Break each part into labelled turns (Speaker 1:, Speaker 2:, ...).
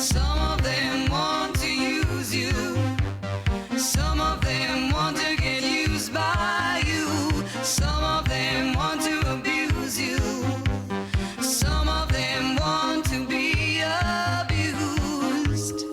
Speaker 1: Some of them want to use you. Some of them want to get used by you. Some of them want to abuse you. Some of them want to be abused.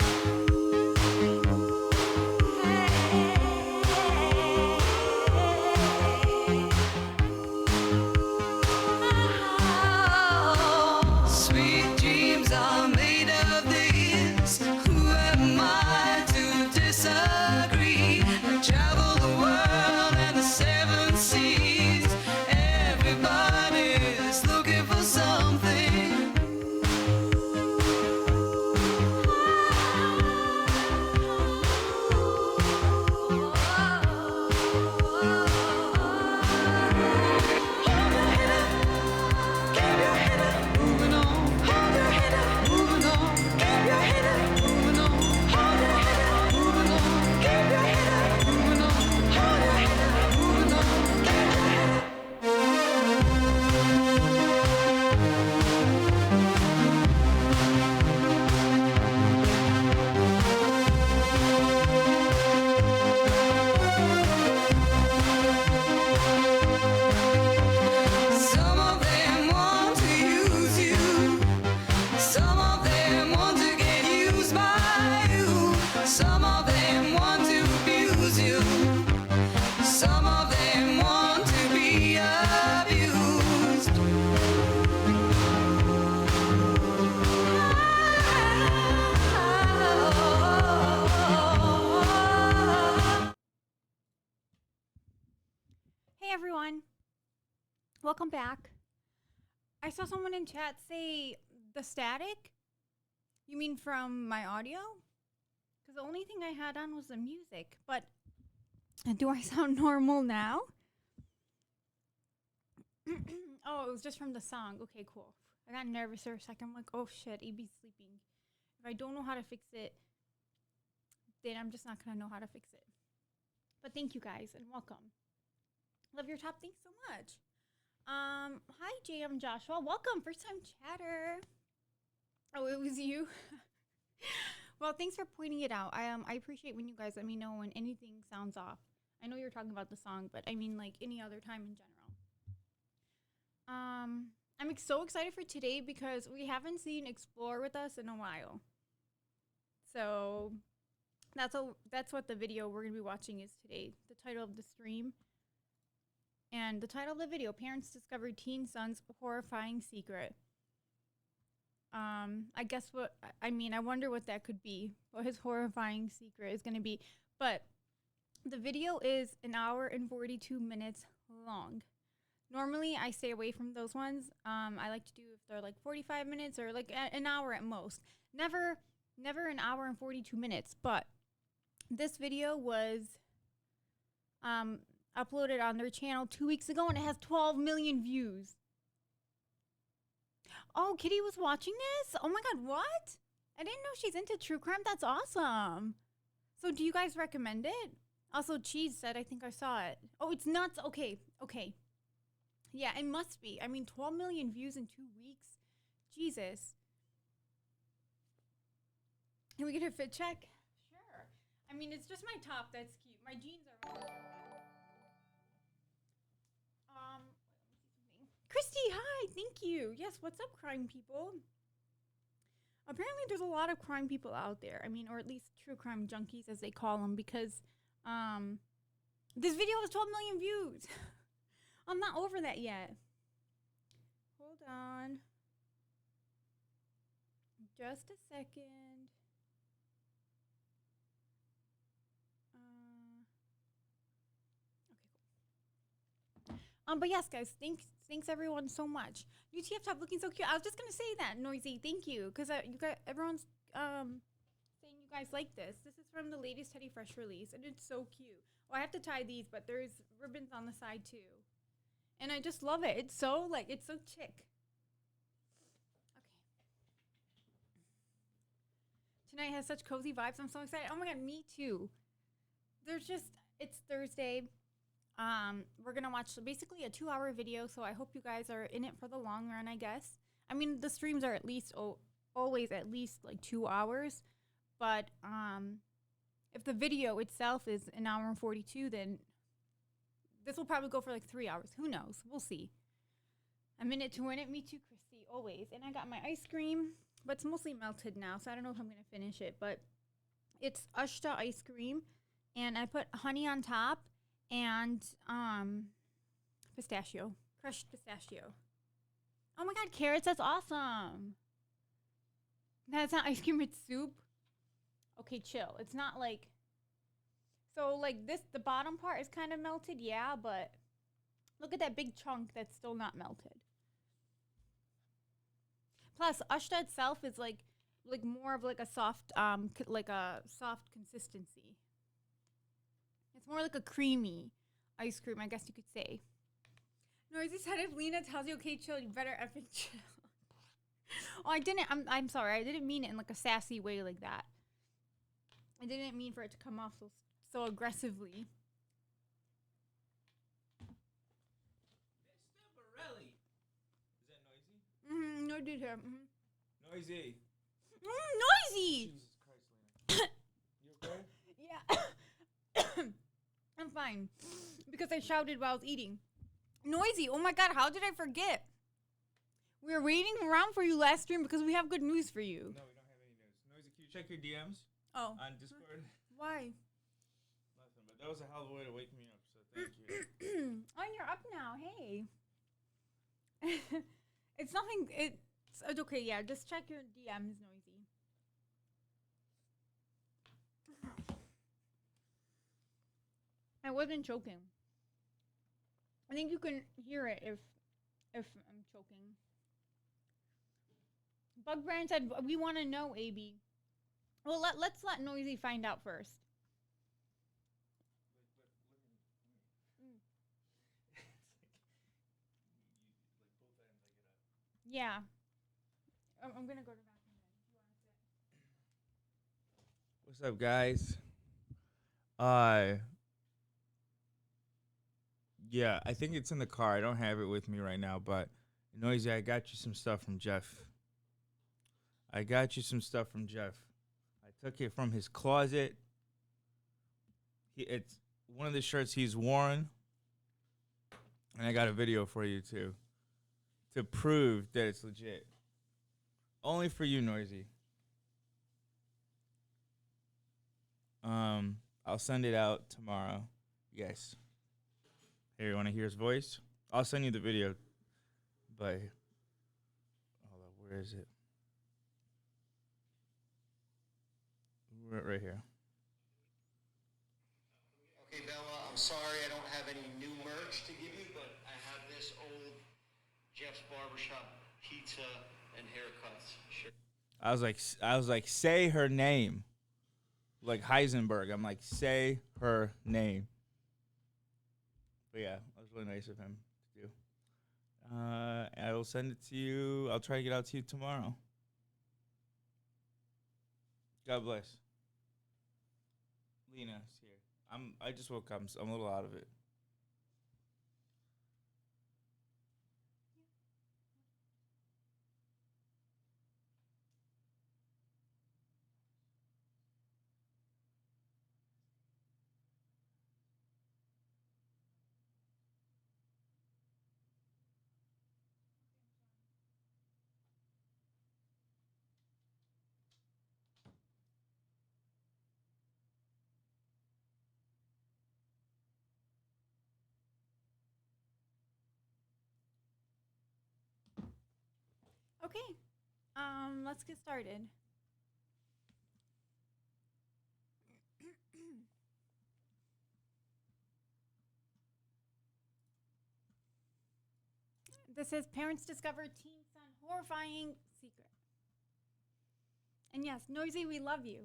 Speaker 1: Sweet dreams are made of this. Who am I to disagree? I travel the world and the seven seas. Everybody's looking for something. Hold your head up, keep your head up, moving on. Hold your head up, moving on. Keep your head up, moving on. Hold your head up, moving on. Keep your head up, moving on. Hold your head up, moving on. Keep your head up. Some of them want to use you. Some of them want to get used by you. Some of them want to abuse you. Some of them want to be abused.
Speaker 2: Hey everyone, welcome back. I saw someone in chat say the static. You mean from my audio? Because the only thing I had on was the music. But do I sound normal now? Oh, it was just from the song. Okay, cool. I got nervous for a second. I'm like, oh shit, EB's sleeping. If I don't know how to fix it, then I'm just not gonna know how to fix it. But thank you guys and welcome. Love your top. Thanks so much. Hi, JM Joshua. Welcome. First time chatter. Oh, it was you. Well, thanks for pointing it out. I appreciate when you guys let me know when anything sounds off. I know you're talking about the song, but I mean like any other time in general. I'm so excited for today because we haven't seen Explore with us in a while. So that's what the video we're gonna be watching is today. The title of the stream. And the title of the video, Parents Discover Teen Son's Horrifying Secret. I guess I wonder what that could be, what his horrifying secret is going to be. But the video is 1 hour and 42 minutes long. Normally, I stay away from those ones. I like to do if they're like 45 minutes or like an hour at most. Never 1 hour and 42 minutes. But this video was uploaded on their channel 2 weeks ago, and it has 12 million views. Oh, Kitty was watching this? Oh my god, what? I didn't know she's into true crime. That's awesome. So do you guys recommend it? Also, Cheese said, I think I saw it. Oh, it's nuts. Okay. Yeah, it must be. I mean, 12 million views in 2 weeks. Jesus. Can we get a fit check? Sure. I mean, it's just my top that's cute. My jeans are really bad. Christy, hi, thank you. Yes, what's up, crime people? Apparently, there's a lot of crime people out there. I mean, or at least true crime junkies, as they call them, because this video has 12 million views. I'm not over that yet. Hold on. Just a second. But yes, guys, thanks everyone so much. UTF top looking so cute. I was just gonna say that, Noisy. Thank you, because you got everyone's saying you guys like this. This is from the latest Teddy Fresh release, and it's so cute. Well, I have to tie these, but there's ribbons on the side too, and I just love it. It's so chic. Okay. Tonight has such cozy vibes. I'm so excited. Oh my god, me too. It's Thursday. We're gonna watch basically a 2-hour video, so I hope you guys are in it for the long run, I guess. I mean, the streams are at least always at least like 2 hours. But if the video itself is an hour and 42, then this will probably go for like 3 hours. Who knows? We'll see. I'm in it to win it. Me too, Christy, always. And I got my ice cream, but it's mostly melted now, so I don't know if I'm going to finish it. But it's Ashta ice cream, and I put honey on top and pistachio, crushed pistachio. Oh my God, carrots, that's awesome. That's not ice cream, it's soup. Okay, chill. It's not like, so like this, the bottom part is kind of melted, yeah, but look at that big chunk that's still not melted. Plus, Ashta itself is like more of like a soft, soft consistency. It's more like a creamy ice cream, I guess you could say. Noisy said if Lena tells you, okay, chill, you better effing chill. Oh, I didn't, I'm sorry, I didn't mean it in like a sassy way like that. I didn't mean for it to come off so aggressively.
Speaker 3: Mr. Borelli. Is that noisy?
Speaker 2: Mm-hmm, no dude here. Mm-hmm.
Speaker 3: Noisy.
Speaker 2: Noisy!
Speaker 3: Jesus Christ, Lena. You okay?
Speaker 2: Yeah. I'm fine. Because I shouted while I was eating. Noisy. Oh my God, how did I forget? We were waiting around for you last stream because we have good news for you.
Speaker 3: No, we don't have any news. Noisy, can you check your DMs?
Speaker 2: Oh.
Speaker 3: On Discord?
Speaker 2: Why?
Speaker 3: Nothing, but that was a hell of a way to wake me up, so thank you.
Speaker 2: Oh, you're up now. Hey. It's nothing. It's okay. Yeah, just check your DMs, Noisy. I wasn't choking. I think you can hear it if I'm choking. Bug Brand said we want to know, AB. Well, let's let Noisy find out first. Yeah. I'm gonna go to the bathroom then. If you want to sit.
Speaker 3: What's up, guys? Yeah, I think it's in the car. I don't have it with me right now, but Noisy, I got you some stuff from Jeff. I took it from his closet. It's one of the shirts he's worn. And I got a video for you, too, to prove that it's legit. Only for you, Noisy. I'll send it out tomorrow. Yes. Here, you want to hear his voice? I'll send you the video. But, hold on, where is it? Right here.
Speaker 4: Okay, Bella, I'm sorry I don't have any new merch to give you, but I have this old Jeff's Barbershop pizza and haircuts shirt.
Speaker 3: I was like, say her name. Like Heisenberg. I'm like, say her name. But yeah, that was really nice of him to do. I will send it to you. I'll try to get out to you tomorrow. God bless. Lena's here. I just woke up. I'm a little out of it.
Speaker 2: Okay. Let's get started. This says parents discover teen son horrifying secret. And yes, Noisy, we love you.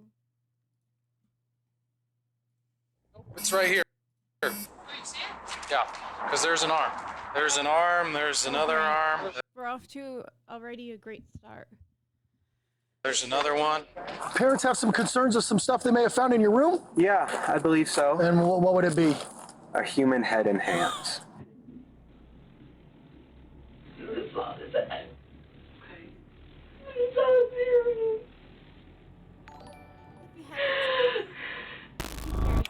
Speaker 5: It's right here. Yeah, because there's an arm. There's an arm, there's another arm.
Speaker 2: We're off to already a great start.
Speaker 5: There's another one.
Speaker 6: Parents have some concerns of some stuff they may have found in your room?
Speaker 7: Yeah, I believe so.
Speaker 6: And what would it be?
Speaker 7: A human head and hands.
Speaker 8: It's not his head. It's not serious.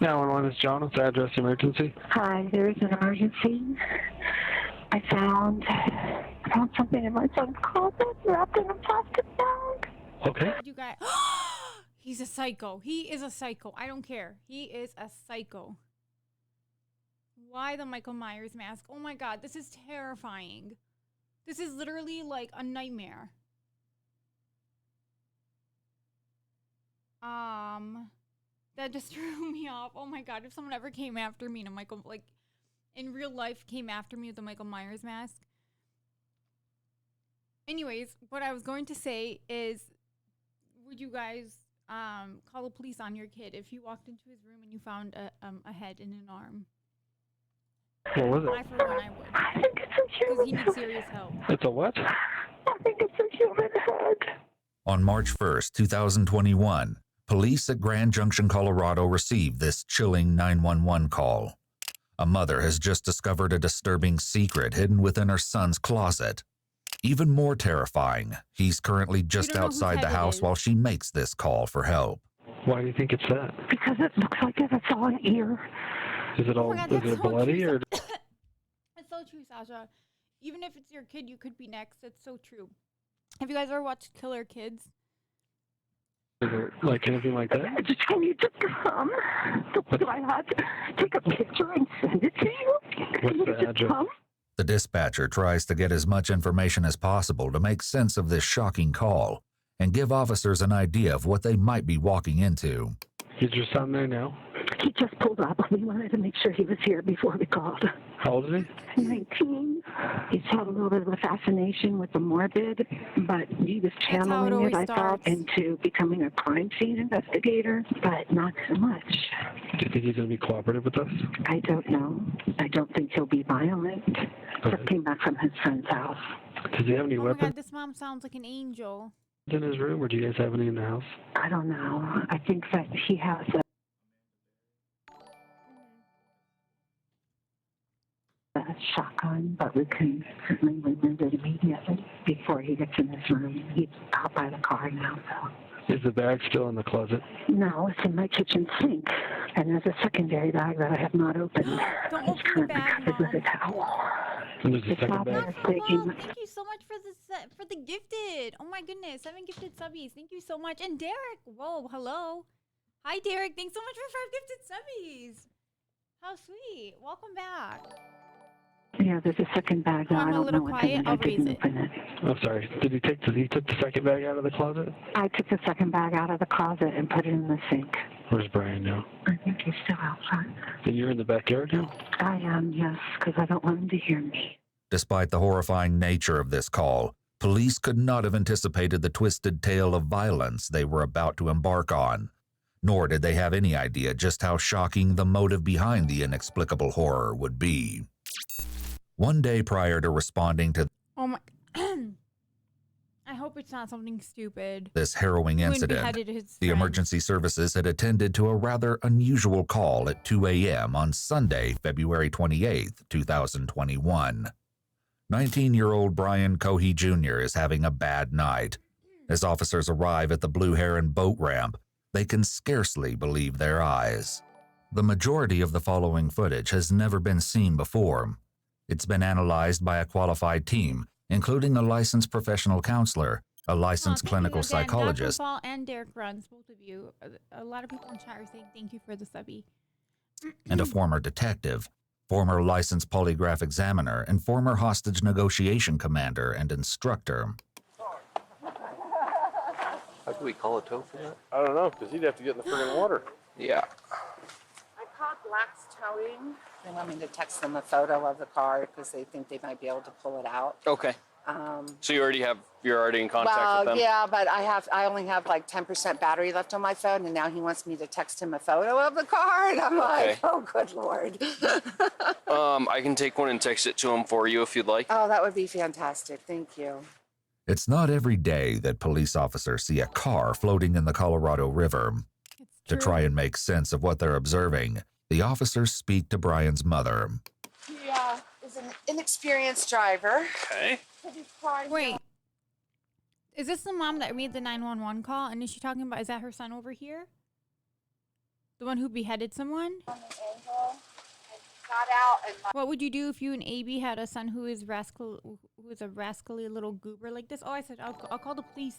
Speaker 8: 911 is John. What's the address emergency?
Speaker 9: Hi, there is an emergency. I found something in my son's closet wrapped in a plastic bag.
Speaker 8: Okay.
Speaker 2: You guys, he's a psycho. He is a psycho. I don't care. He is a psycho. Why the Michael Myers mask? Oh my God, this is terrifying. This is literally like a nightmare. That just threw me off. Oh my God, if someone ever came after me in a Michael, like in real life came after me with the Michael Myers mask. Anyways, what I was going to say is, would you guys call the police on your kid if you walked into his room and you found a head and an arm?
Speaker 8: What was it?
Speaker 2: I, for one, I would.
Speaker 9: I think it's a
Speaker 2: Because he
Speaker 9: human
Speaker 2: needs serious help.
Speaker 8: It's a what?
Speaker 9: I think it's a human head.
Speaker 10: On March 1st, 2021, police at Grand Junction, Colorado received this chilling 911 call. A mother has just discovered a disturbing secret hidden within her son's closet. Even more terrifying, he's currently just outside the house while she makes this call for help.
Speaker 8: Why do you think it's that?
Speaker 9: Because it looks like it's all an ear.
Speaker 8: Is it all?
Speaker 2: God,
Speaker 8: Is
Speaker 2: that's
Speaker 8: it
Speaker 2: so
Speaker 8: bloody
Speaker 2: true,
Speaker 8: or?
Speaker 2: It's so true, Sasha. Even if it's your kid, you could be next. It's so true. Have you guys ever watched Killer Kids?
Speaker 8: Is it like anything like that?
Speaker 9: Can you just come? Do I have to take a picture and send it to you?
Speaker 8: What's the address?
Speaker 10: The dispatcher tries to get as much information as possible to make sense of this shocking call and give officers an idea of what they might be walking into.
Speaker 8: Is your son there now?
Speaker 9: He just pulled up. We wanted to make sure he was here before we called.
Speaker 8: How old is he?
Speaker 9: 19. He's had a little bit of a fascination with the morbid, but he was channeling it, I thought, into becoming a crime scene investigator, but not so much.
Speaker 8: Do you think he's going to be cooperative with us?
Speaker 9: I don't know. I don't think he'll be violent. Just came back from his friend's house.
Speaker 8: Does he have any
Speaker 2: Oh my
Speaker 8: weapons
Speaker 2: God, this mom sounds like an angel.
Speaker 8: in his room, or do you guys have any in the house?
Speaker 9: I don't know. I think that he has a shotgun, but we can certainly remove it immediately before he gets in his room. He's out by the car now, so.
Speaker 8: Is the bag still in the closet?
Speaker 9: No, it's in my kitchen sink, and there's a secondary bag that I have not opened.
Speaker 2: Don't
Speaker 9: It's
Speaker 2: open the
Speaker 9: currently
Speaker 2: bag,
Speaker 9: covered with
Speaker 2: Mom.
Speaker 9: a towel.
Speaker 8: And there's a
Speaker 9: It's
Speaker 8: second
Speaker 9: not
Speaker 8: bag?
Speaker 9: worth taking.
Speaker 2: Mom, thank you so much for the gifted. Oh my goodness, 7 gifted subbies. Thank you so much. And Derek, whoa, hello. Hi, Derek. Thanks so much for 5 gifted subbies. How sweet. Welcome back.
Speaker 9: Yeah, there's a second bag that
Speaker 2: I'm
Speaker 9: I
Speaker 2: a
Speaker 9: don't
Speaker 2: little
Speaker 9: know what's
Speaker 2: quiet.
Speaker 9: in it. I
Speaker 2: I'll raise
Speaker 9: didn't
Speaker 2: it.
Speaker 9: open it.
Speaker 8: I'm sorry. Did he took the second bag out of the closet?
Speaker 9: I took the second bag out of the closet and put it in the sink.
Speaker 8: Where's Brian now?
Speaker 9: I think he's still outside.
Speaker 8: And you're in the backyard now?
Speaker 9: I am, yes, because I don't want him to hear me.
Speaker 10: Despite the horrifying nature of this call, police could not have anticipated the twisted tale of violence they were about to embark on. Nor did they have any idea just how shocking the motive behind the inexplicable horror would be. One day prior to responding to
Speaker 2: Oh my. I hope it's not something stupid.
Speaker 10: this harrowing
Speaker 2: Who
Speaker 10: incident,
Speaker 2: beheaded his
Speaker 10: the
Speaker 2: friend.
Speaker 10: emergency services had attended to a rather unusual call at 2 a.m. on Sunday, February 28, 2021. 19-year-old Brian Cohey Jr. is having a bad night. As officers arrive at the Blue Heron boat ramp, they can scarcely believe their eyes. The majority of the following footage has never been seen before. It's been analyzed by a qualified team, including a licensed professional counselor, a licensed clinical
Speaker 2: Again,
Speaker 10: psychologist,
Speaker 2: Dr. Fall and Derek Runs, both of you. A lot of people in chat are saying thank you for the subby.
Speaker 10: and a former detective, former licensed polygraph examiner, and former hostage negotiation commander and instructor.
Speaker 7: How do we call a tow for that?
Speaker 11: I don't know, because he'd have to get in the friggin' water.
Speaker 7: Yeah.
Speaker 12: I called Black's Towing. They want me to text them a photo of the car because they think they might be able to pull it out.
Speaker 11: Okay. So you're already in contact with them?
Speaker 12: Yeah, but I only have like 10% battery left on my phone, and now he wants me to text him a photo of the car, and I'm like, oh, good Lord.
Speaker 11: I can take one and text it to him for you if you'd like.
Speaker 12: Oh, that would be fantastic. Thank you.
Speaker 10: It's not every day that police officers see a car floating in the Colorado River. To try and make sense of what they're observing, the officers speak to Brian's mother.
Speaker 12: He is an inexperienced driver.
Speaker 11: Okay.
Speaker 2: Wait. Is this the mom that made the 911 call? And is she talking about, is that her son over here? The one who beheaded someone?
Speaker 12: On the angle, and he got out and
Speaker 2: What would you do if you and AB had a son who is a rascally little goober like this? Oh, I said I'll call the police.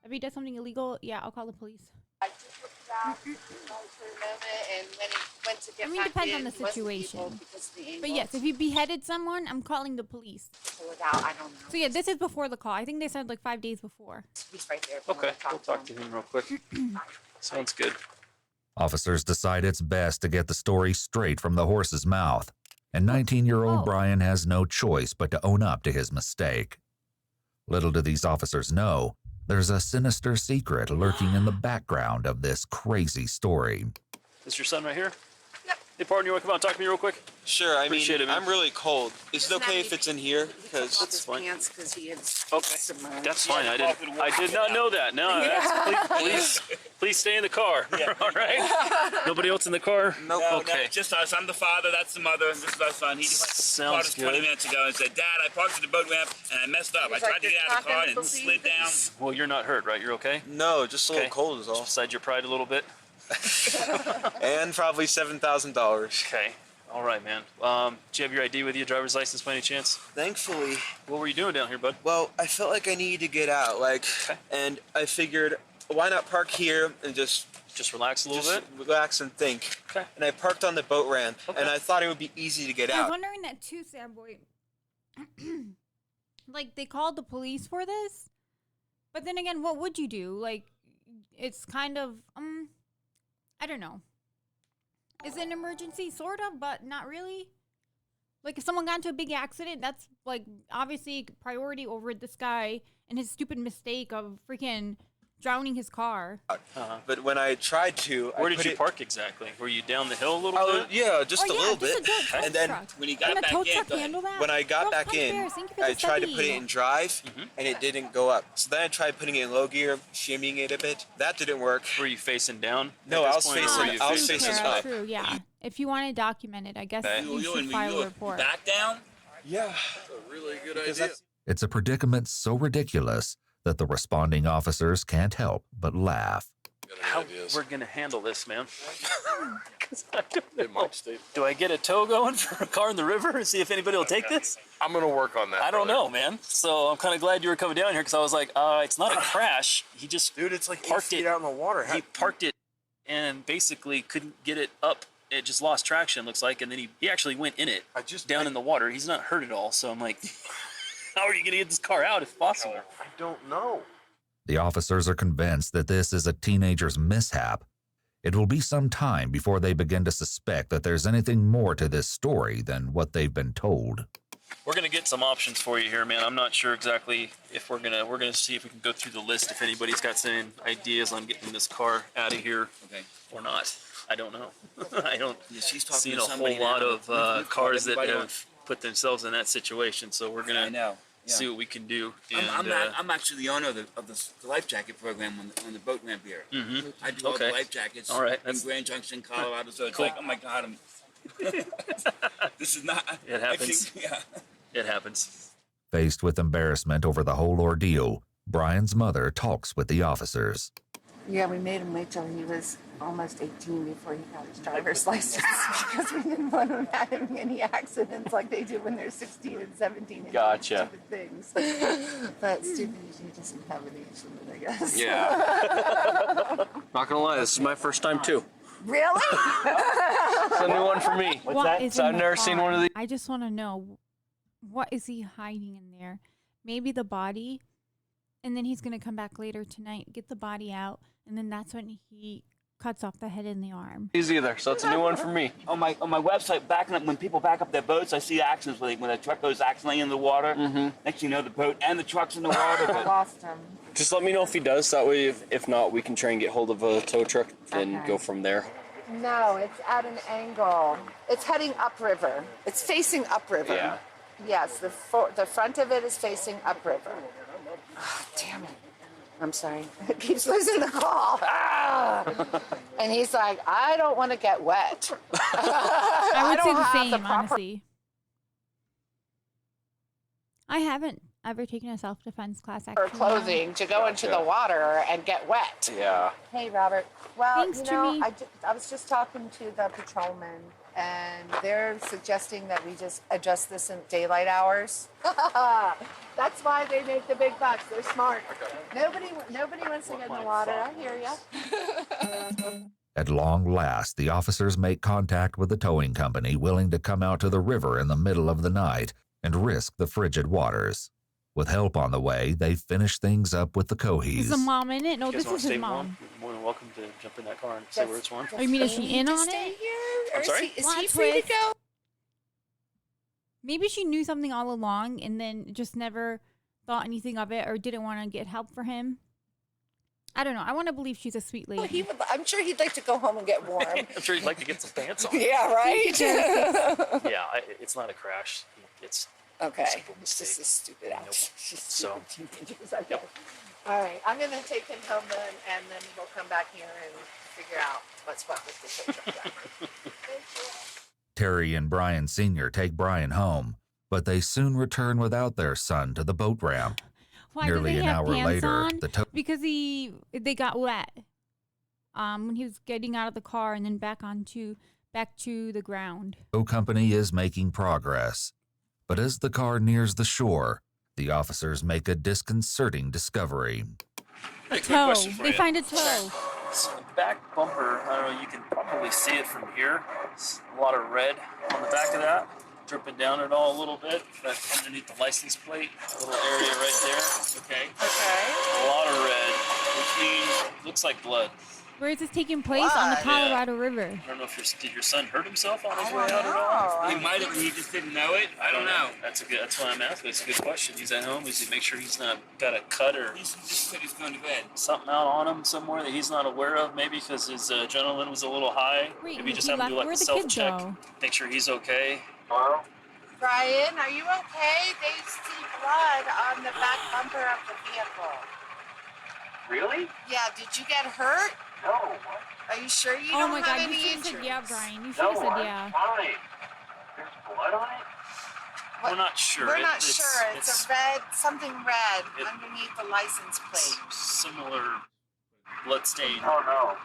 Speaker 2: If he does something illegal, yeah, I'll call the police.
Speaker 12: I just looked out for a moment, and when he went to get
Speaker 2: I mean,
Speaker 12: back
Speaker 2: depends
Speaker 12: in,
Speaker 2: on the
Speaker 12: he wasn't
Speaker 2: situation.
Speaker 12: able because of the angle.
Speaker 2: But yes, if you beheaded someone, I'm calling the police.
Speaker 12: Pull it out, I don't know.
Speaker 2: So yeah, this is before the call. I think they said like 5 days before.
Speaker 12: He's right there. if you
Speaker 11: Okay,
Speaker 12: wanna
Speaker 11: we'll talk to him real quick. Sounds good.
Speaker 10: Officers decide it's best to get the story straight from the horse's mouth, and 19-year-old Brian has no choice but to own up to his mistake. Little do these officers know, there's a sinister secret lurking in the background of this crazy story.
Speaker 11: Is your son right here? Yep. Hey, partner, you want to come out and talk to me real quick?
Speaker 13: Sure, I
Speaker 11: Appreciate
Speaker 13: mean,
Speaker 11: it, man.
Speaker 13: I'm really cold. Is it okay if it's in here? Because
Speaker 12: That's fine. Pants because he is submerged.
Speaker 11: That's fine. I did not know that. No, please stay in the car. All right. Nobody else in the car?
Speaker 13: Nope.
Speaker 3: No,
Speaker 11: Okay.
Speaker 3: no, just us. I'm the father. That's the mother. And this is our son. He just called us 20 minutes ago and said, "Dad, I parked at the boat ramp and I messed up. I tried to get out of the car and it slid down."
Speaker 11: Well, you're not hurt, right? You're okay?
Speaker 13: No, just a little cold is all.
Speaker 11: Just beside your pride a little bit?
Speaker 13: And probably $7,000.
Speaker 11: Okay. All right, man. Do you have your ID with you, driver's license by any chance?
Speaker 13: Thankfully.
Speaker 11: What were you doing down here, bud?
Speaker 13: Well, I felt like I needed to get out, and I figured, why not park here and just
Speaker 11: relax a little bit?
Speaker 13: Relax and think.
Speaker 11: Okay.
Speaker 13: And I parked on the boat ramp, and I thought it would be easy to get
Speaker 2: I was
Speaker 13: out.
Speaker 2: wondering that too, Sad Boy. Like, they called the police for this? But then again, what would you do? Like, it's kind of, I don't know. Is it an emergency? Sort of, but not really. Like, if someone got into a big accident, that's, like, obviously priority over this guy and his stupid mistake of freaking drowning his car.
Speaker 13: But when I tried to,
Speaker 11: Where did you park exactly? Were you down the hill a little bit?
Speaker 13: Yeah, just a little
Speaker 2: just
Speaker 13: bit.
Speaker 2: a tow
Speaker 13: And then
Speaker 2: truck.
Speaker 13: when he
Speaker 2: Can
Speaker 13: got
Speaker 2: a
Speaker 13: back
Speaker 2: tow
Speaker 13: in,
Speaker 2: truck handle that?
Speaker 13: when I got
Speaker 2: Girl,
Speaker 13: back
Speaker 2: come
Speaker 13: in,
Speaker 2: here. Thank you for
Speaker 13: I
Speaker 2: the
Speaker 13: tried to
Speaker 2: study.
Speaker 13: put it in drive, and it didn't go up. So then I tried putting it in low gear, shimmying it a bit. That didn't work.
Speaker 11: Were you facing down?
Speaker 13: No, I was facing
Speaker 2: Fair,
Speaker 13: up.
Speaker 2: True, yeah. If you want to document it, I guess you should file a report.
Speaker 3: Back down?
Speaker 13: Yeah.
Speaker 3: That's a really good
Speaker 13: idea.
Speaker 10: It's a predicament so ridiculous that the responding officers can't help but laugh.
Speaker 11: How we're going to handle this, man? 'Cause I don't know. Do I get a tow going for a car in the river and see if anybody will take this?
Speaker 14: I'm going to work on that.
Speaker 11: I don't know, man. So I'm kind of glad you were coming down here because I was like, it's not a crash. He just
Speaker 14: it's like
Speaker 11: parked
Speaker 14: 8 feet out in the water.
Speaker 11: He parked it and basically couldn't get it up. It just lost traction, looks like, and then he actually went in it, down in the water. He's not hurt at all, so I'm like, how are you going to get this car out if possible?
Speaker 14: I don't know.
Speaker 10: The officers are convinced that this is a teenager's mishap. It will be some time before they begin to suspect that there's anything more to this story than what they've been told.
Speaker 11: We're going to get some options for you here, man. I'm not sure exactly if we're going to see if we can go through the list if anybody's got some ideas on getting this car out of here or not. I don't know. I don't see a whole lot of cars that have put themselves in that situation, so we're going to see what we can do. And,
Speaker 3: I'm actually the owner of the life jacket program on the boat ramp here.
Speaker 11: Mm-hmm.
Speaker 3: I do all the life jackets in Grand Junction, Colorado. So it's like, oh my God, this is not.
Speaker 11: It happens. It happens.
Speaker 10: Faced with embarrassment over the whole ordeal, Brian's mother talks with the officers.
Speaker 12: Yeah, we made him wait till he was almost 18 before he got his driver's license because we didn't want him having any accidents like they do when they're 16 and 17 and doing stupid things. But stupid usually doesn't have an age limit, I guess.
Speaker 11: Yeah. Not gonna lie, this is my first time too.
Speaker 12: Really?
Speaker 11: It's a new one for me.
Speaker 2: What is
Speaker 11: So
Speaker 2: in
Speaker 11: I've
Speaker 2: the
Speaker 11: never seen
Speaker 2: car?
Speaker 11: one of these.
Speaker 2: I just want to know, what is he hiding in there? Maybe the body, and then he's going to come back later tonight, get the body out, and then that's when he cuts off the head and the arm.
Speaker 11: Easy there, so it's a new one for me.
Speaker 3: On my website, backing up when people back up their boats, I see accidents when a truck goes accidentally in the water.
Speaker 11: Mm-hmm.
Speaker 3: Next thing you know, the boat and the truck's in the water.
Speaker 12: I lost him.
Speaker 11: Just let me know if he does. That way, if not, we can try and get hold of a tow truck and go from there.
Speaker 12: No, it's at an angle. It's heading upriver. It's facing upriver.
Speaker 11: Yeah.
Speaker 12: Yes, the front of it is facing upriver. Oh, damn it. I'm sorry. It keeps losing the call. Ah! And he's like, I don't want to get wet.
Speaker 2: I would say
Speaker 12: don't
Speaker 2: the
Speaker 12: have
Speaker 2: same,
Speaker 12: the proper-
Speaker 2: honestly. I haven't ever taken a self-defense class.
Speaker 12: Or
Speaker 2: Actually,
Speaker 12: clothing to go into the water and get wet.
Speaker 7: Yeah.
Speaker 12: Hey, Robert. Well,
Speaker 2: Thanks,
Speaker 12: you know,
Speaker 2: Jimmy.
Speaker 12: I was just talking to the patrolman, and they're suggesting that we just adjust this in daylight hours. That's why they make the big bucks. They're smart. Nobody wants to get in the water. I hear ya.
Speaker 10: At long last, the officers make contact with the towing company willing to come out to the river in the middle of the night and risk the frigid waters. With help on the way, they finish things up with the Cohees.
Speaker 2: Is the mom in it? No,
Speaker 11: You guys
Speaker 2: this
Speaker 11: wanna
Speaker 2: is his
Speaker 11: stay
Speaker 2: mom.
Speaker 11: warm? You're more than welcome to jump in that car and say where it's warm.
Speaker 2: Oh, you mean is she in on it?
Speaker 11: I'm sorry?
Speaker 12: Is he free to go?
Speaker 2: Maybe she knew something all along and then just never thought anything of it or didn't want to get help for him. I don't know. I want to believe she's a sweet lady.
Speaker 12: Well, I'm sure he'd like to go home and get warm.
Speaker 11: I'm sure you'd like to get some pants on.
Speaker 12: Yeah, right?
Speaker 11: Yeah, it's not a crash. It's
Speaker 12: Okay.
Speaker 11: a simple
Speaker 12: It's
Speaker 11: mistake.
Speaker 12: just a stupid act.
Speaker 11: So,
Speaker 12: Okay. All right. I'm going to take him home then, and then we'll come back here and figure out what's what with the tow truck driver.
Speaker 10: Terry and Brian Sr. take Brian home, but they soon return without their son to the boat ramp.
Speaker 2: Why
Speaker 10: Nearly
Speaker 2: did they
Speaker 10: an
Speaker 2: have
Speaker 10: hour
Speaker 2: pants
Speaker 10: later,
Speaker 2: on?
Speaker 10: the tow
Speaker 2: Because they got wet. When he was getting out of the car and then back to the ground.
Speaker 10: company is making progress. But as the car nears the shore, the officers make a disconcerting discovery.
Speaker 11: Hey, quick
Speaker 2: Toe.
Speaker 11: question for
Speaker 2: They
Speaker 11: you.
Speaker 2: find a toe.
Speaker 11: So the back bumper, I don't know, you can probably see it from here. It's a lot of red on the back of that, dripping down it all a little bit. But underneath the license plate, a little area right there. Okay. A lot of red, which means looks like blood.
Speaker 2: Where is this taking place? On the Colorado River.
Speaker 11: I don't know if did your son hurt himself on his way out at all?
Speaker 3: He might have, he just didn't know it. I don't know.
Speaker 11: That's why I'm asking. It's a good question. He's at home. He's to make sure he's not got a cut or
Speaker 3: He just said he's going to bed.
Speaker 11: something out on him somewhere that he's not aware of. Maybe because his adrenaline was a little high.
Speaker 2: Wait,
Speaker 11: Maybe just
Speaker 2: he
Speaker 11: have him do
Speaker 2: left-
Speaker 11: like a
Speaker 2: where'd the kid
Speaker 11: self-check.
Speaker 2: go?
Speaker 11: Make sure he's okay.
Speaker 14: Hello?
Speaker 12: Brian, are you okay? They see blood on the back bumper of the vehicle.
Speaker 14: Really?
Speaker 12: Yeah, did you get hurt?
Speaker 14: No. What?
Speaker 12: Are you sure you
Speaker 2: Oh
Speaker 12: don't
Speaker 2: my
Speaker 12: have
Speaker 2: God,
Speaker 12: any
Speaker 2: you should have
Speaker 12: injuries?
Speaker 2: said yeah, Brian. You should
Speaker 14: No,
Speaker 2: have said
Speaker 14: I'm
Speaker 2: yeah.
Speaker 14: fine. There's blood on it?
Speaker 12: What-
Speaker 11: We're not sure.
Speaker 12: We're not
Speaker 11: It's
Speaker 12: sure. It's a red, something red
Speaker 11: It-
Speaker 12: underneath the license plate.
Speaker 11: similar blood stain.
Speaker 14: Oh, no.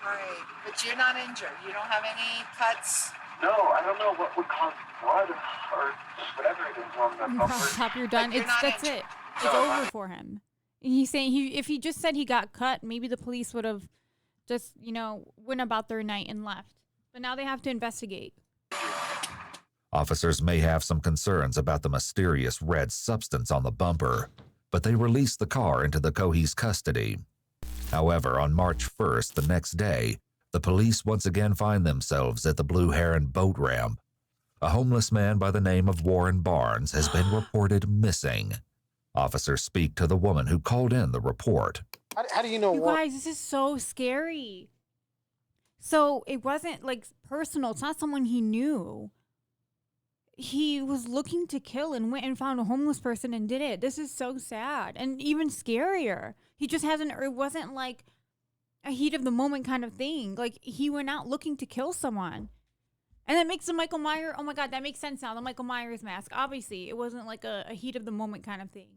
Speaker 12: All right, but you're not injured. You don't have any cuts.
Speaker 14: No, I don't know what would cause blood or whatever it is on the bumper.
Speaker 2: Top, you're done.
Speaker 12: But you're not
Speaker 2: That's
Speaker 12: injured.
Speaker 2: it. It's over for him. And he's saying if he just said he got cut, maybe the police would have just, went about their night and left. But now they have to investigate.
Speaker 10: Officers may have some concerns about the mysterious red substance on the bumper, but they release the car into the Cohees' custody. However, on March 1st, the next day, the police once again find themselves at the Blue Heron boat ramp. A homeless man by the name of Warren Barnes has been reported missing. Officers speak to the woman who called in the report.
Speaker 6: How do you know
Speaker 2: You
Speaker 6: what?
Speaker 2: guys, this is so scary. So it wasn't like personal. It's not someone he knew. He was looking to kill and went and found a homeless person and did it. This is so sad and even scarier. He just it wasn't like a heat of the moment kind of thing. Like he went out looking to kill someone. And that makes the Michael Myers, oh my God, that makes sense now. The Michael Myers mask. Obviously, it wasn't like a heat of the moment kind of thing.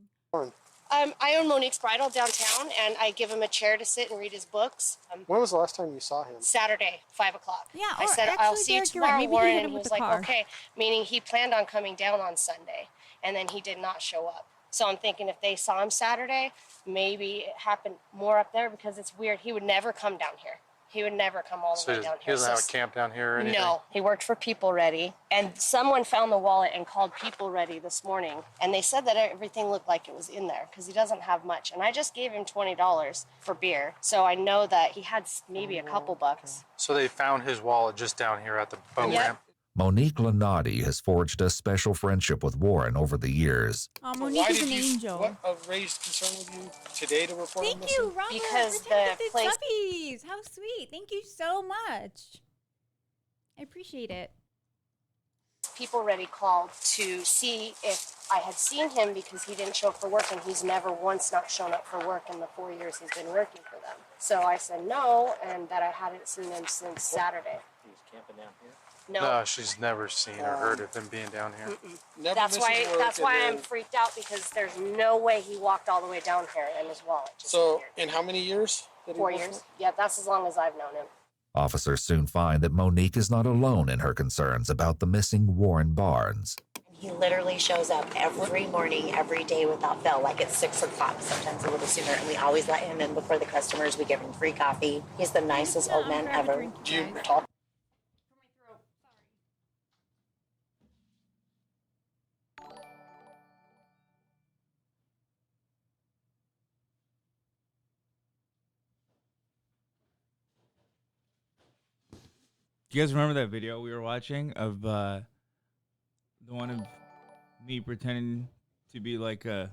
Speaker 15: I own Monique's Bridal downtown, and I give him a chair to sit and read his books.
Speaker 6: When was the last time you saw him?
Speaker 15: Saturday, 5 o'clock.
Speaker 2: Yeah,
Speaker 15: I
Speaker 2: or
Speaker 15: said,
Speaker 2: actually,
Speaker 15: I'll see you
Speaker 2: Derek, you're right.
Speaker 15: tomorrow,
Speaker 2: Maybe he
Speaker 15: Warren.
Speaker 2: hit
Speaker 15: And
Speaker 2: him
Speaker 15: he
Speaker 2: with
Speaker 15: was
Speaker 2: the
Speaker 15: like,
Speaker 2: car.
Speaker 15: okay. Meaning he planned on coming down on Sunday, and then he did not show up. So I'm thinking if they saw him Saturday, maybe it happened more up there because it's weird. He would never come down here. He would never come all the way down
Speaker 5: He
Speaker 15: here.
Speaker 5: doesn't have a camp down here or anything?
Speaker 15: No, he worked for People Ready, and someone found the wallet and called People Ready this morning, and they said that everything looked like it was in there because he doesn't have much. And I just gave him $20 for beer, so I know that he had maybe a couple bucks.
Speaker 5: So they found his wallet just down here at the boat
Speaker 15: Yep.
Speaker 5: ramp?
Speaker 10: Monique Lenati has forged a special friendship with Warren over the years.
Speaker 2: Monique is an angel.
Speaker 6: What raised concern with you today to report him
Speaker 2: Thank
Speaker 6: missing?
Speaker 2: you, Robert.
Speaker 15: Because
Speaker 2: Protected
Speaker 15: the place-
Speaker 2: puppies. How sweet. Thank you so much. I appreciate it.
Speaker 15: People Ready called to see if I had seen him because he didn't show up for work, and he's never once not shown up for work in the 4 years he's been working for them. So I said no, and that I hadn't seen him since Saturday.
Speaker 7: He was camping down here?
Speaker 5: No, she's never seen or heard of him being down here.
Speaker 15: That's why I'm freaked out, because there's no way he walked all the way down here and his wallet just appeared.
Speaker 5: In how many years?
Speaker 15: 4 years. Yeah, that's as long as I've known him.
Speaker 10: Officers soon find that Monique is not alone in her concerns about the missing Warren Barnes.
Speaker 16: He literally shows up every morning, every day without fail, like at 6 o'clock, sometimes a little sooner, and we always let him in before the customers. We give him free coffee. He's the nicest old man ever.
Speaker 5: Do you talk?
Speaker 3: Do you guys remember that video we were watching of the one of me pretending to be like a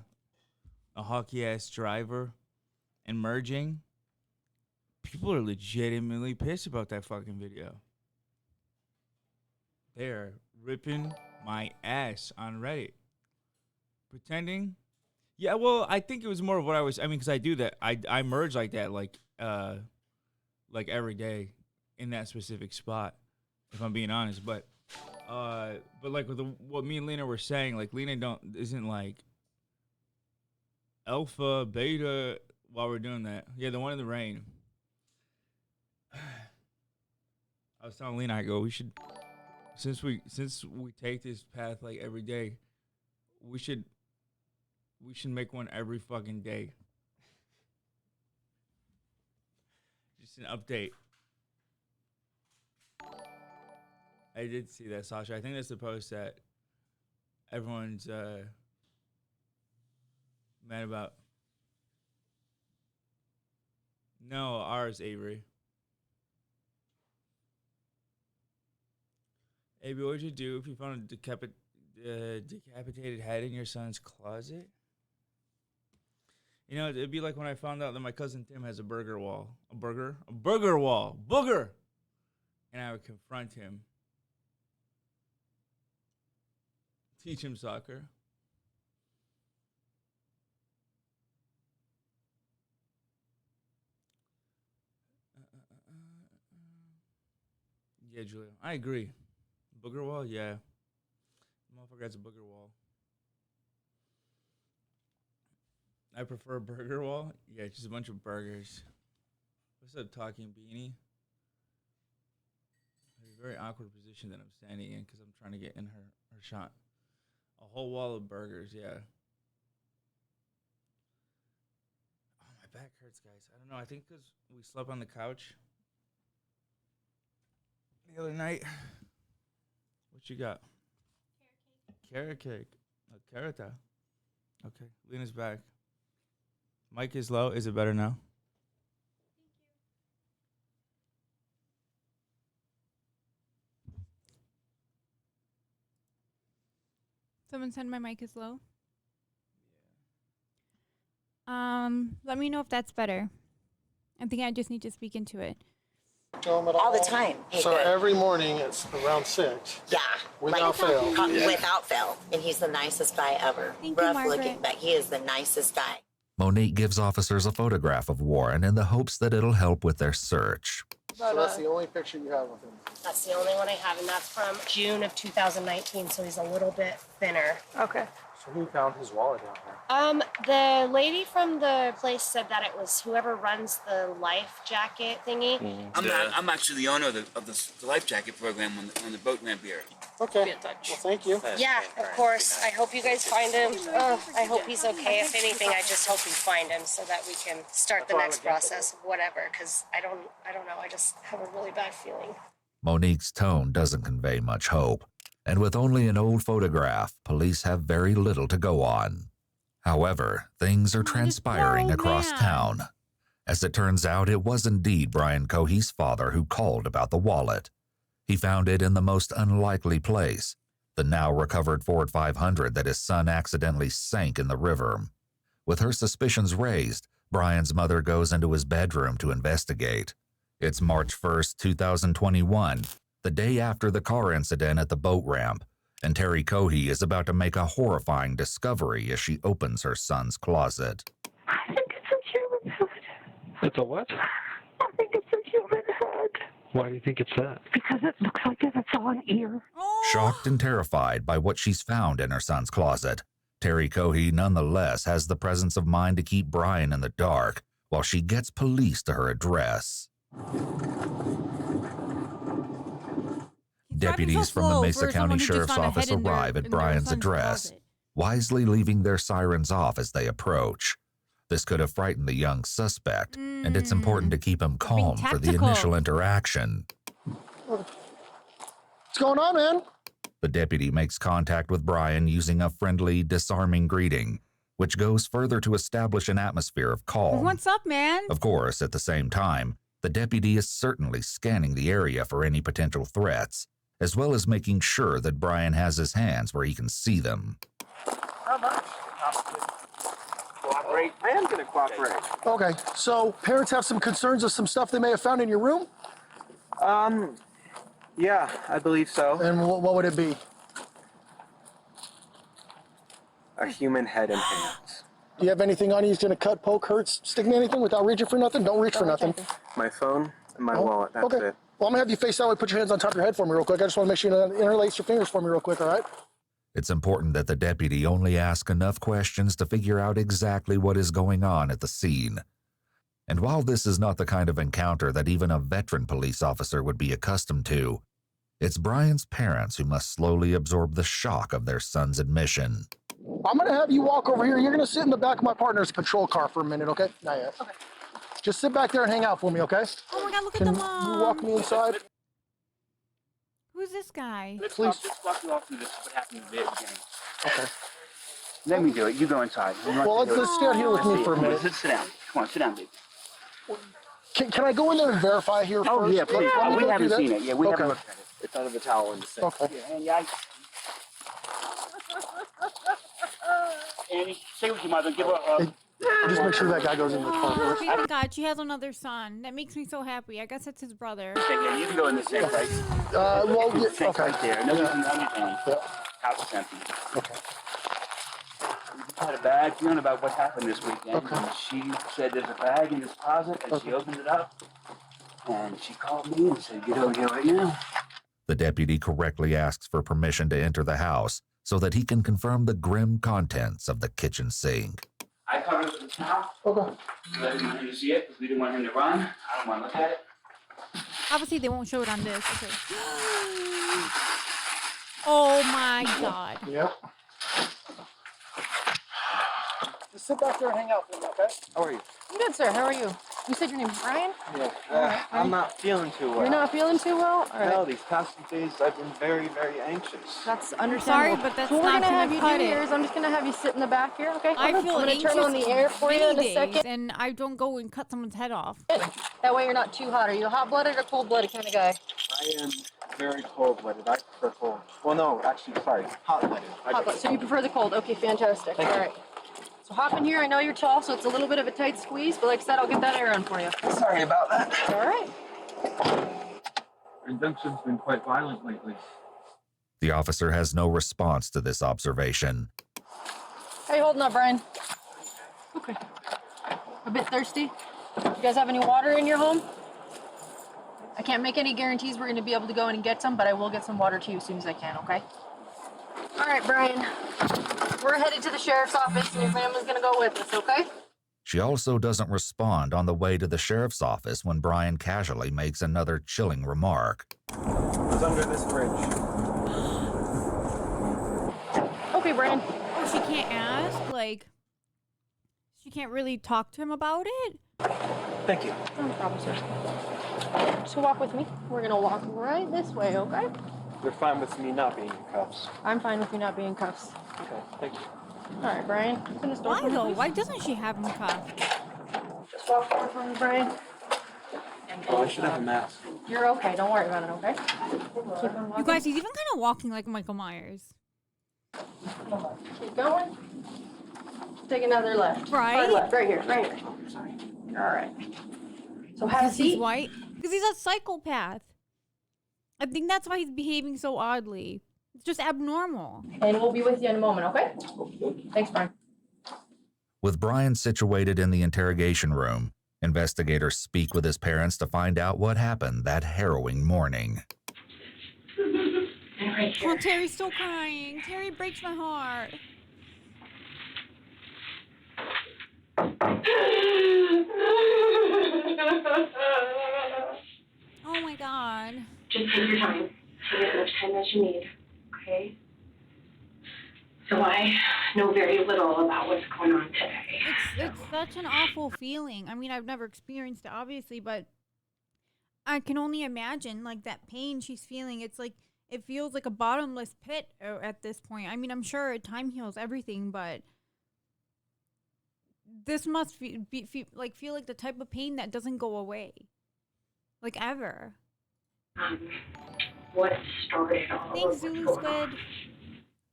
Speaker 3: hockey ass driver and merging? People are legitimately pissed about that fucking video. They're ripping my ass on Reddit. Pretending? Yeah, well, I think it was more of what I was. I mean, because I do that. I merge like that, like every day in that specific spot, if I'm being honest. But like with what me and Lena were saying, like Lena isn't like alpha, beta while we're doing that. Yeah, the one in the rain. I was telling Lena, I go, we should, since we take this path like every day, we should make one every fucking day. Just an update. I did see that, Sasha. I think that's the post that everyone's mad about. No, ours, Avery. Avery, what would you do if you found a decapitated head in your son's closet? You know, it'd be like when I found out that my cousin Tim has a burger wall. A burger wall. Booger! And I would confront him. Teach him soccer. Yeah, Julia. I agree. Booger wall? Yeah. Motherfucker has a booger wall. I prefer burger wall. Yeah, just a bunch of burgers. What's up, Talking Beanie? It's a very awkward position that I'm standing in because I'm trying to get in her shot. A whole wall of burgers, yeah. Oh, my back hurts, guys. I don't know. I think because we slept on the couch the other night. What you got? Carrot cake. A carrota. Okay, Lena's back. Mic is low. Is it better now?
Speaker 2: Someone said my mic is low. Let me know if that's better. I think I just need to speak into it.
Speaker 16: All the time.
Speaker 6: So every morning it's around 6.
Speaker 16: Yeah.
Speaker 6: Without fail.
Speaker 16: Without fail. And he's the nicest guy ever.
Speaker 2: Thank you,
Speaker 16: Rough
Speaker 2: Margaret.
Speaker 16: looking, but he is the nicest guy.
Speaker 10: Monique gives officers a photograph of Warren in the hopes that it'll help with their search.
Speaker 6: So that's the only picture you have of him.
Speaker 15: That's the only one I have, and that's from June of 2019, so he's a little bit thinner.
Speaker 12: Okay.
Speaker 5: So who found his wallet down there?
Speaker 15: The lady from the place said that it was whoever runs the life jacket thingy.
Speaker 17: I'm actually the owner of the life jacket program on the boat ramp here.
Speaker 6: Okay.
Speaker 15: Be in touch.
Speaker 6: Well, thank you.
Speaker 15: Yeah, of course. I hope you guys find him. I hope he's okay. If anything, I just hope we find him so that we can start the next process, whatever. Because I don't know. I just have a really bad feeling.
Speaker 10: Monique's tone doesn't convey much hope, and with only an old photograph, police have very little to go on. However, things are transpiring across town. As it turns out, it was indeed Brian Cohey's father who called about the wallet. He found it in the most unlikely place, the now recovered Ford 500 that his son accidentally sank in the river. With her suspicions raised, Brian's mother goes into his bedroom to investigate. It's March 1st, 2021, the day after the car incident at the boat ramp, and Terry Cohey is about to make a horrifying discovery as she opens her son's closet.
Speaker 9: I think it's a human head.
Speaker 8: It's a what?
Speaker 9: I think it's a human head.
Speaker 8: Why do you think it's that?
Speaker 9: Because it looks like it's on ear.
Speaker 10: Shocked and terrified by what she's found in her son's closet, Terry Cohey nonetheless has the presence of mind to keep Brian in the dark while she gets police to her address. Deputies from the Mesa County Sheriff's Office arrive at Brian's address, wisely leaving their sirens off as they approach. This could have frightened the young suspect, and it's important to keep him calm for the initial interaction.
Speaker 6: What's going on, man?
Speaker 10: The deputy makes contact with Brian using a friendly, disarming greeting, which goes further to establish an atmosphere of calm.
Speaker 2: What's up, man?
Speaker 10: Of course, at the same time, the deputy is certainly scanning the area for any potential threats, as well as making sure that Brian has his hands where he can see them.
Speaker 14: How much? Cooperate. I am going to cooperate.
Speaker 6: Okay, so parents have some concerns of some stuff they may have found in your room?
Speaker 13: Yeah, I believe so.
Speaker 6: And what would it be?
Speaker 13: A human head and hands.
Speaker 6: Do you have anything on you he's gonna cut, poke, hurt, stick me anything without reaching for nothing? Don't reach for nothing.
Speaker 13: My phone and my wallet, that's
Speaker 6: okay.
Speaker 13: it.
Speaker 6: Well, I'm gonna have you face that way, put your hands on top of your head for me real quick. I just wanna make sure you interlace your fingers for me real quick, all right?
Speaker 10: It's important that the deputy only ask enough questions to figure out exactly what is going on at the scene. And while this is not the kind of encounter that even a veteran police officer would be accustomed to, it's Brian's parents who must slowly absorb the shock of their son's admission.
Speaker 6: I'm gonna have you walk over here. You're gonna sit in the back of my partner's patrol car for a minute, okay? Not yet. Okay. Just sit back there and hang out for me, okay?
Speaker 2: Oh my God, look at the mom.
Speaker 6: You walk me inside?
Speaker 2: Who's this guy?
Speaker 6: Please.
Speaker 14: Just walk you off through this, what happened at the very beginning.
Speaker 6: Okay.
Speaker 14: Let me do it. You go inside.
Speaker 6: Well, let's stay out here with me for a minute.
Speaker 14: Sit down. Come on, sit down, baby.
Speaker 6: Can I go in there and verify here
Speaker 14: Oh,
Speaker 6: first?
Speaker 14: yeah, please. We haven't seen it. Yeah, we haven't looked at it.
Speaker 13: It's under the towel in the sink.
Speaker 6: Okay.
Speaker 14: Yeah, Andy, Andy, stay with your mother. Give her a...
Speaker 6: Just make sure that guy goes in the car first.
Speaker 2: Oh my God, she has another son. That makes me so happy. I guess it's his brother.
Speaker 14: Okay, yeah, you can go in the sink, right?
Speaker 6: Well, yeah,
Speaker 14: Sink's
Speaker 6: okay.
Speaker 14: right there. No, nothing on anything.
Speaker 6: Yeah.
Speaker 14: House is empty.
Speaker 6: Okay.
Speaker 14: I had a bad feeling about what happened this weekend.
Speaker 6: Okay.
Speaker 14: And she said there's a bag in this closet, and she opened it up. And she called me and said, get over here right now.
Speaker 10: The deputy correctly asks for permission to enter the house so that he can confirm the grim contents of the kitchen sink.
Speaker 14: I covered it with a towel.
Speaker 6: Okay.
Speaker 14: So I didn't want him to see it because we didn't want him to run. I don't want to look at it.
Speaker 2: Obviously, they won't show it on this. Okay. Oh my God.
Speaker 6: Yep. Just sit back there and hang out for me, okay?
Speaker 13: How are you?
Speaker 12: I'm good, sir. How are you? You said your name's Brian?
Speaker 13: Yeah. I'm not feeling too well.
Speaker 12: You're not feeling too well? All right.
Speaker 13: No, these past few days I've been very, very anxious.
Speaker 12: That's
Speaker 2: Sorry,
Speaker 12: understandable.
Speaker 2: but that's
Speaker 12: so what we're
Speaker 2: not
Speaker 12: gonna
Speaker 2: gonna
Speaker 12: have you
Speaker 2: cut
Speaker 12: do
Speaker 2: it.
Speaker 12: here is I'm just gonna have you sit in the back here, okay?
Speaker 2: I feel
Speaker 12: I'm gonna turn on the air for you in a second.
Speaker 2: and I don't go and cut someone's head off.
Speaker 12: That way you're not too hot. Are you a hot-blooded or cold-blooded kind of guy?
Speaker 13: I am very cold-blooded. I prefer cold. Well, no, actually, sorry, hot-blooded.
Speaker 12: Hot-blooded. So you prefer the cold? Okay, fantastic. All right. So hop in here. I know you're tall, so it's a little bit of a tight squeeze, but like I said, I'll get that air on for you.
Speaker 13: Sorry about that.
Speaker 12: It's all right.
Speaker 5: Our induction's been quite violent lately.
Speaker 10: The officer has no response to this observation.
Speaker 12: How you holding up, Brian? Okay. A bit thirsty? You guys have any water in your home? I can't make any guarantees we're going to be able to go in and get some, but I will get some water to you as soon as I can, okay? All right, Brian. We're headed to the sheriff's office, and your family's going to go with us, okay?
Speaker 10: She also doesn't respond on the way to the sheriff's office when Brian casually makes another chilling remark.
Speaker 13: It's under this bridge.
Speaker 12: Okay, Brian.
Speaker 2: Oh, she can't ask? Like, she can't really talk to him about it?
Speaker 13: Thank you.
Speaker 12: No problem, sir. So walk with me. We're going to walk right this way, okay?
Speaker 13: You're fine with me not being in cuffs.
Speaker 12: I'm fine with you not being cuffs.
Speaker 13: Okay, thank you.
Speaker 12: All right, Brian. Open this door
Speaker 2: Why
Speaker 12: for me,
Speaker 2: though?
Speaker 12: please.
Speaker 2: Why doesn't she have him cuffed?
Speaker 12: Just walk forward for me, Brian.
Speaker 13: Oh, I should have a mask.
Speaker 12: You're okay. Don't worry about it, okay? Keep on walking.
Speaker 2: You guys, he's even kind of walking like Michael Myers.
Speaker 12: Keep going. Take another left.
Speaker 2: Right?
Speaker 12: Hard left. Right here. Right here. Sorry. All right. So have a
Speaker 2: Because he's
Speaker 12: seat.
Speaker 2: white? Because he's a psychopath. I think that's why he's behaving so oddly. It's just abnormal.
Speaker 12: And we'll be with you in a moment, okay? Thanks, Brian.
Speaker 10: With Brian situated in the interrogation room, Investigators speak with his parents to find out what happened that harrowing morning.
Speaker 2: Oh, Terry's still crying. Terry breaks my heart. Oh my God.
Speaker 9: Just take your time. Take as much time as you need, okay? So I know very little about what's going on today.
Speaker 2: It's such an awful feeling. I mean, I've never experienced it, obviously, but I can only imagine, like, that pain she's feeling. It's like, it feels like a bottomless pit at this point. I mean, I'm sure time heals everything, but this must feel like the type of pain that doesn't go away, like, ever.
Speaker 9: What started all of
Speaker 2: Thanks,
Speaker 9: what's
Speaker 2: Zulu
Speaker 9: going
Speaker 2: Squid.
Speaker 9: on?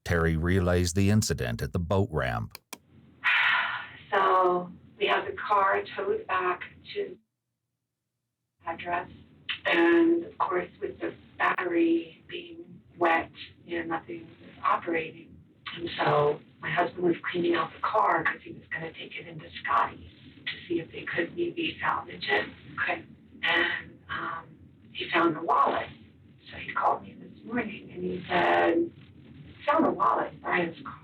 Speaker 10: Terry relays the incident at the boat ramp.
Speaker 9: So we have the car towed back to the address, and of course, with the battery being wet, nothing was operating. And so my husband was cleaning out the car because he was going to take it into Scotty's to see if they could maybe salvage it. Okay. And he found the wallet. So he called me this morning and he said, found the wallet in Brian's car.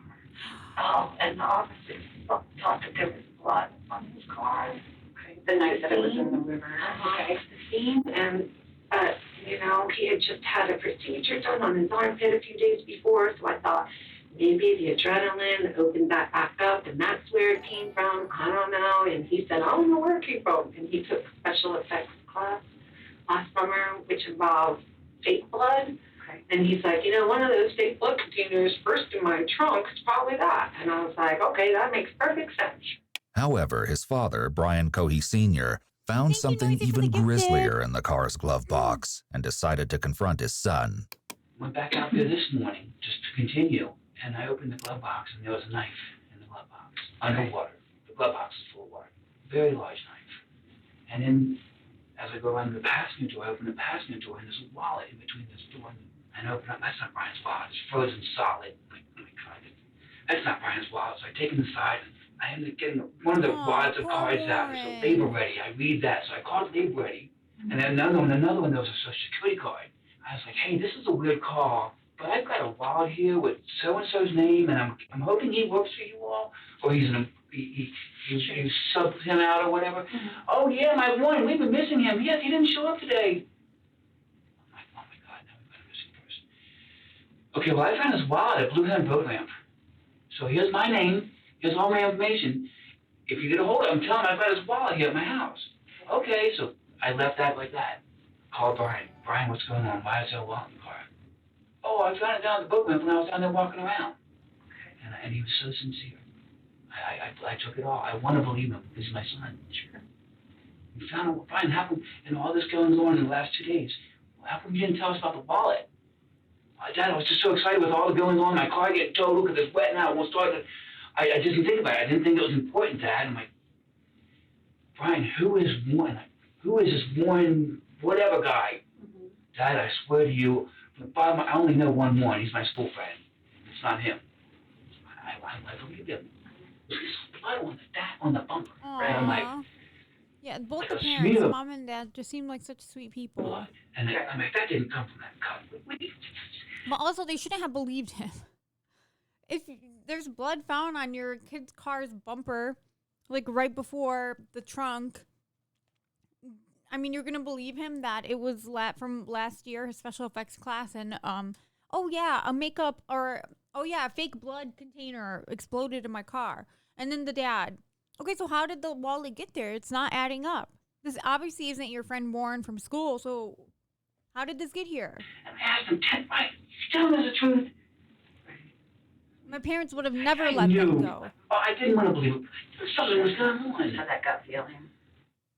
Speaker 9: Oh, and the officers thought that there was blood on his car. Okay. The night that it was in the river. Okay. The scene, and he had just had a procedure done on his armpit a few days before, so I thought maybe the adrenaline opened that back up, and that's where it came from. I don't know. And he said, I don't know where it came from. And he took a special effects class last summer, which involved fake blood. Okay. And he's like, one of those fake blood containers first in my trunk is probably that. And I was like, okay, that makes perfect sense.
Speaker 10: However, his father, Brian Cohey Sr., found something even grislier in the car's glove box and decided to confront his son.
Speaker 14: Went back out there this morning just to continue, and I opened the glove box, and there was a knife in the glove box, underwater. The glove box is full of water. Very large knife. And then, as I go around the passenger door, I open the passenger door, and there's a wallet in between this door and I open up. That's not Brian's wallet. It's frozen solid. That's not Brian's wallet. So I take it inside, and I ended up getting one of the wads of cards out. It was a label ready. I read that, so I called label ready. And then another one, there was a social security card. I was like, hey, this is a weird call, but I've got a wallet here with so-and-so's name, and I'm hoping he works for you all, or you subbed him out or whatever. Mm-hmm. Oh, yeah, my one, we've been missing him. Yes, he didn't show up today. I'm like, oh, my God, now we've got a missing person. Okay, well, I found his wallet at Blue Hen Boat Ramp. So here's my name, here's all my information. If you get a hold of him, tell him I've got his wallet here at my house. Okay, so I left that like that. Called Brian. Brian, what's going on? Why is there a wallet in the car? Oh, I found it down at the boat ramp when I was down there walking around. Okay. And he was so sincere. I took it all. I want to believe him. He's my son. Sure. We found out, Brian, how come, all this going on in the last 2 days, how come you didn't tell us about the wallet? Dad, I was just so excited with all the going on. My car getting towed because it's wet now. It won't start. I just didn't think about it. I didn't think it was important, Dad. I'm like, Brian, who is this one whatever guy? Mm-hmm. Dad, I swear to you, from the bottom, I only know one Warren. He's my school friend. It's not him. I believe him. There's blood on the bumper. Right? I'm like,
Speaker 2: yeah, both the parents, mom and dad, just seem like such sweet people.
Speaker 14: Blood. And that didn't come from that cut.
Speaker 2: But also, they shouldn't have believed him. If there's blood found on your kid's car's bumper, like right before the trunk, I mean, you're gonna believe him that it was from last year, his special effects class, and a fake blood container exploded in my car. And then the dad, okay, so how did the wallet get there? It's not adding up. This obviously isn't your friend Warren from school, so how did this get here?
Speaker 14: And I asked him, right, tell me the truth.
Speaker 2: My parents would have never let them go.
Speaker 14: Oh, I didn't want to believe it. Something was going on.
Speaker 12: Had that gut feeling.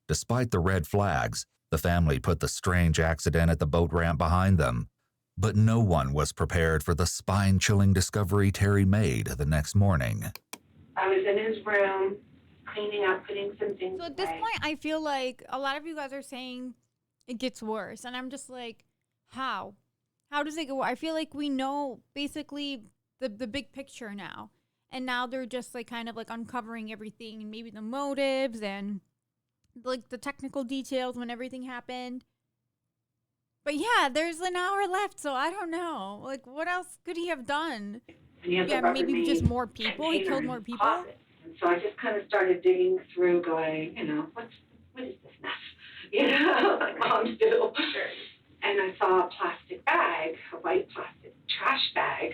Speaker 10: Despite the red flags, the family put the strange accident at the boat ramp behind them. But no one was prepared for the spine-chilling discovery Terry made the next morning.
Speaker 9: I was in his room, cleaning up, putting some things
Speaker 2: So at this point, I feel like a lot of you guys are saying it gets worse. And I'm just like, how? How does it go? I feel like we know basically the big picture now. And now they're just like kind of like uncovering everything and maybe the motives and like the technical details when everything happened. But yeah, there's an hour left, so I don't know. Like, what else could he have done? Yeah, maybe just more people. He killed more people.
Speaker 9: And so I just kind of started digging through, going, what is this mess? Like moms do. And I saw a plastic bag, a white plastic trash bag.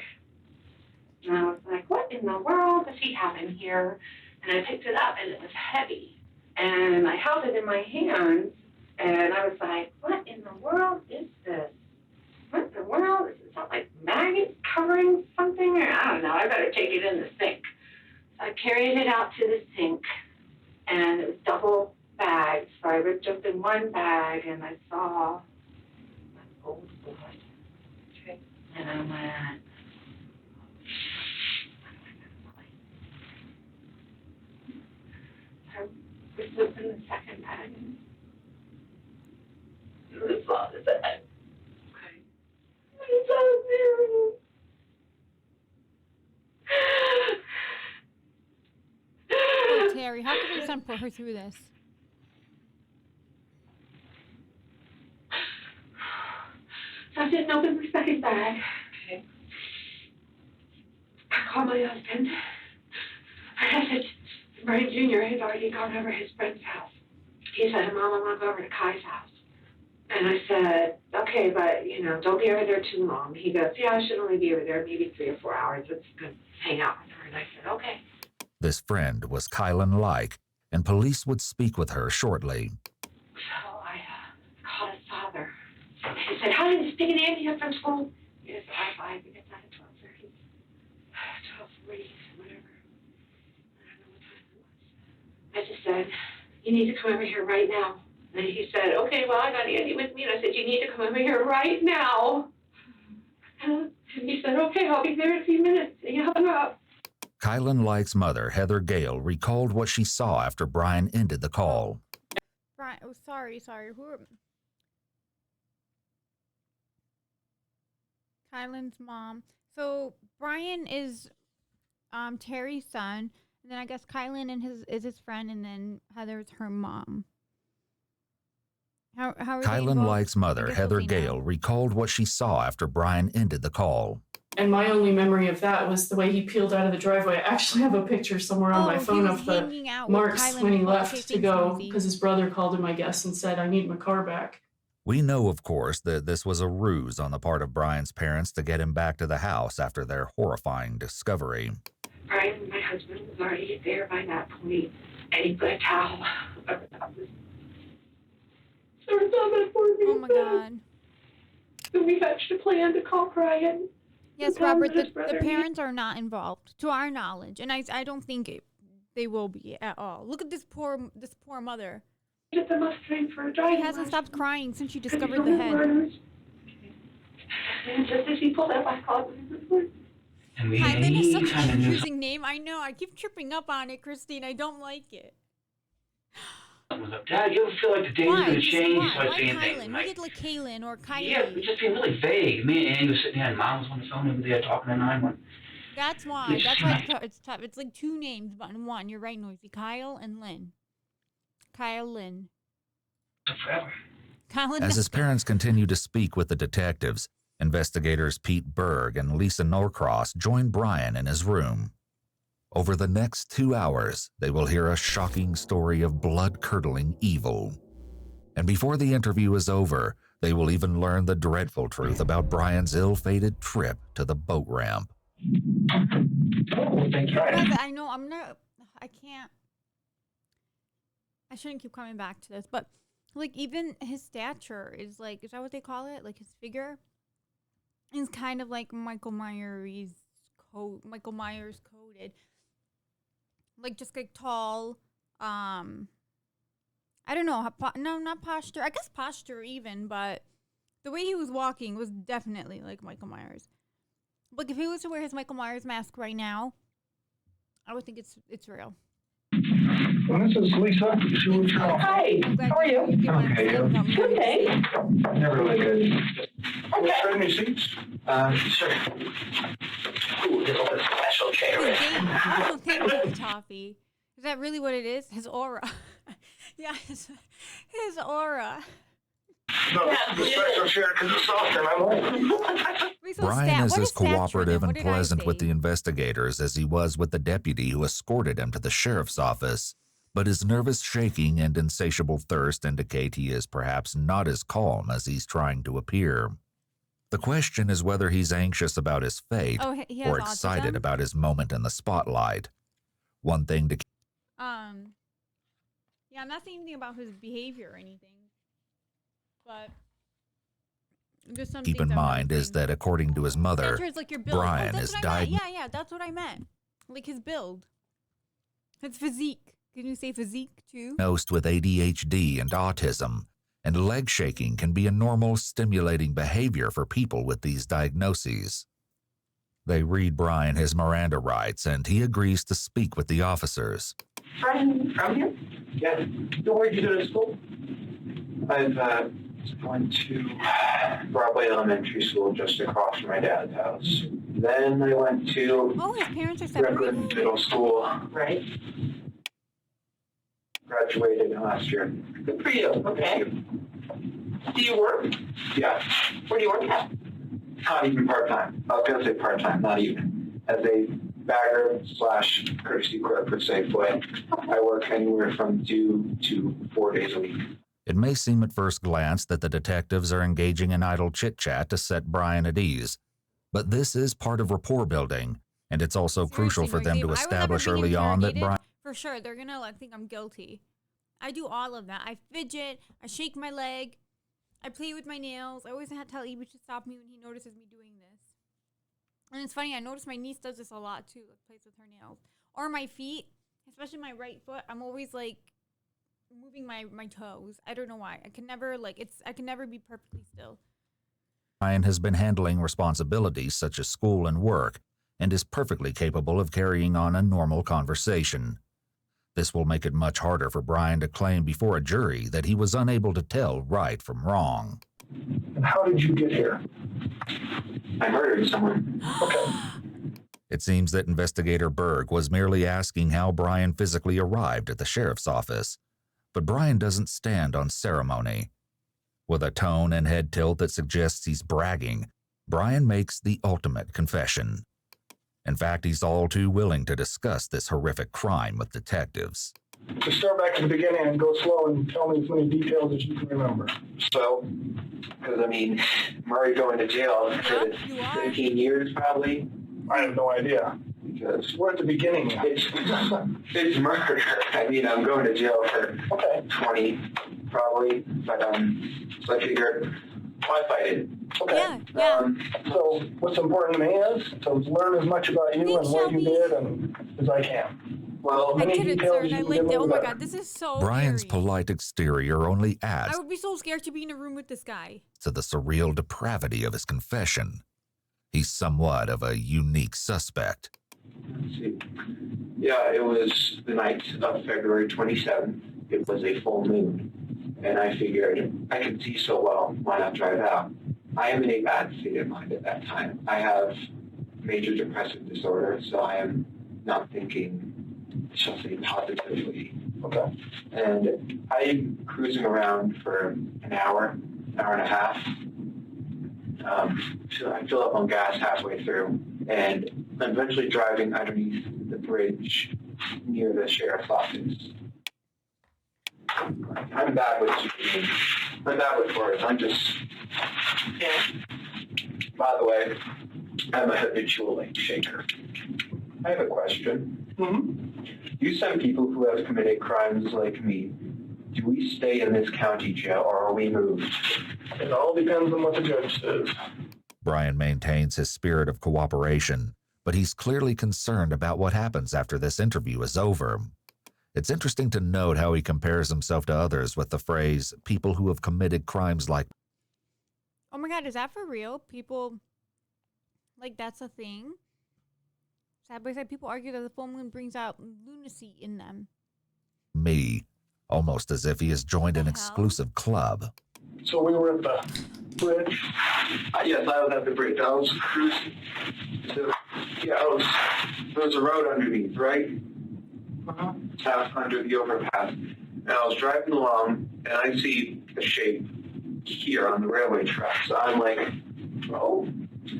Speaker 9: And I was like, what in the world does he have in here? And I picked it up, and it was heavy. And I held it in my hands, and I was like, what in the world is this? What in the world? Is it like maggots covering something? Or I don't know. I better take it in the sink. So I carried it out to the sink, and it was double bagged. So I ripped open one bag, and I saw old blood. Okay. And I went, I ripped open the second bag, and I saw this head. Okay. I saw zero.
Speaker 2: Oh, Terry, how could your son put her through this?
Speaker 9: So I didn't open the second bag. Okay. I called my husband. I said, Brian Jr. had already gone over his friend's house. He said, Mom, I want to go over to Kai's house. And I said, okay, but, don't be over there too long. He goes, yeah, I should only be over there maybe 3 or 4 hours. Let's go hang out with her. And I said, okay.
Speaker 10: This friend was Kylan Like, and police would speak with her shortly.
Speaker 9: So I called his father. He said, how did you stick an Andy up from school? He said, I think it's at 12:30. 12:40, whatever. I don't know what time it was. I just said, you need to come over here right now. And he said, okay, well, I got Andy with me. And I said, you need to come over here right now. And he said, okay, I'll be there in a few minutes. And he hung up.
Speaker 10: Kylan Like's mother, Heather Gale, recalled what she saw after Brian ended the call.
Speaker 2: Brian, oh, sorry. Kylan's mom. So Brian is Terry's son, and then I guess Kylan is his friend, and then Heather's her mom. How are
Speaker 10: Kylan Like's mother, Heather Gale, recalled what she saw after Brian ended the call.
Speaker 18: And my only memory of that was the way he peeled out of the driveway. I actually have a picture somewhere on my phone of the marks when he left to go because his brother called him, I guess, and said, I need my car back.
Speaker 10: We know, of course, that this was a ruse on the part of Brian's parents to get him back to the house after their horrifying discovery.
Speaker 9: Brian, my husband, was already there by that point, and he put a towel over top of his.
Speaker 2: Oh my God.
Speaker 9: So we hatched a plan to call Brian.
Speaker 2: Yes, Robert, the parents are not involved, to our knowledge, and I don't think they will be at all. Look at this poor mother.
Speaker 9: She
Speaker 2: hasn't stopped crying since she discovered the head.
Speaker 9: And just as she pulled up, I called him.
Speaker 2: Kylan is such a confusing name. I know. I keep tripping up on it, Christine. I don't like it.
Speaker 14: Dad, you ever feel like the day's going to change?
Speaker 2: Why?
Speaker 14: You start
Speaker 2: Why
Speaker 14: saying
Speaker 2: Kylan?
Speaker 14: things
Speaker 2: We get like Kaylin or Kylie.
Speaker 14: Yeah, it's just being really vague. Me and Andy was sitting there, and Mom was on the phone over there talking to 911.
Speaker 2: That's why. That's why it's tough. It's like two names, but in one. You're right, Noisy. Kyle and Lynn. Kyle Lynn.
Speaker 14: Forever.
Speaker 2: Kyle
Speaker 10: As his parents continued to speak with the detectives, investigators Pete Berg and Lisa Norcross joined Brian in his room. Over the next 2 hours, they will hear a shocking story of blood-curdling evil. And before the interview is over, they will even learn the dreadful truth about Brian's ill-fated trip to the boat ramp.
Speaker 14: Oh, thank you.
Speaker 2: I know, I can't. I shouldn't keep coming back to this, but like even his stature is like, is that what they call it? Like his figure is kind of like Michael Myers coded. Like just like tall, I don't know, no, not posture. I guess posture even, but the way he was walking was definitely like Michael Myers. Like if he was to wear his Michael Myers mask right now, I would think it's real.
Speaker 8: Well, this is Lisa.
Speaker 9: Hi, how are you?
Speaker 8: Okay,
Speaker 9: Good day.
Speaker 8: Never really good.
Speaker 9: Okay.
Speaker 8: Trade me seats?
Speaker 14: Sure. Ooh, there's a special chair.
Speaker 2: Oh, thank you, Toffee. Is that really what it is? His aura. Yeah, his aura.
Speaker 6: No, the special chair because it's softer. I'm old.
Speaker 10: Brian is as cooperative and pleasant with the investigators as he was with the deputy who escorted him to the sheriff's office, but his nervous shaking and insatiable thirst indicate he is perhaps not as calm as he's trying to appear. The question is whether he's anxious about his fate or excited about his moment in the spotlight. One thing to
Speaker 2: yeah, I'm not saying anything about his behavior or anything, but just some
Speaker 10: keep in mind is that according to his mother,
Speaker 2: like your build.
Speaker 10: Brian is diagnosed.
Speaker 2: Yeah, that's what I meant. Like his build, his physique. Can you say physique too?
Speaker 10: Diagnosed with ADHD and autism, and leg shaking can be a normal, stimulating behavior for people with these diagnoses. They read Brian his Miranda rights, and he agrees to speak with the officers.
Speaker 19: Brian, from here?
Speaker 6: Yeah. So where'd you go to school?
Speaker 19: I've went to Broadway Elementary School just across from my dad's house. Then I went to
Speaker 2: his parents are separated.
Speaker 19: Redwood Middle School.
Speaker 6: Right.
Speaker 19: Graduated last year.
Speaker 6: Good for you. Okay. Do you work?
Speaker 19: Yeah.
Speaker 6: Where do you work at?
Speaker 19: Not even part-time. I was going to say part-time, not even. As a bagger/courtesy clerk for Safeway. I work anywhere from 2 to 4 days a week.
Speaker 10: It may seem at first glance that the detectives are engaging in idle chit-chat to set Brian at ease, but this is part of rapport building, and it's also crucial for them to establish early on that Brian...
Speaker 2: For sure, they're gonna think I'm guilty. I do all of that. I fidget, I shake my leg, I play with my nails. I always have to tell Ibi to stop me when he notices me doing this. And it's funny, I notice my niece does this a lot too, like plays with her nails. Or my feet, especially my right foot, I'm always like moving my toes. I don't know why. I can never be perfectly still.
Speaker 10: Brian has been handling responsibilities such as school and work, and is perfectly capable of carrying on a normal conversation. This will make it much harder for Brian to claim before a jury that he was unable to tell right from wrong.
Speaker 6: And how did you get here?
Speaker 19: I murdered someone.
Speaker 6: Okay.
Speaker 10: It seems that Investigator Berg was merely asking how Brian physically arrived at the sheriff's office, but Brian doesn't stand on ceremony. With a tone and head tilt that suggests he's bragging, Brian makes the ultimate confession. In fact, he's all too willing to discuss this horrific crime with detectives.
Speaker 6: Just start back at the beginning and go slow and tell me as many details as you can remember.
Speaker 19: So, because I mean, Murray going to jail for 15 years probably.
Speaker 6: I have no idea.
Speaker 19: Because
Speaker 6: we're at the beginning.
Speaker 19: It's murder. I mean, I'm going to jail for 20 probably, but so I figured, why fight it?
Speaker 6: Okay.
Speaker 2: Yeah.
Speaker 6: So what's important to me is to learn as much about you and what you did and as I can.
Speaker 19: Well,
Speaker 2: I did it, sir, and I lived it. Oh my God, this is so
Speaker 10: Brian's
Speaker 2: scary.
Speaker 10: polite exterior only adds
Speaker 2: I would be so scared to be in a room with this guy.
Speaker 10: to the surreal depravity of his confession. He's somewhat of a unique suspect.
Speaker 19: Let's see. Yeah, it was the night of February 27th. It was a full moon. And I figured I could see so well, why not drive out? I am in a bad state of mind at that time. I have major depressive disorder, so I am not thinking, shall say, positively.
Speaker 6: Okay.
Speaker 19: And I'm cruising around for an hour and a half. So I fill up on gas halfway through, and I'm eventually driving underneath the bridge near the sheriff's office. I'm bad with zucchini. I'm bad with words. I'm just... By the way, I'm a habitual late shaker. I have a question.
Speaker 6: Mm-hmm.
Speaker 19: You send people who have committed crimes like me. Do we stay in this county jail or are we moved?
Speaker 6: It all depends on what the judge says.
Speaker 10: Brian maintains his spirit of cooperation, but he's clearly concerned about what happens after this interview is over. It's interesting to note how he compares himself to others with the phrase, people who have committed crimes like...
Speaker 2: Oh my God, is that for real? People, like, that's a thing? Side by side, people argue that the full moon brings out lunacy in them.
Speaker 10: me, almost as if he has joined an exclusive club.
Speaker 6: So we were at the bridge?
Speaker 19: Yes, I was at the bridge. I was cruising. There was a road underneath, right? Under the overpass. and I was driving along, and I see a shape here on the railway track. So I'm like, oh,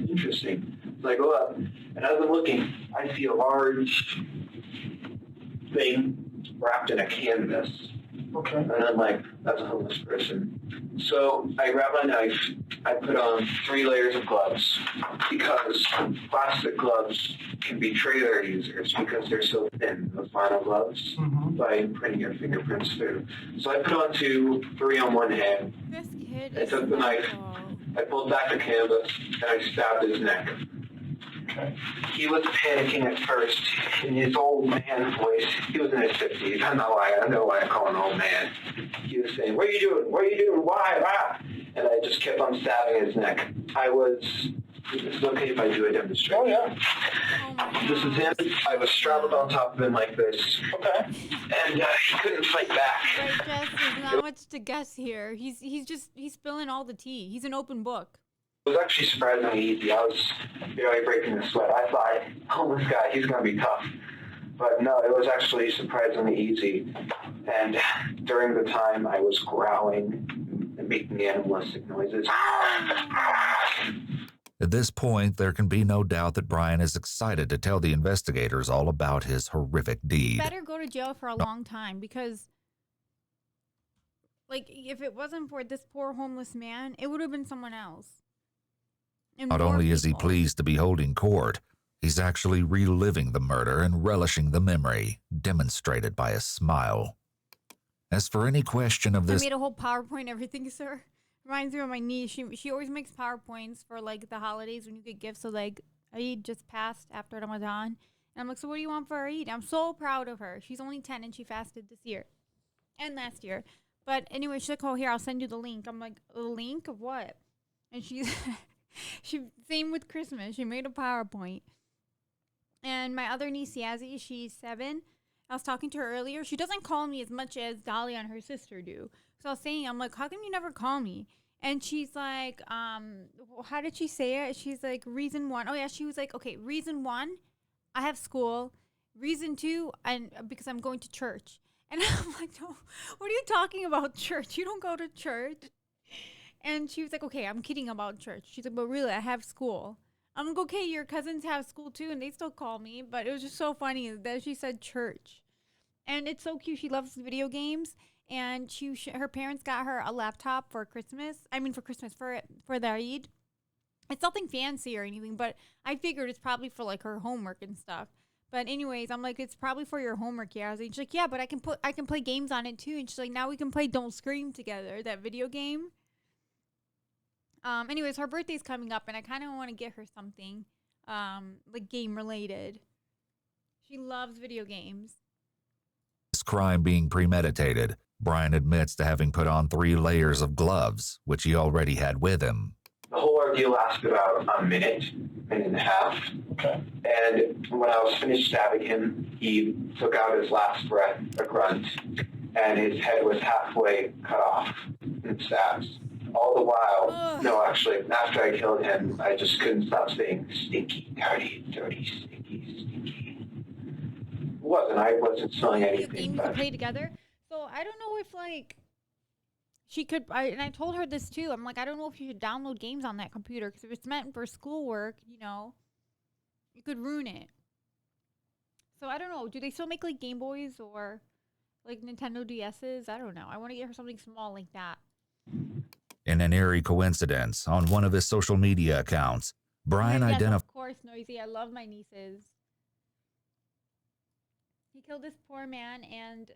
Speaker 19: interesting. So I go up, and as I'm looking, I see a large thing wrapped in a canvas.
Speaker 6: Okay.
Speaker 19: And I'm like, that's a homeless person. So I grab my knife, I put on 3 layers of gloves, because plastic gloves can betray their users because they're so thin, those vinyl gloves, by putting your fingerprints through. So I put on 2, 3 on one hand,
Speaker 2: This kid
Speaker 19: I took the knife, I pulled back the canvas, and I stabbed his neck.
Speaker 6: Okay.
Speaker 19: He was panicking at first in his old man voice. He was in his 50s. I know why I call him old man. He was saying, "What are you doing? What are you doing? Why? Why?" And I just kept on stabbing his neck. Is it okay if I do a demonstration?
Speaker 6: Oh, yeah.
Speaker 19: This is him. I was straddled on top of him like this.
Speaker 6: Okay.
Speaker 19: And he couldn't fight back.
Speaker 2: Right, Jess, there's not much to guess here. He's spilling all the tea. He's an open book.
Speaker 19: It was actually surprisingly easy. I was barely breaking a sweat. I thought, oh, this guy, he's going to be tough. But no, it was actually surprisingly easy. And during the time, I was growling and making animalistic noises.
Speaker 10: At this point, there can be no doubt that Brian is excited to tell the investigators all about his horrific deed.
Speaker 2: Better go to jail for a long time, because, like, if it wasn't for this poor homeless man, it would have been someone else. And
Speaker 10: Not
Speaker 2: more
Speaker 10: only is he
Speaker 2: people.
Speaker 10: pleased to be holding court, he's actually reliving the murder and relishing the memory, demonstrated by a smile. As for any question of
Speaker 2: I
Speaker 10: this,
Speaker 2: made a whole PowerPoint, everything, sir. Reminds me of my niece. She always makes PowerPoints for, like, the holidays when you get gifts. So, like, Eid just passed after Ramadan. And I'm like, so what do you want for Eid? I'm so proud of her. She's only 10 and she fasted this year. And last year. But anyway, she's like, oh, here, I'll send you the link. I'm like, a link of what? And she's... same with Christmas. She made a PowerPoint. And my other niece, Yazzie, she's 7. I was talking to her earlier. She doesn't call me as much as Dahlia and her sister do. So I was saying, I'm like, how come you never call me? And she's like, how did she say it? She's like, reason 1. Oh yeah, she was like, okay, reason 1, I have school. Reason 2, because I'm going to church. And I'm like, no, what are you talking about, church? You don't go to church. And she was like, okay, I'm kidding about church. She's like, but really, I have school. I'm like, okay, your cousins have school too, and they still call me. But it was just so funny that she said church. And it's so cute. She loves video games. And her parents got her a laptop for Christmas. For the Eid. It's nothing fancy or anything, but I figured it's probably for, like, her homework and stuff. But anyways, I'm like, it's probably for your homework, yeah. She's like, yeah, but I can play games on it too. And she's like, now we can play Don't Scream together, that video game. Anyways, her birthday's coming up, and I kind of want to get her something, like, game related. She loves video games.
Speaker 10: this crime being premeditated, Brian admits to having put on 3 layers of gloves, which he already had with him.
Speaker 19: The whole ordeal lasted about a minute and a half.
Speaker 6: Okay.
Speaker 19: And when I was finished stabbing him, he took out his last breath, a grunt, and his head was halfway cut off in stabs. All the while, no, actually, after I killed him, I just couldn't stop saying, stinky, dirty, dirty, stinky, stinky. I wasn't smelling anything.
Speaker 2: Games to play together. So I don't know if, like, she could, and I told her this too. I'm like, I don't know if you should download games on that computer, because if it's meant for schoolwork, you know, you could ruin it. So I don't know. Do they still make, like, Game Boys or, like, Nintendo DS's? I don't know. I want to get her something small like that.
Speaker 10: In an eerie coincidence, on one of his social media accounts, Brian
Speaker 2: Yes,
Speaker 10: identified.
Speaker 2: of course, Noisy. I love my nieces. He killed this poor man and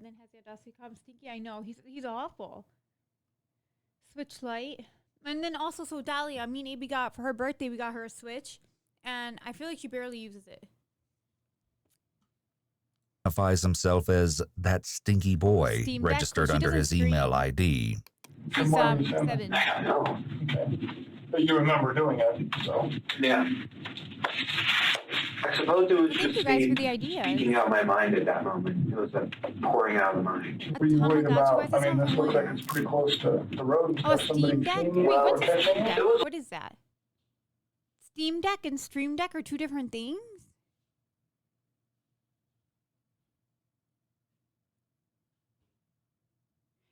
Speaker 2: then has the audacity to call him Stinky. I know. He's awful. Switch light. And then also, so Dahlia, me and Abby got, for her birthday, we got her a Switch. And I feel like she barely uses it.
Speaker 10: Identifies himself as that stinky boy,
Speaker 2: Steam Deck,
Speaker 10: registered
Speaker 2: so she
Speaker 10: under
Speaker 2: doesn't
Speaker 10: his
Speaker 2: scream.
Speaker 10: email ID.
Speaker 2: She's 7.
Speaker 19: I don't know.
Speaker 6: Okay. But you remember doing it, so.
Speaker 19: Yeah. I suppose it was
Speaker 2: Thank
Speaker 19: just
Speaker 2: you guys
Speaker 19: me
Speaker 2: for the idea.
Speaker 19: speaking out my mind at that moment. It was a pouring out of the mind.
Speaker 6: Were you worried
Speaker 2: Tamagotchi,
Speaker 6: about, I mean, this looks like it's pretty close to the road.
Speaker 2: Oh,
Speaker 6: Have somebody
Speaker 2: Steam Deck?
Speaker 6: seen
Speaker 2: Wait,
Speaker 6: you or
Speaker 2: what's a
Speaker 6: catching
Speaker 2: Steam
Speaker 6: it?
Speaker 2: Deck? What is that? Steam Deck and Stream Deck are 2 different things?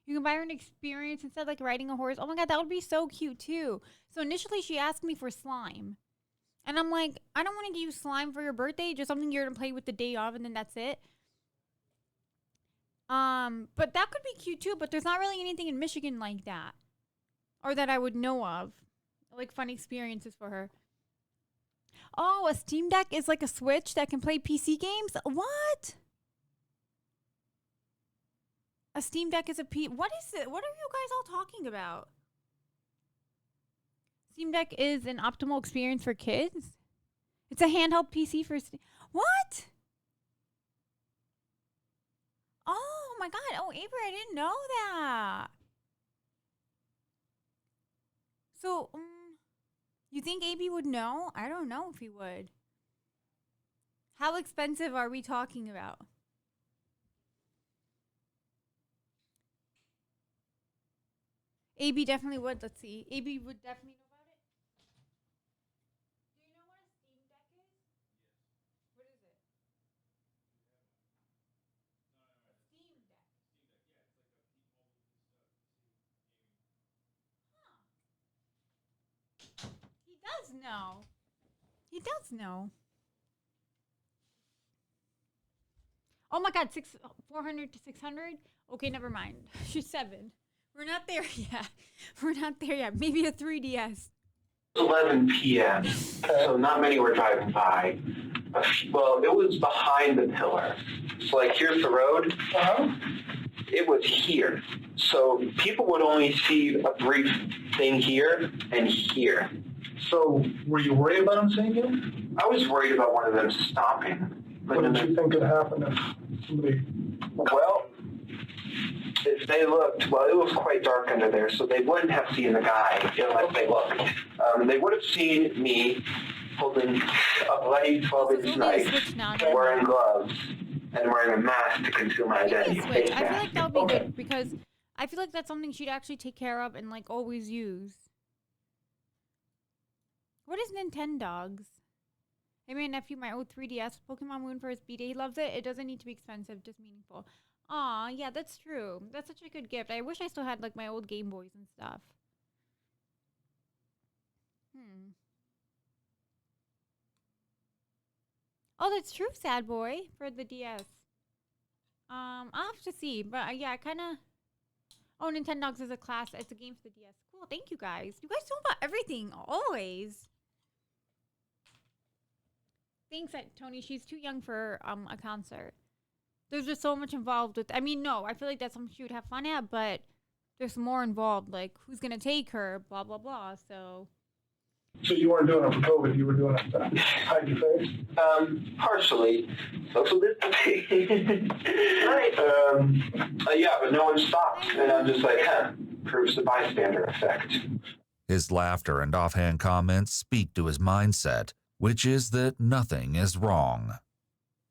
Speaker 2: You can buy her an experience instead, like riding a horse. Oh my God, that would be so cute too. So initially she asked me for slime. And I'm like, I don't want to give you slime for your birthday, just something you're going to play with the day of and then that's it. But that could be cute too, but there's not really anything in Michigan like that. Or that I would know of. Like fun experiences for her. Oh, a Steam Deck is like a Switch that can play PC games? What? A Steam Deck is a what is it? What are you guys all talking about? Steam Deck is an optimal experience for kids? It's a handheld PC for what? Oh my God. Oh, Avery, I didn't know that. So, you think AB would know? I don't know if he would. How expensive are we talking about? AB definitely would. Let's see. AB would definitely know about it. Do you know what a Steam Deck is? What is it? A Steam Deck. Huh. He does know. He does know. Oh my God, 400 to 600? Okay, never mind. She's 7. We're not there yet. We're not there yet. Maybe a 3DS.
Speaker 19: 11 p.m. So not many were driving by. Well, it was behind the pillar. So like here's the road. It was here. So people would only see a brief thing here and here.
Speaker 6: So were you worried about them seeing you?
Speaker 19: I was worried about one of them stopping.
Speaker 6: What did you think could happen if somebody...
Speaker 19: Well, if they looked, well, it was quite dark under there, so they wouldn't have seen the guy unless they looked. They would have seen me holding a bloody 12-inch knife, wearing gloves, and wearing a mask to conceal my identity.
Speaker 2: I feel like that would be good because I feel like that's something she'd actually take care of and like always use. What is Nintendogs? I mean, nephew, my old 3DS Pokemon Moon for his B-Day. He loves it. It doesn't need to be expensive, just meaningful. Aw, yeah, that's true. That's such a good gift. I wish I still had like my old Game Boys and stuff. Oh, that's true, Sad Boy, for the DS. I'll have to see, but yeah, I kind of... Oh, Nintendogs is a class. It's a game for the DS. Cool, thank you guys. You guys know about everything, always. Thanks, Tony. She's too young for a concert. There's just so much involved with... I mean, no, I feel like that's something she would have fun at, but there's more involved, like who's going to take her, blah, blah, blah, so...
Speaker 6: So you weren't doing it for COVID, you were doing it to hide your face?
Speaker 19: Partially. Social distancing. Yeah, but no one stopped. And I'm just like, proves the bystander effect.
Speaker 10: His laughter and offhand comments speak to his mindset, which is that nothing is wrong.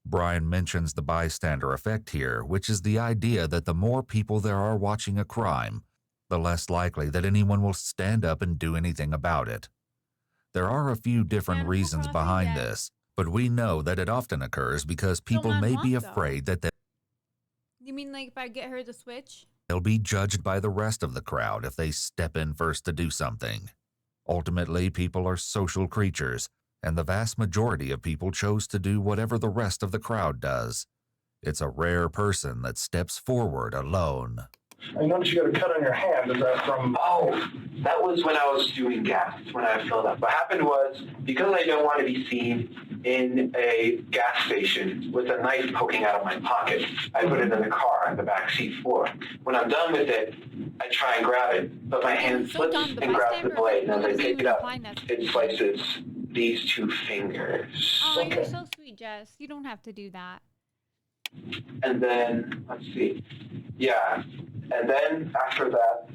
Speaker 10: Brian mentions the bystander effect here, which is the idea that the more people there are watching a crime, the less likely that anyone will stand up and do anything about it. There are a few different reasons behind this, but we know that it often occurs because people may be afraid that
Speaker 2: You mean like if I get her the Switch?
Speaker 10: they'll be judged by the rest of the crowd if they step in first to do something. Ultimately, people are social creatures, and the vast majority of people chose to do whatever the rest of the crowd does. It's a rare person that steps forward alone.
Speaker 6: I noticed you got a cut on your hand. Is that from...
Speaker 19: Oh, that was when I was doing gas, when I filled up. What happened was, because I don't want to be seen in a gas station with a knife poking out of my pocket, I put it in the car on the back seat floor. When I'm done with it, I try and grab it, but my hand slips and grabs the blade, and as I pick it up, it slices these 2 fingers.
Speaker 2: Oh, you're so sweet, Jess. You don't have to do that.
Speaker 19: And then, let's see. Yeah. And then after that,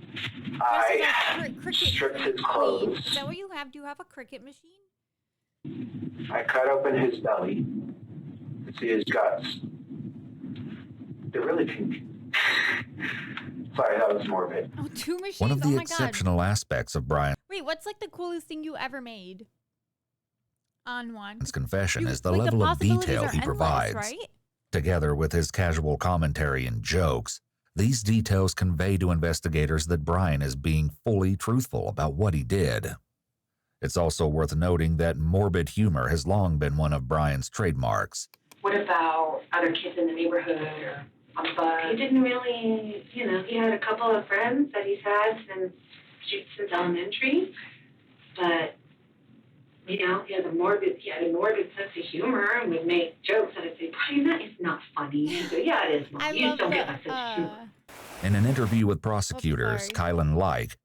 Speaker 19: I stripped his clothes.
Speaker 2: Is that what you have? Do you have a Cricut machine?
Speaker 19: I cut open his belly to see his guts. They're really pink. Sorry, that was morbid.
Speaker 2: Oh, 2 machines?
Speaker 10: One of the
Speaker 2: oh my
Speaker 10: exceptional
Speaker 2: God.
Speaker 10: aspects of Brian's
Speaker 2: Wait, what's like the coolest thing you ever made? On one.
Speaker 10: confession is the level of detail he provides.
Speaker 2: Right?
Speaker 10: Together with his casual commentary and jokes, These details convey to investigators that Brian is being fully truthful about what he did. It's also worth noting that morbid humor has long been one of Brian's trademarks.
Speaker 9: What about other kids in the neighborhood or on the bus? He didn't really, he had a couple of friends that he's had since elementary, but he had a morbid sense of humor and would make jokes and I'd say, Brian, that is not funny. He'd go, yeah, it is, Mom. You just don't get my sense of humor.
Speaker 10: In an interview with prosecutors, Kylan Like,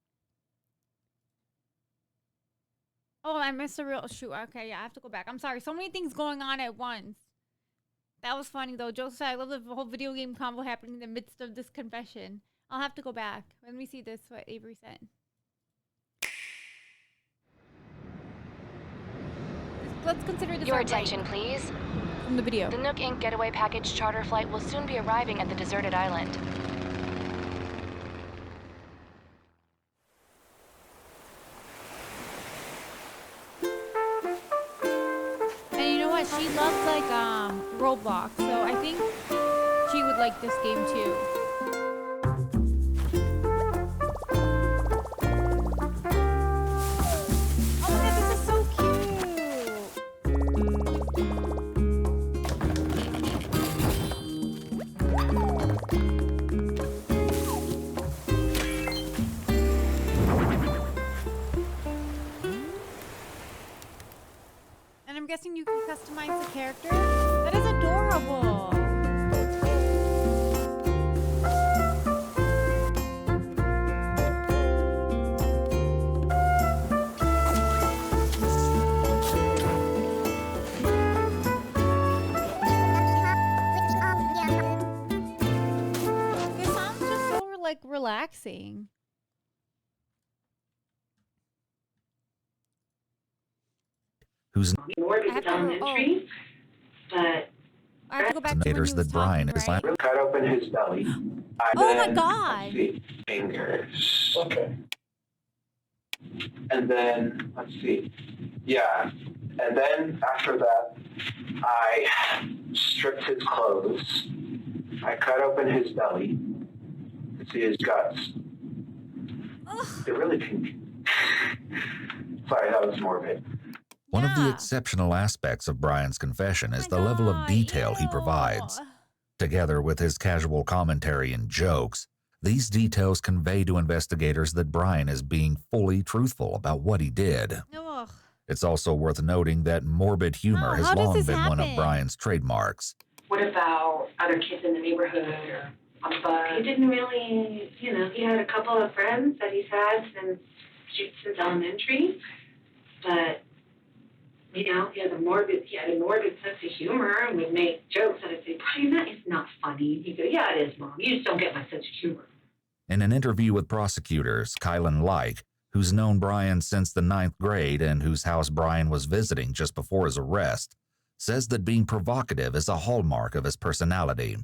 Speaker 2: oh, I missed a real shoot. Okay, yeah, I have to go back. I'm sorry. So many things going on at once. That was funny though. Joseph said, I love the whole video game combo happening in the midst of this confession. I'll have to go back. Let me see this, what Avery said. Let's consider this
Speaker 20: your attention, please.
Speaker 2: From the video.
Speaker 20: The Nook Inc. Getaway Package charter flight will soon be arriving at the deserted island.
Speaker 2: And you know what? She loves like Roblox, so I think she would like this game too. I'm guessing you can customize the character. That is adorable. This sounds just so like relaxing.
Speaker 10: who's
Speaker 9: elementary, but
Speaker 2: I have to go back to when he was
Speaker 10: that Brian is
Speaker 19: Cut open his belly.
Speaker 2: Oh my God!
Speaker 19: Let's see, fingers. Okay. And then let's see, yeah. And then after that, I stripped his clothes. I cut open his belly to see his guts. They're really pink. Sorry, that was morbid.
Speaker 10: One of the exceptional aspects of Brian's confession is the level of detail he provides. Together with his casual commentary and jokes, these details convey to investigators that Brian is being fully truthful about what he did.
Speaker 2: Ugh.
Speaker 10: It's also worth noting that morbid humor has long been one of Brian's trademarks.
Speaker 9: What about other kids in the neighborhood or on the bus? He didn't really, he had a couple of friends that he's had since elementary, but he had a morbid sense of humor and would make jokes and I'd say, Brian, that is not funny. He'd go, yeah, it is, Mom. You just don't get my sense of humor.
Speaker 10: In an interview with prosecutors, Kylan Like, who's known Brian since the 9th grade and whose house Brian was visiting just before his arrest, says that being provocative is a hallmark of his personality.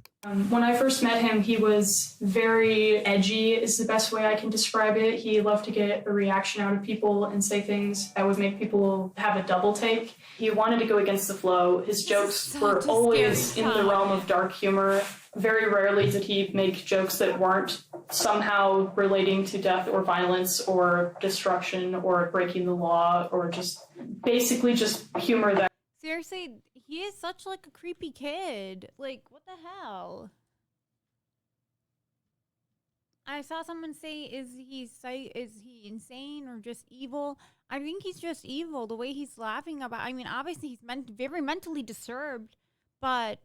Speaker 18: When I first met him, he was very edgy, is the best way I can describe it. He loved to get a reaction out of people and say things that would make people have a double take. He wanted to go against the flow. His jokes were always in the realm of dark humor. Very rarely did he make jokes that weren't somehow relating to death or violence or destruction or breaking the law or just basically just humor that.
Speaker 2: Seriously, he is such like a creepy kid. Like, what the hell? I saw someone say, is he insane or just evil? I think he's just evil. The way he's laughing about, I mean, obviously he's very mentally disturbed, but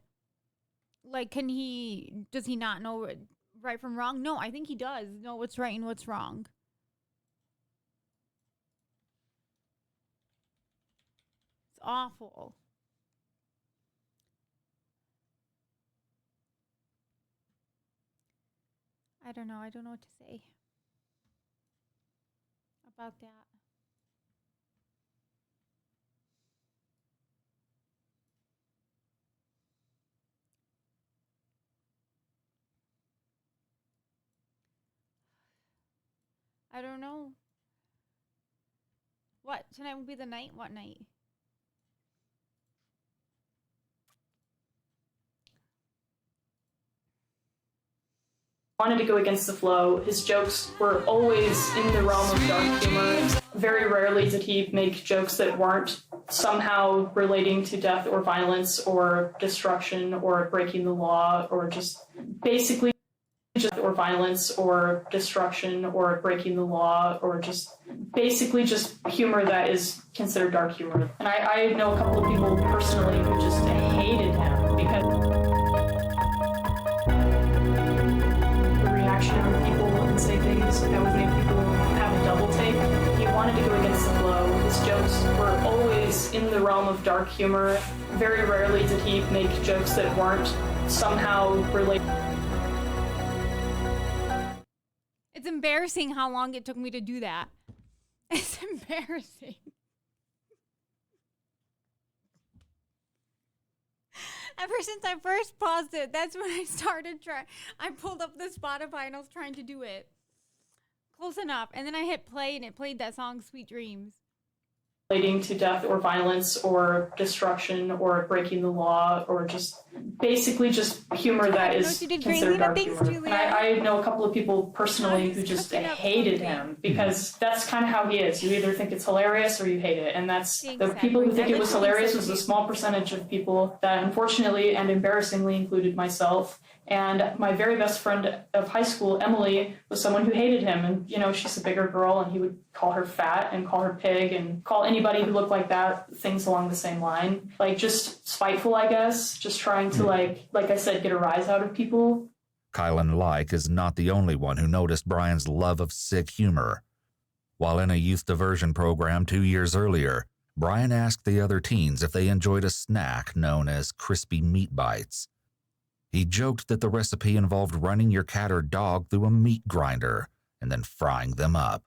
Speaker 2: like, does he not know right from wrong? No, I think he does know what's right and what's wrong. It's awful. I don't know. I don't know what to say about that. I don't know. What? Tonight will be the night? What night?
Speaker 18: Wanted to go against the flow. His jokes were always in the realm of dark humor. Very rarely did he make jokes that weren't somehow relating to death or violence or destruction or breaking the law or just basically or violence or destruction or breaking the law or just basically just humor that is considered dark humor. And I know a couple of people personally who just hated him because the reaction of people and say things that would make people have a double take. He wanted to go against the flow. His jokes were always in the realm of dark humor. Very rarely did he make jokes that weren't somehow related.
Speaker 2: It's embarrassing how long it took me to do that. It's embarrassing. Ever since I first paused it, that's when I started trying. I pulled up the Spotify and I was trying to do it. Close enough. And then I hit play and it played that song, Sweet Dreams.
Speaker 18: Relating to death or violence or destruction or breaking the law or just basically just humor that is considered dark humor. And I know a couple of people personally who just hated him because that's kind of how he is. You either think it's hilarious or you hate it. And that's the people who think it was hilarious was a small percentage of people that unfortunately and embarrassingly included myself. And my very best friend of high school, Emily, was someone who hated him. And, you know, she's a bigger girl and he would call her fat and call her pig and call anybody who looked like that things along the same line. Like just spiteful, I guess, just trying to like I said, get a rise out of people.
Speaker 10: Kylan Like is not the only one who noticed Brian's love of sick humor. While in a youth diversion program 2 years earlier, Brian asked the other teens if they enjoyed a snack known as crispy meat bites. He joked that the recipe involved running your cat or dog through a meat grinder and then frying them up.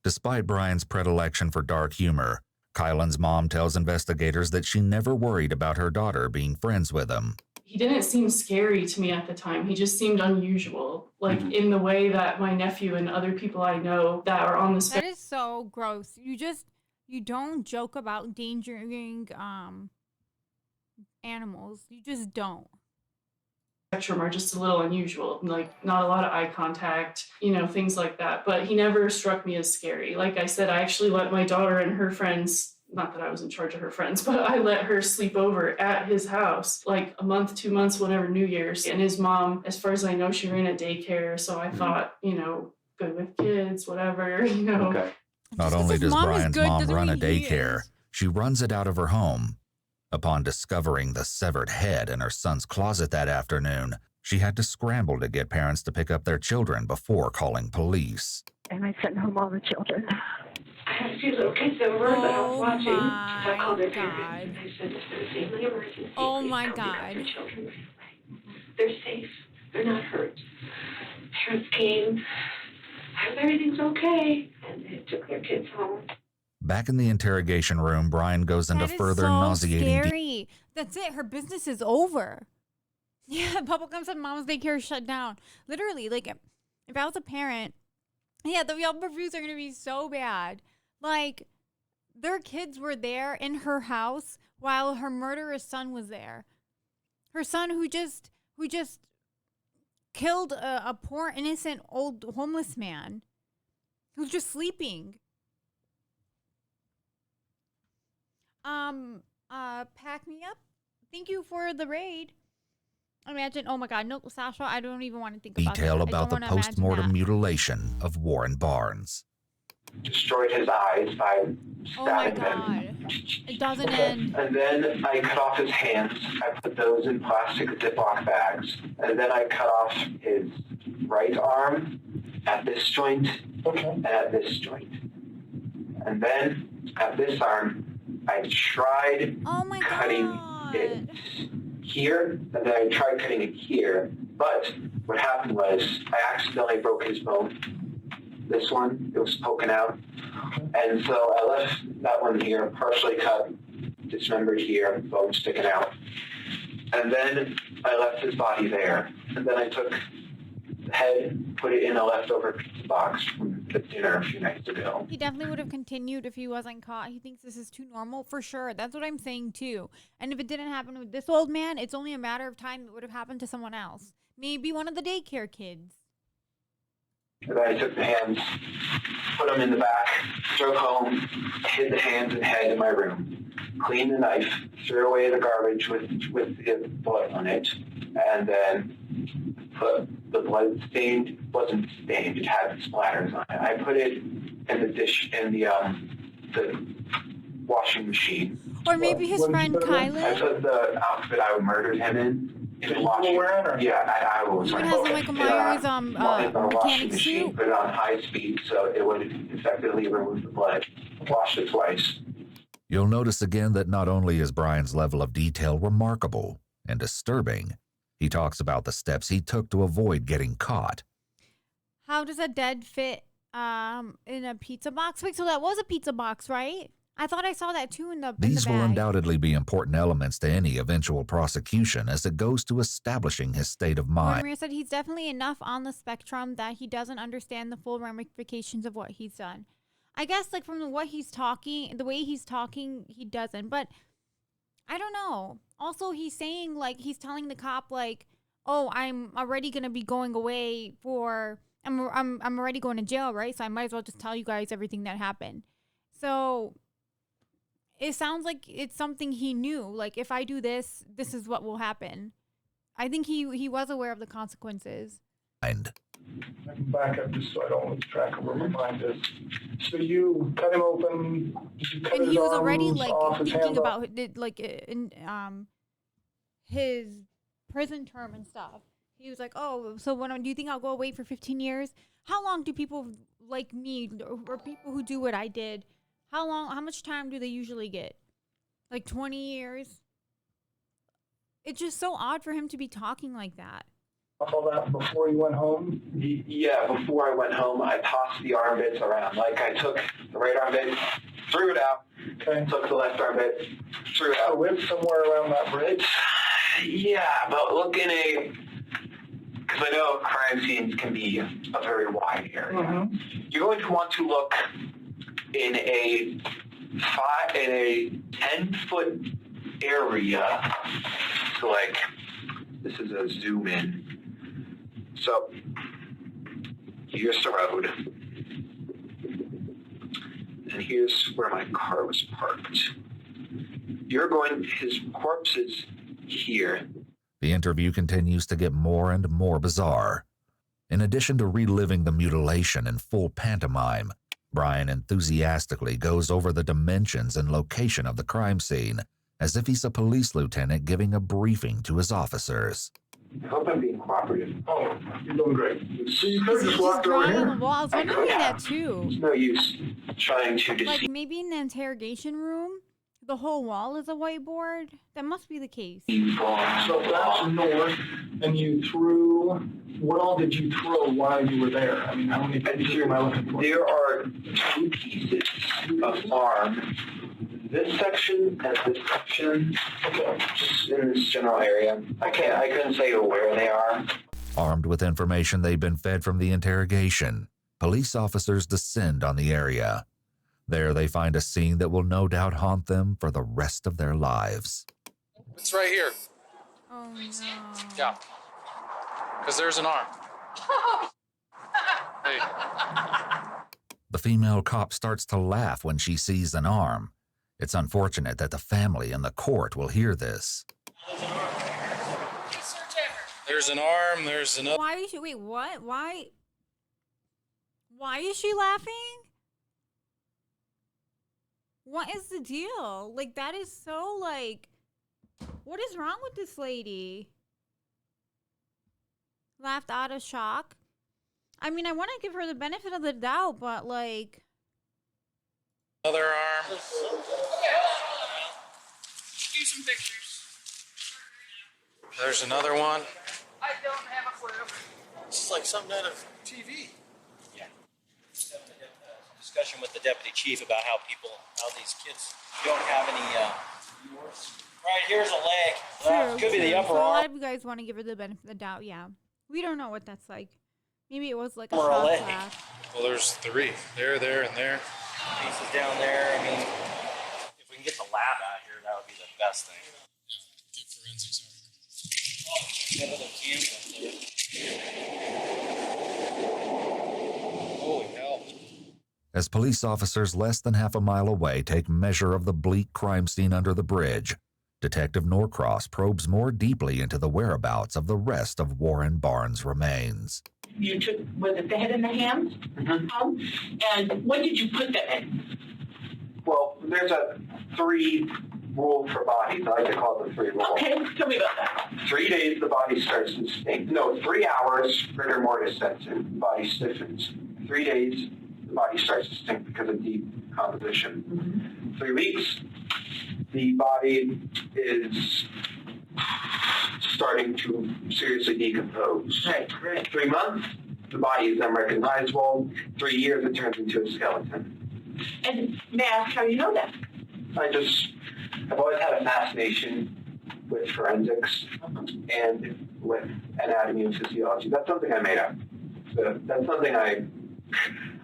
Speaker 10: Despite Brian's predilection for dark humor, Kylan's mom tells investigators that she never worried about her daughter being friends with him.
Speaker 18: He didn't seem scary to me at the time. He just seemed unusual, like in the way that my nephew and other people I know that are on the spectrum.
Speaker 2: That is so gross. You don't joke about endangering animals. You just don't.
Speaker 18: Are just a little unusual, like not a lot of eye contact, you know, things like that. But he never struck me as scary. Like I said, I actually let my daughter and her friends, not that I was in charge of her friends, but I let her sleep over at his house like a month, 2 months, whenever New Year's. And his mom, as far as I know, she ran a daycare. So I thought, you know, good with kids, whatever, you know.
Speaker 10: Okay. Not only does Brian's mom run a daycare, she runs it out of her home. Upon discovering the severed head in her son's closet that afternoon, she had to scramble to get parents to pick up their children before calling police.
Speaker 9: And I sent home all the children. I had a few little kids over that I was watching. So I called their parents. I said, this is a family emergency.
Speaker 2: Oh my
Speaker 9: Please come
Speaker 2: God.
Speaker 9: pick up your children right away. They're safe. They're not hurt. Parents came. I hope everything's okay. And they took their kids home.
Speaker 10: Back in the interrogation room, Brian goes into further nauseating
Speaker 2: Scary. That's it. Her business is over. Yeah, Papa comes and mom's daycare is shut down. Literally, like, if I was a parent, yeah, the Yelp reviews are going to be so bad. Like, their kids were there in her house while her murderous son was there. Her son who just killed a poor, innocent, old homeless man who's just sleeping. Pack me up. Thank you for the raid. Imagine, oh my God, no, Sasha, I don't even want to think about that.
Speaker 10: Detail about the post-mortem mutilation of Warren Barnes.
Speaker 19: Destroyed his eyes by stabbing him.
Speaker 2: It doesn't end.
Speaker 19: And then I cut off his hands. I put those in plastic Ziploc bags. And then I cut off his right arm at this joint and at this joint. And then at this arm, I tried cutting it here, and then I tried cutting it here. But what happened was I accidentally broke his bone. This one, it was poking out. And so I left that one here, partially cut, dismembered here, bone sticking out. And then I left his body there. And then I took the head, put it in a leftover pizza box from to dinner a few nights ago.
Speaker 2: He definitely would have continued if he wasn't caught. He thinks this is too normal for sure. That's what I'm saying too. And if it didn't happen with this old man, it's only a matter of time it would have happened to someone else. Maybe one of the daycare kids.
Speaker 19: And then I took the hands, put them in the back, drove home, hid the hands and head in my room, cleaned the knife, threw away the garbage with the blood on it, and then put the blood stained, wasn't stained, it had splatters on it. I put it in the dish, in the washing machine.
Speaker 2: Or maybe his friend Kylan.
Speaker 19: I put the outfit I murdered him in the washing machine. Yeah, I was.
Speaker 2: He even has the Michael Myers mechanic suit.
Speaker 19: Put it on high speed so it would effectively remove the blood. Washed it twice.
Speaker 10: You'll notice again that not only is Brian's level of detail remarkable and disturbing, he talks about the steps he took to avoid getting caught.
Speaker 2: How does a dead fit in a pizza box? Wait, so that was a pizza box, right? I thought I saw that too in the
Speaker 10: These will
Speaker 2: bag.
Speaker 10: undoubtedly be important elements to any eventual prosecution as it goes to establishing his state of mind.
Speaker 2: Maria said he's definitely enough on the spectrum that he doesn't understand the full ramifications of what he's done. I guess like from the way he's talking, he doesn't. But I don't know. Also, he's saying like he's telling the cop like, "Oh, I'm already gonna be going away for I'm already going to jail, right? So I might as well just tell you guys everything that happened." So it sounds like it's something he knew. Like, if I do this, this is what will happen. I think he was aware of the consequences.
Speaker 6: I can back up just so I don't lose track of where my mind is. So you cut him open. Did you cut
Speaker 2: And
Speaker 6: his
Speaker 2: he was already
Speaker 6: arms
Speaker 2: like
Speaker 6: off, his
Speaker 2: thinking
Speaker 6: hands off?
Speaker 2: about it, like in his prison term and stuff. He was like, "Oh, so do you think I'll go away for 15 years? How long do people like me or people who do what I did? How much time do they usually get? Like 20 years?" It's just so odd for him to be talking like that.
Speaker 6: All that before you went home?
Speaker 19: Yeah, before I went home, I tossed the arm bits around. Like, I took the right arm bit, threw it out, took the left arm bit, threw it out.
Speaker 6: So it's somewhere around that bridge?
Speaker 19: Yeah, but look in a... Because I know crime scenes can be a very wide area.
Speaker 6: Mm-hmm.
Speaker 19: You're going to want to look in a 10-foot area. So, like, this is a zoom in. So, here's the road. And here's where my car was parked. His corpse is here.
Speaker 10: The interview continues to get more and more bizarre. In addition to reliving the mutilation in full pantomime, Brian enthusiastically goes over the dimensions and location of the crime scene, as if he's a police lieutenant giving a briefing to his officers.
Speaker 19: I hope I'm being cooperative.
Speaker 6: Oh, you're doing great. So you could have just
Speaker 2: He's
Speaker 6: walked over
Speaker 2: drawing on
Speaker 6: here?
Speaker 2: the walls. I'm doing that too.
Speaker 19: There's no use trying to deceive.
Speaker 2: Like maybe in the interrogation room, the whole wall is a whiteboard. That must be the case.
Speaker 6: So that's north, and you threw... What all did you throw while you were there? I mean, how many pieces am I looking for?
Speaker 19: There are 2 pieces of arm. This section and this section, just in this general area. I couldn't say where they are.
Speaker 10: Armed with information they've been fed from the interrogation, police officers descend on the area. There they find a scene that will no doubt haunt them for the rest of their lives.
Speaker 5: It's right here.
Speaker 2: Oh no.
Speaker 5: Yeah. Because there's an arm. Hey.
Speaker 10: The female cop starts to laugh when she sees an arm. It's unfortunate that the family and the court will hear this.
Speaker 5: There's an arm, there's another.
Speaker 2: Why is she? Wait, what? Why is she laughing? What is the deal? Like, that is so, like, what is wrong with this lady? Laughed out of shock. I mean, I want to give her the benefit of the doubt, but, like...
Speaker 5: Other arm.
Speaker 21: Do some pictures.
Speaker 5: There's another one.
Speaker 21: I don't have a clue.
Speaker 22: This is like something out of TV.
Speaker 23: Yeah. Discussion with the deputy chief about how these kids don't have any, right, here's a leg. Could be the upper
Speaker 2: So a
Speaker 23: arm.
Speaker 2: lot of you guys want to give her the benefit of the doubt, yeah. We don't know what that's like. Maybe it was like a
Speaker 23: Or a
Speaker 2: shock
Speaker 23: leg.
Speaker 2: laugh.
Speaker 5: Well, there's 3. There, and there.
Speaker 23: Pieces down there. I mean, if we can get the lab out here, that would be the best thing.
Speaker 5: Yeah, get forensics out here.
Speaker 23: Oh, check that other camera up there. Holy hell.
Speaker 10: As police officers less than half a mile away take measure of the bleak crime scene under the bridge, Detective Norcross probes more deeply into the whereabouts of the rest of Warren Barnes' remains.
Speaker 1: You took, was it the head and the hands? And what did you put them in?
Speaker 19: Well, there's a 3 rule for bodies. I like to call it the 3 rule.
Speaker 1: Okay, tell me about that.
Speaker 19: 3 days, the body starts to stink. No, 3 hours, rigor mortis sets in, the body stiffens. 3 days, the body starts to stink because of decomposition. 3 weeks, the body is starting to seriously decompose.
Speaker 1: Right.
Speaker 19: 3 months, the body is unrecognizable. 3 years, it turns into a skeleton.
Speaker 1: And may I ask how you know that?
Speaker 19: I've always had a fascination with forensics and with anatomy and physiology. That's something I made up. So that's something I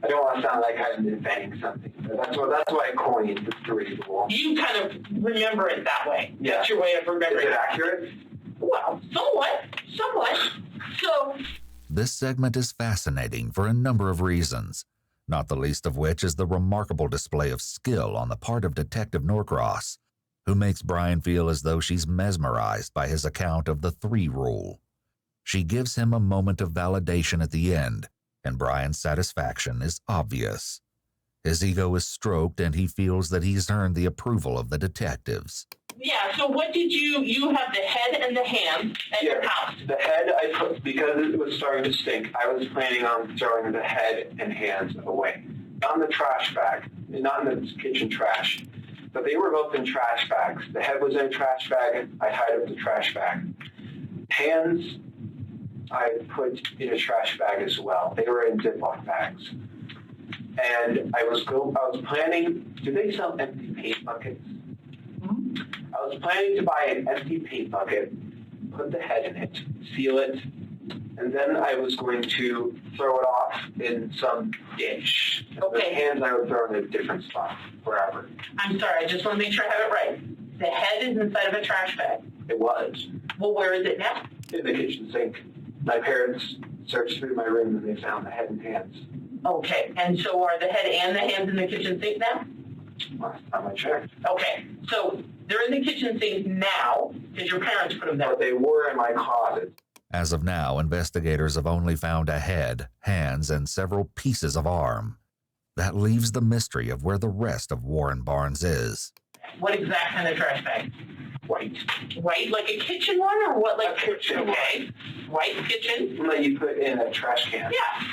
Speaker 19: don't want to sound like I'm inventing something. But that's why I coined the 3 rule.
Speaker 1: You kind of remember it that way.
Speaker 19: Yeah.
Speaker 1: That's your way of remembering.
Speaker 19: Is it accurate?
Speaker 1: Well, somewhat. So,
Speaker 10: This segment is fascinating for a number of reasons, not the least of which is the remarkable display of skill on the part of Detective Norcross, who makes Brian feel as though she's mesmerized by his account of the 3 rule. She gives him a moment of validation at the end, and Brian's satisfaction is obvious. His ego is stroked and he feels that he's earned the approval of the detectives.
Speaker 1: yeah, so what did you have the head and the hands at your house?
Speaker 19: The head I put, because it was starting to stink, I was planning on throwing the head and hands away. Not in the trash bag, not in the kitchen trash, but they were both in trash bags. The head was in a trash bag, I tied up the trash bag. Hands, I put in a trash bag as well. They were in Ziploc bags. And I was planning, do they sell empty paint buckets? I was planning to buy an empty paint bucket, put the head in it, seal it, and then I was going to throw it off in some dish.
Speaker 1: Okay.
Speaker 19: The hands I would throw in a different spot, wherever.
Speaker 1: I'm sorry, I just want to make sure I have it right. The head is inside of a trash bag.
Speaker 19: It was.
Speaker 1: Well, where is it now?
Speaker 19: In the kitchen sink. My parents searched through my room and they found the head and hands.
Speaker 1: Okay, and so are the head and the hands in the kitchen sink now?
Speaker 19: Last time I checked.
Speaker 1: Okay, so they're in the kitchen sink now because your parents put them there.
Speaker 19: But they were in my closet.
Speaker 10: As of now, investigators have only found a head, hands, and several pieces of arm. That leaves the mystery of where the rest of Warren Barnes is.
Speaker 1: What exact kind of trash bag?
Speaker 19: White.
Speaker 1: White, like a kitchen one, or what? Like
Speaker 19: a kitchen.
Speaker 1: Okay, white kitchen.
Speaker 19: That you put in a trash can.
Speaker 1: Yeah.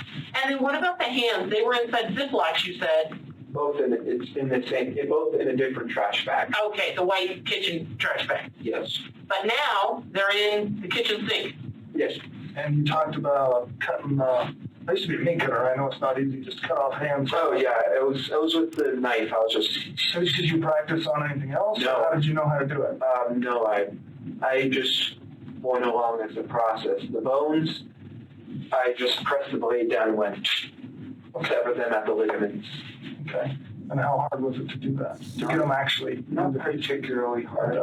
Speaker 1: And then what about the hands? They were inside Ziplocs, you said.
Speaker 19: Both in the same. Both in a different trash bag.
Speaker 1: Okay, the white kitchen trash bag.
Speaker 19: Yes.
Speaker 1: But now they're in the kitchen sink.
Speaker 19: Yes.
Speaker 6: And you talked about cutting. I used to be a meat cutter. I know it's not easy just to cut off hands.
Speaker 19: Oh yeah, it was with the knife. I was just.
Speaker 6: So did you practice on anything else?
Speaker 19: No.
Speaker 6: Or how did you know how to do it?
Speaker 19: No, I just went along as a process. The bones, I just pressed the blade down and went. Sever them at the ligaments.
Speaker 6: Okay. And how hard was it to do that? To get them actually?
Speaker 19: Not particularly hard.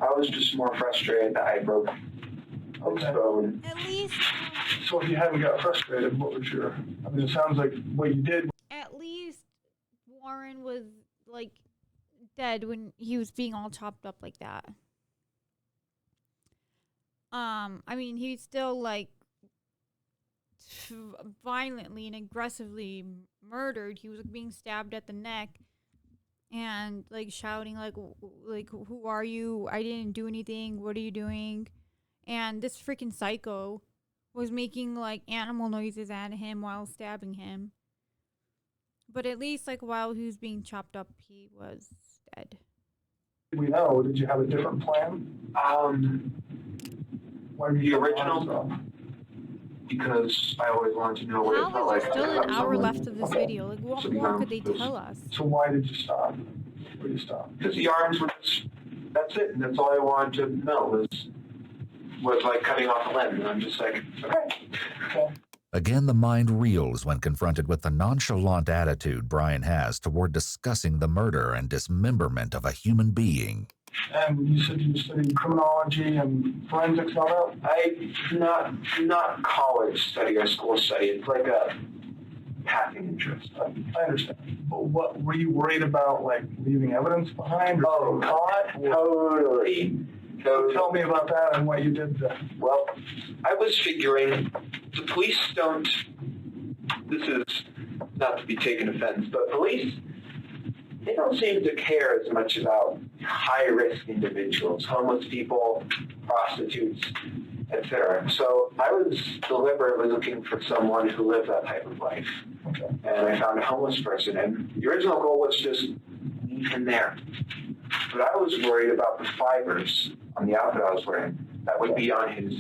Speaker 19: I was just more frustrated that I broke this bone.
Speaker 2: At least.
Speaker 6: So if you hadn't got frustrated, what was your? I mean, it sounds like what you did.
Speaker 2: At least Warren was like dead when he was being all chopped up like that. I mean, he's still like violently and aggressively murdered. He was being stabbed at the neck and like shouting like who are you? I didn't do anything. What are you doing? And this freaking psycho was making like animal noises at him while stabbing him. But at least like while he was being chopped up, he was dead.
Speaker 6: We know. Did you have a different plan?
Speaker 19: The original. Because I always wanted to know what it felt like.
Speaker 2: Still an hour left of this video. Like, what more could they tell us?
Speaker 6: So why did you stop? Where did you stop?
Speaker 19: Because the arms were just, that's it. And that's all I wanted to know was like cutting off a limb. And I'm just like, okay.
Speaker 10: Again, the mind reels when confronted with the nonchalant attitude Brian has toward discussing the murder and dismemberment of a human being.
Speaker 6: And you said you studied criminology and forensics and all that?
Speaker 19: Not college study or school study. It's like a passing interest.
Speaker 6: I understand. But what were you worried about, like leaving evidence behind or being caught?
Speaker 19: Totally. So
Speaker 6: tell me about that and what you did.
Speaker 19: Well, I was figuring the police don't. This is not to be taken offense, but police, they don't seem to care as much about high-risk individuals, homeless people, prostitutes, etc. So I was deliberately looking for someone who lived that type of life.
Speaker 6: Okay.
Speaker 19: And I found a homeless person, and the original goal was just leave him there. But I was worried about the fibers on the outfit I was wearing that would be on his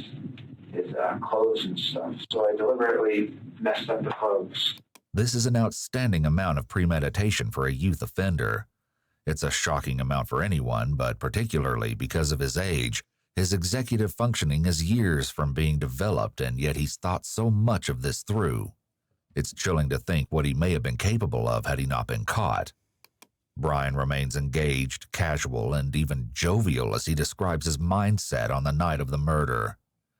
Speaker 19: clothes and stuff. So I deliberately messed up the clothes.
Speaker 10: This is an outstanding amount of premeditation for a youth offender. It's a shocking amount for anyone, but particularly because of his age. His executive functioning is years from being developed, and yet he's thought so much of this through. It's chilling to think what he may have been capable of had he not been caught. Brian remains engaged, casual, and even jovial as he describes his mindset on the night of the murder.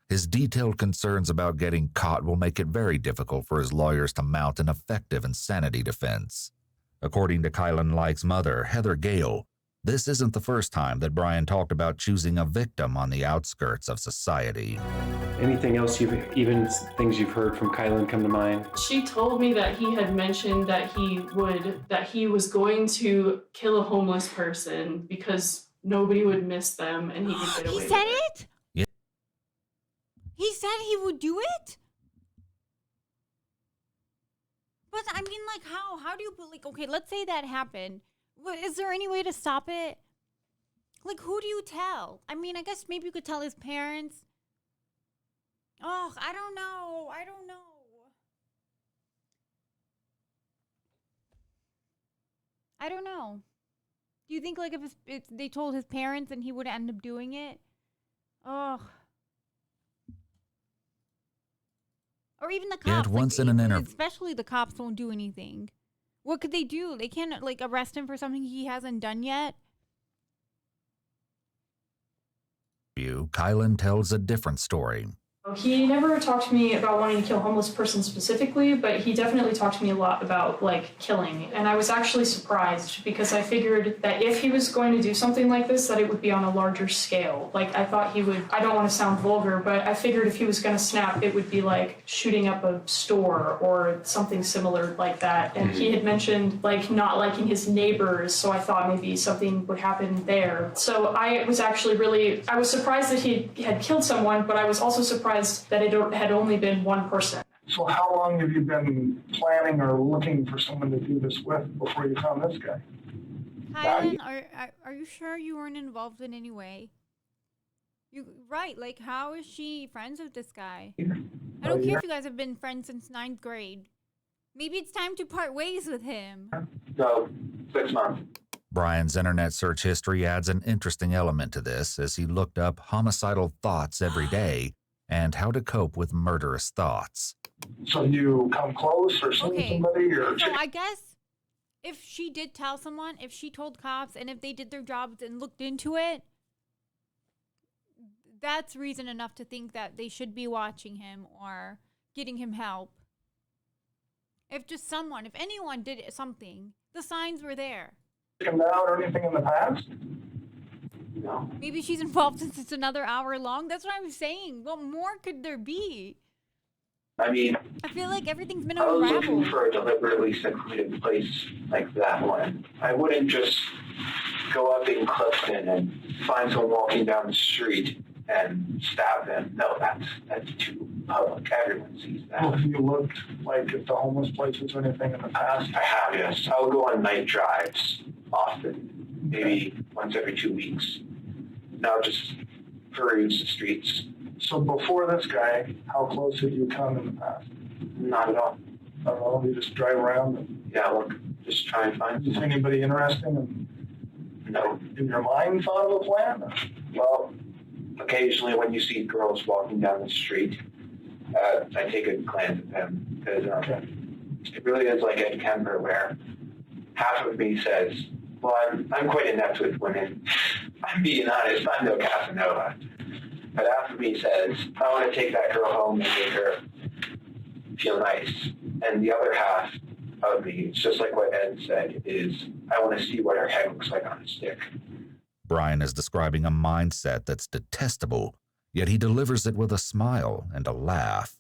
Speaker 10: His detailed concerns about getting caught will make it very difficult for his lawyers to mount an effective insanity defense. According to Kylan Like's mother, Heather Gale, this isn't the first time that Brian talked about choosing a victim on the outskirts of society.
Speaker 4: Anything else things you've heard from Kylan come to mind?
Speaker 18: She told me that he had mentioned that he was going to kill a homeless person because nobody would miss them and he could get away with it.
Speaker 2: He said it?
Speaker 10: Yeah.
Speaker 2: He said he would do it? But I mean, like, how? How do you, like, okay, let's say that happened. Is there any way to stop it? Like, who do you tell? I mean, I guess maybe you could tell his parents. Oh, I don't know. Do you think, like, if they told his parents and he would end up doing it? Oh. Or even the cops.
Speaker 10: Yet once in an interview,
Speaker 2: especially the cops won't do anything. What could they do? They can't, like, arrest him for something he hasn't done yet?
Speaker 10: Kylan tells a different story.
Speaker 18: He never talked to me about wanting to kill a homeless person specifically, but he definitely talked to me a lot about, like, killing. And I was actually surprised because I figured that if he was going to do something like this, that it would be on a larger scale. Like, I thought he would, I don't want to sound vulgar, but I figured if he was going to snap, it would be like shooting up a store or something similar like that. And he had mentioned, like, not liking his neighbors, so I thought maybe something would happen there. So I was actually I was surprised that he had killed someone, but I was also surprised that it had only been one person.
Speaker 6: So how long have you been planning or looking for someone to do this with before you found this guy?
Speaker 2: Kylan, are you sure you weren't involved in any way? Right, like, how is she friends with this guy? I don't care if you guys have been friends since 9th grade. Maybe it's time to part ways with him.
Speaker 19: No, 6 months.
Speaker 10: Brian's internet search history adds an interesting element to this as he looked up homicidal thoughts every day and how to cope with murderous thoughts.
Speaker 6: So you come close or see somebody or...
Speaker 2: So I guess if she did tell someone, if she told cops, and if they did their jobs and looked into it, that's reason enough to think that they should be watching him or getting him help. If anyone did something, the signs were there.
Speaker 6: Taken down or anything in the past?
Speaker 19: No.
Speaker 2: Maybe she's involved since it's another hour long. That's what I'm saying. What more could there be?
Speaker 19: I mean,
Speaker 2: I feel like everything's been
Speaker 19: I was
Speaker 2: unraveled.
Speaker 19: looking for a deliberately secluded place like that one. I wouldn't just go up in Clifton and find someone walking down the street and stab them. No, that's too public. Everyone sees that.
Speaker 6: Well, have you looked, like, at the homeless places or anything in the past?
Speaker 19: I have, yes. I would go on night drives often, maybe once every 2 weeks. Now just peruse the streets.
Speaker 6: So before this guy, how close had you come in the past?
Speaker 19: Not at all.
Speaker 6: Not at all? You just drive around and...
Speaker 19: Yeah, look, just try and find
Speaker 6: Is anybody interesting and...
Speaker 19: No.
Speaker 6: In your mind thought of a plan?
Speaker 19: Well, occasionally when you see girls walking down the street, I take a glance at them because it really is like Ed Kemper, where half of me says, well, I'm quite inept with women. I'm being honest, I'm no Casanova. But half of me says, I want to take that girl home and make her feel nice. And the other half of me, it's just like what Ed said, is I want to see what her head looks like on a stick.
Speaker 10: Brian is describing a mindset that's detestable, yet he delivers it with a smile and a laugh.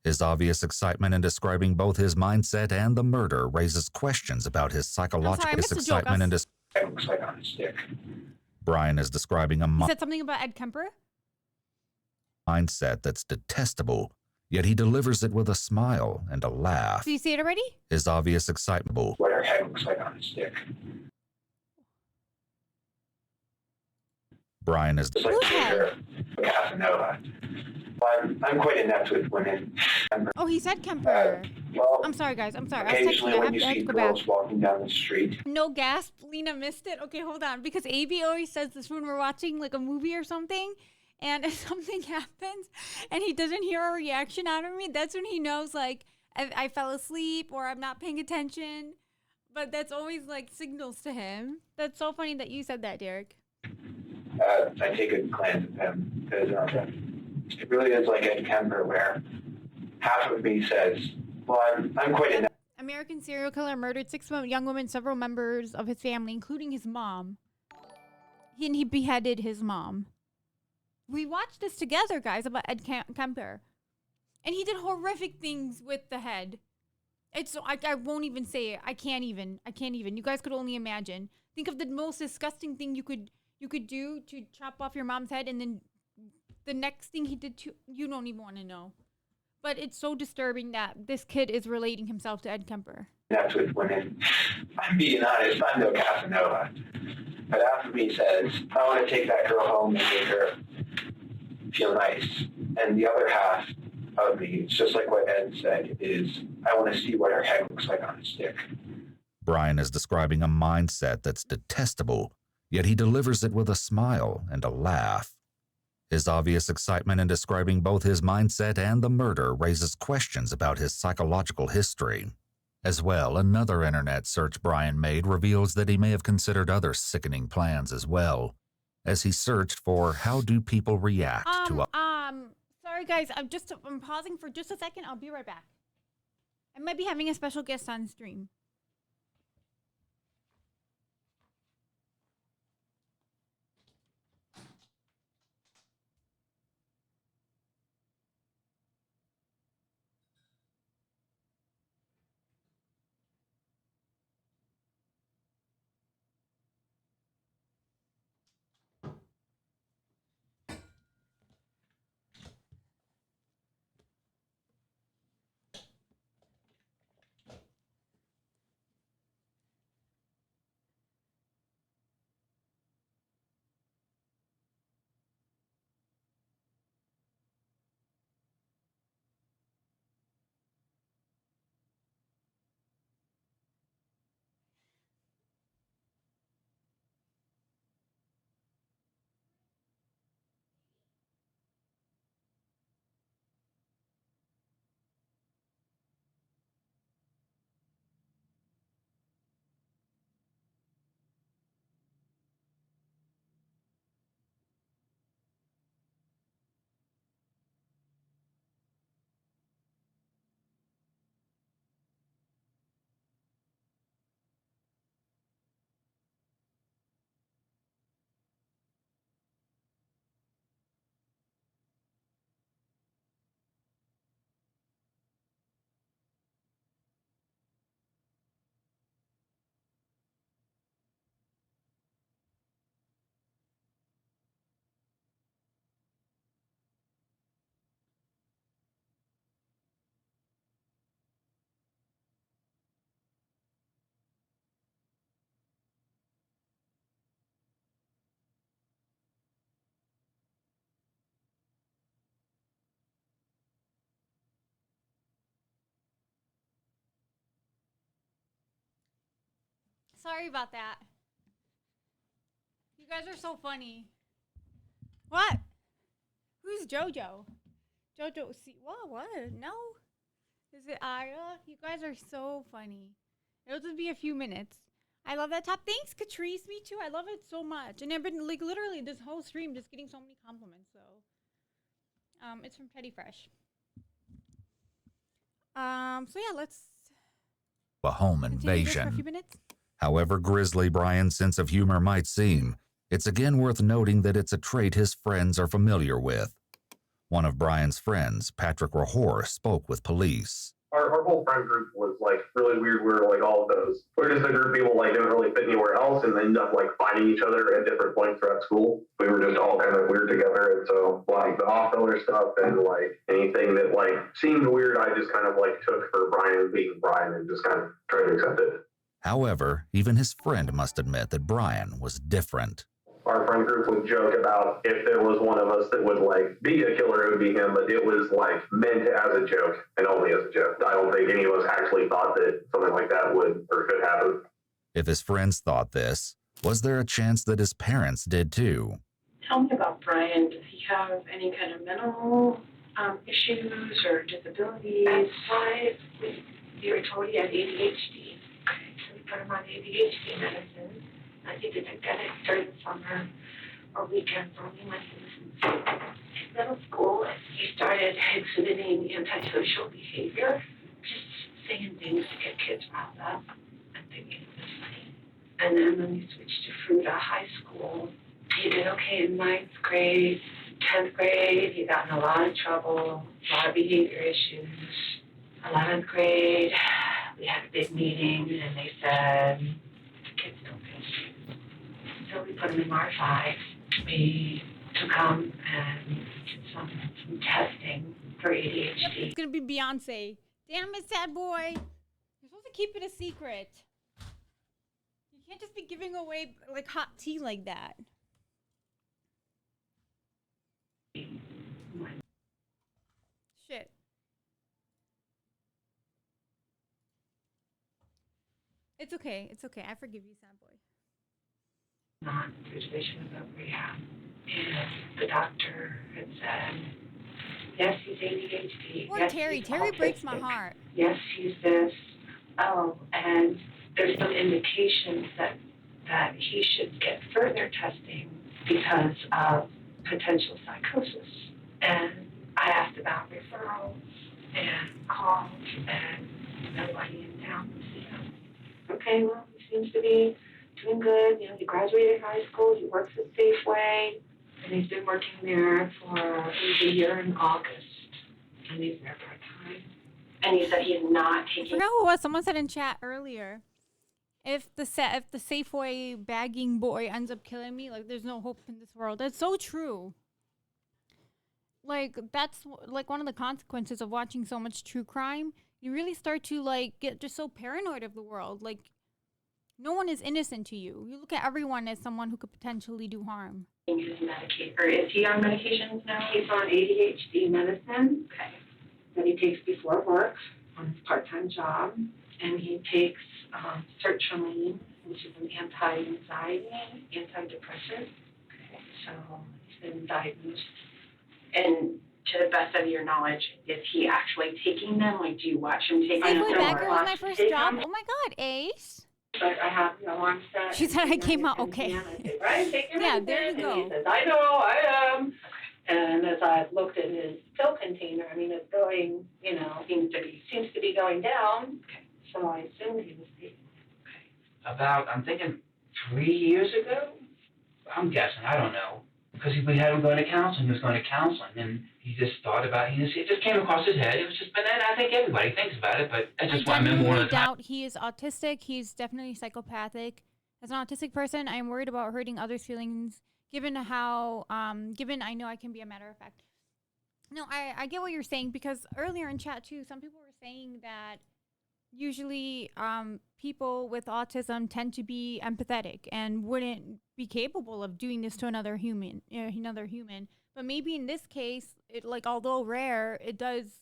Speaker 10: His obvious excitement in describing both his mindset and the murder raises questions about his psychological excitement and
Speaker 19: Head looks like on a stick.
Speaker 10: Brian is describing a
Speaker 2: He said something about Ed Kemper?
Speaker 10: mindset that's detestable, yet he delivers it with a smile and a laugh.
Speaker 2: Did you see it already?
Speaker 10: His obvious excitement.
Speaker 19: What her head looks like on a stick.
Speaker 10: Brian is
Speaker 19: Just like her Casanova. I'm quite inept with women.
Speaker 2: Oh, he said Kemper.
Speaker 19: Well,
Speaker 2: I'm sorry, guys. I'm sorry. I was
Speaker 19: occasionally
Speaker 2: texting.
Speaker 19: when you
Speaker 2: I have
Speaker 19: see
Speaker 2: to go back.
Speaker 19: girls walking down the street,
Speaker 2: No gasp. Lena missed it. Okay, hold on. Because AB always says this when we're watching like a movie or something, and if something happens and he doesn't hear a reaction out of me, that's when he knows like I fell asleep or I'm not paying attention. But that's always like signals to him. That's so funny that you said that, Derek.
Speaker 19: I take a glance at them because it really is like Ed Kemper, where half of me says, well, I'm quite inept.
Speaker 2: American serial killer murdered 6 young women, several members of his family, including his mom. He beheaded his mom. We watched this together, guys, about Ed Kemper. And he did horrific things with the head. It's I won't even say it. I can't even. You guys could only imagine. Think of the most disgusting thing you could do to chop off your mom's head, and then the next thing he did to you don't even want to know. But it's so disturbing that this kid is relating himself to Ed Kemper.
Speaker 19: Inept with women. I'm being honest, I'm no Casanova. But half of me says, I want to take that girl home and make her feel nice. And the other half of me, it's just like what Ed said, is I want to see what her head looks like on a stick.
Speaker 10: Brian is describing a mindset that's detestable, yet he delivers it with a smile and a laugh. His obvious excitement in describing both his mindset and the murder raises questions about his psychological history. As well, another internet search Brian made reveals that he may have considered other sickening plans as well, as he searched for how do people react to a...
Speaker 2: Sorry guys, I'm pausing for just a second. I'll be right back. I might be having a special guest on stream. Sorry about that. You guys are so funny. What? Who's Jojo? Jojo, see, what? No? Is it Aya? You guys are so funny. It'll just be a few minutes. I love that top. Thanks, Catrice. Me too. I love it so much. And I've been, like, literally this whole stream just getting so many compliments. So, it's from Teddy Fresh. So yeah, let's
Speaker 10: A home
Speaker 2: continue this for a few
Speaker 10: invasion.
Speaker 2: minutes.
Speaker 10: However grisly Brian's sense of humor might seem, it's again worth noting that it's a trait his friends are familiar with. One of Brian's friends, Patrick Rahor, spoke with police.
Speaker 3: Our whole friend group was like really weird. We were like all of those. We're just a group of people like didn't really fit anywhere else and ended up like finding each other at different points throughout school. We were just all kind of weird together. And so like the off-filler stuff and like anything that like seemed weird, I just kind of like took for Brian being Brian and just kind of tried to accept it.
Speaker 10: However, even his friend must admit that Brian was different.
Speaker 3: Our friend group would joke about if there was one of us that would like be a killer, it would be him, but it was like meant as a joke and only as a joke. I don't think any of us actually thought that something like that would or could happen.
Speaker 10: If his friends thought this, was there a chance that his parents did too?
Speaker 9: Tell me about Brian. Does he have any kind of mental issues or disabilities? You were told he had ADHD. Okay, so we put him on ADHD medicine. He didn't get it during the summer or weekends, only when he was in middle school. He started exhibiting antisocial behavior, just saying things to get kids riled up and thinking it was funny. And then when he switched to Fruita High School, he did okay in 9th grade, 10th grade. He got in a lot of trouble, a lot of behavior issues. 11th grade, we had a big meeting and they said, kids don't feel safe. So we put him in R5. We took him and did some testing for ADHD.
Speaker 2: It's gonna be Beyonce. Damn it, sad boy. You're supposed to keep it a secret. You can't just be giving away like hot tea like that. Shit. It's okay. It's okay. I forgive you, sad boy.
Speaker 9: There's vision of rehab. And the doctor had said, yes, he's ADHD.
Speaker 2: Poor
Speaker 9: Yes,
Speaker 2: Terry.
Speaker 9: he's
Speaker 2: Terry breaks
Speaker 9: autistic.
Speaker 2: my heart.
Speaker 9: Yes, he's this. Oh, and there's some indications that he should get further testing because of potential psychosis. And I asked about referrals and called, and nobody in town would see him. Okay, well, he seems to be doing good. You know, he graduated high school. He works at Safeway, and he's been working there for a year in August. And he's there part-time. And he said he's not
Speaker 2: I
Speaker 9: taking...
Speaker 2: forgot who it was. Someone said in chat earlier, if the Safeway bagging boy ends up killing me, like there's no hope in this world. That's so true. Like that's like one of the consequences of watching so much true crime. You really start to like get just so paranoid of the world. Like no one is innocent to you. You look at everyone as someone who could potentially do harm.
Speaker 9: His medication, or is he on medications now? He's on ADHD medicine. Okay. That he takes before work on his part-time job, and he takes sertraline, which is an anti-anxiety, antidepressant. Okay. So he's been diagnosed. And to the best of your knowledge, is he actually taking them? Like, do you watch him take them?
Speaker 2: Safeway bagger was my first job. Oh my God, Ace.
Speaker 9: But I have the alarm set.
Speaker 2: She said I came out okay.
Speaker 9: I say, Brian, take your
Speaker 2: Yeah,
Speaker 9: medicine.
Speaker 2: there you go.
Speaker 9: And he says, I know, I am. And as I've looked at his pill container, I mean, it's going, you know, seems to be going down. Okay. So I assumed he was taking it.
Speaker 14: About, I'm thinking 3 years ago? I'm guessing, I don't know. Because we had him going to counseling, he was going to counseling, and he just thought about it, it just came across his head. It was just, but then I think everybody thinks about it, but that's just why I remember one of the
Speaker 2: doubt he is autistic. He's definitely psychopathic. As an autistic person, I am worried about hurting others' feelings, given how, given I know I can be a matter of fact. No, I get what you're saying, because earlier in chat too, some people were saying that usually people with autism tend to be empathetic and wouldn't be capable of doing this to another human. But maybe in this case, it, like, although rare, it does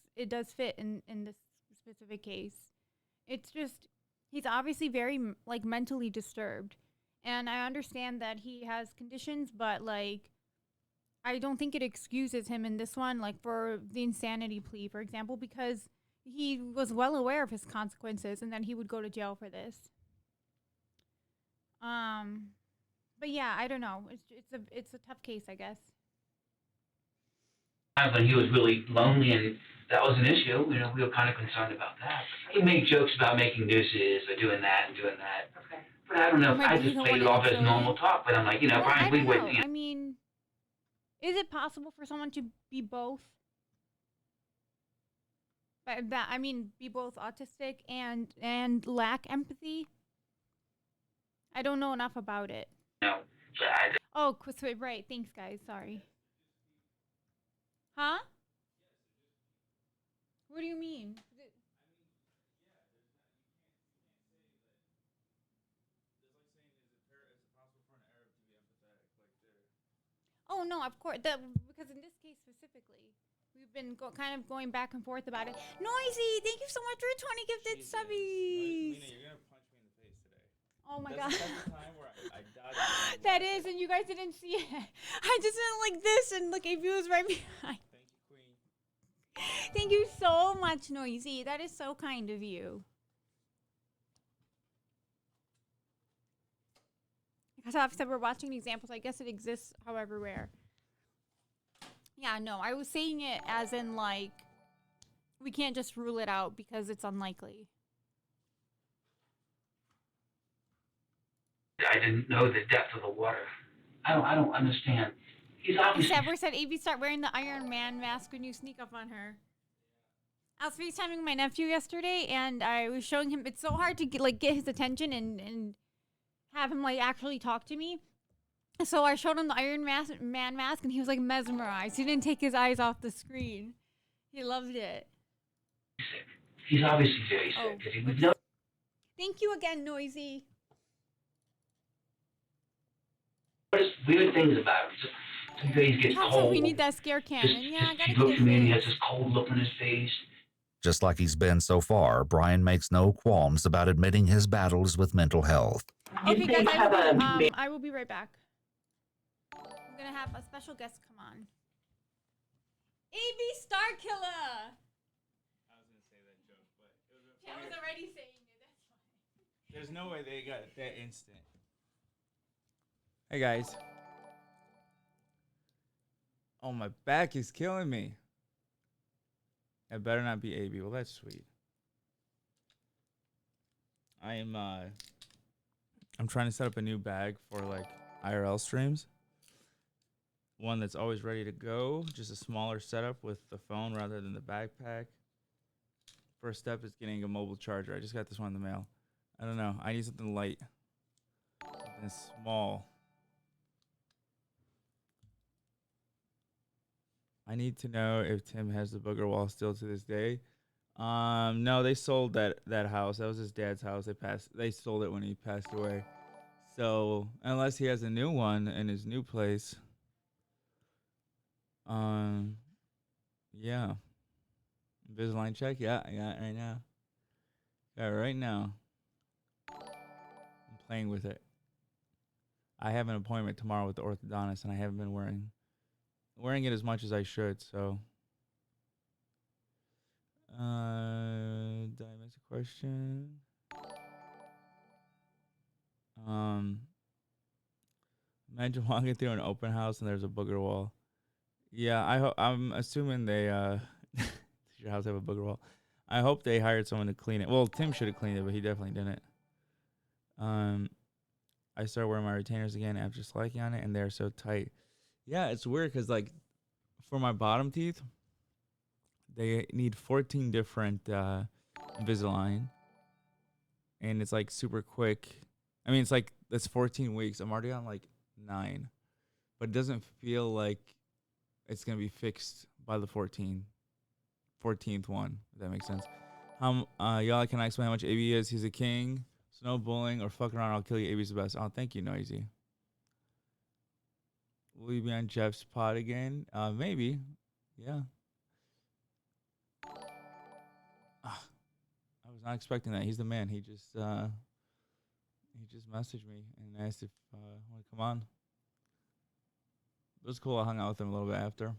Speaker 2: fit in this specific case. It's just, he's obviously very like mentally disturbed, and I understand that he has conditions, but like I don't think it excuses him in this one, like for the insanity plea, for example, because he was well aware of his consequences and that he would go to jail for this. But yeah, I don't know. It's a tough case, I guess.
Speaker 14: When he was really lonely, and that was an issue. We were kind of concerned about that. He made jokes about making nooses or doing that and doing that.
Speaker 9: Okay.
Speaker 14: But I don't know.
Speaker 2: Or
Speaker 14: I
Speaker 2: maybe he
Speaker 14: just
Speaker 2: don't
Speaker 14: played it
Speaker 2: wanna
Speaker 14: off as
Speaker 2: kill
Speaker 14: normal
Speaker 2: you.
Speaker 14: talk. But I'm like,
Speaker 2: Well,
Speaker 14: Brian,
Speaker 2: I
Speaker 14: we
Speaker 2: don't
Speaker 14: would.
Speaker 2: know. I mean, is it possible for someone to be both? But that I mean, be both autistic and lack empathy. I don't know enough about it.
Speaker 14: No.
Speaker 2: Oh, right. Thanks, guys. Sorry. Huh? What do you mean? Oh no, of course. Because in this case specifically, we've been kind of going back and forth about it. Noisy, thank you so much for 20 gifted subbies.
Speaker 7: Lena, you're gonna punch me in the face today.
Speaker 2: Oh my
Speaker 7: That's
Speaker 2: god.
Speaker 7: the second time where I dodged.
Speaker 2: That is, and you guys didn't see it. I just went like this, and look, AB was right behind.
Speaker 7: Thank you, Queen.
Speaker 2: Thank you so much, Noisy. That is so kind of you. Because I've said we're watching examples. I guess it exists however rare. Yeah, no, I was saying it as in like, we can't just rule it out because it's unlikely.
Speaker 14: I didn't know the depth of the water. I don't understand. He's obviously.
Speaker 2: Sever said, AB, start wearing the Iron Man mask when you sneak up on her. I was FaceTiming my nephew yesterday, and I was showing him. It's so hard to get his attention and have him like actually talk to me. So I showed him the Iron Man mask, and he was like mesmerized. He didn't take his eyes off the screen. He loved it.
Speaker 14: He's obviously very sick. Because we've known.
Speaker 2: Thank you again, Noisy.
Speaker 14: There's weird things about him. Some days gets
Speaker 2: Also,
Speaker 14: cold.
Speaker 2: we need that scare cannon. Yeah, I gotta
Speaker 14: He
Speaker 2: get
Speaker 14: looks
Speaker 2: it
Speaker 14: at me and he has
Speaker 2: fixed.
Speaker 14: this cold look on his face.
Speaker 10: Just like he's been so far, Brian makes no qualms about admitting his battles with mental health.
Speaker 2: Okay, guys, I will be right back. I'm gonna have a special guest come on. AB Star Killer.
Speaker 7: I was gonna say that joke, but it was.
Speaker 2: I was already saying it. That's why.
Speaker 7: There's no way they got it that instant. Hey guys. Oh, my back is killing me. It better not be AB. Well, that's sweet. I'm trying to set up a new bag for like IRL streams. One that's always ready to go. Just a smaller setup with the phone rather than the backpack. First step is getting a mobile charger. I just got this one in the mail. I don't know. I need something light. Something small. I need to know if Tim has the booger wall still to this day. No, they sold that house. That was his dad's house. They sold it when he passed away. So unless he has a new one in his new place, yeah. Invisalign check, yeah, I got it right now. Got it right now. I'm playing with it. I have an appointment tomorrow with the orthodontist, and I haven't been wearing it as much as I should, so. Did I miss a question? Imagine walking through an open house and there's a booger wall. Yeah, I'm assuming they does your house have a booger wall? I hope they hired someone to clean it. Well, Tim should have cleaned it, but he definitely didn't. I started wearing my retainers again after sliking on it, and they're so tight. Yeah, it's weird because like for my bottom teeth, they need 14 different Invisalign, and it's like super quick. I mean, it's like that's 14 weeks. I'm already on like 9, but it doesn't feel like it's gonna be fixed by the 14th one. If that makes sense. Y'all, can I explain how much AB is? He's a king. So no bullying or fucking around. I'll kill you. AB's the best. Oh, thank you, Noisy. Will you be on Jeff's pod again? Maybe. Yeah. I was not expecting that. He's the man. He just messaged me and asked if I want to come on. It was cool. I hung out with him a little bit after.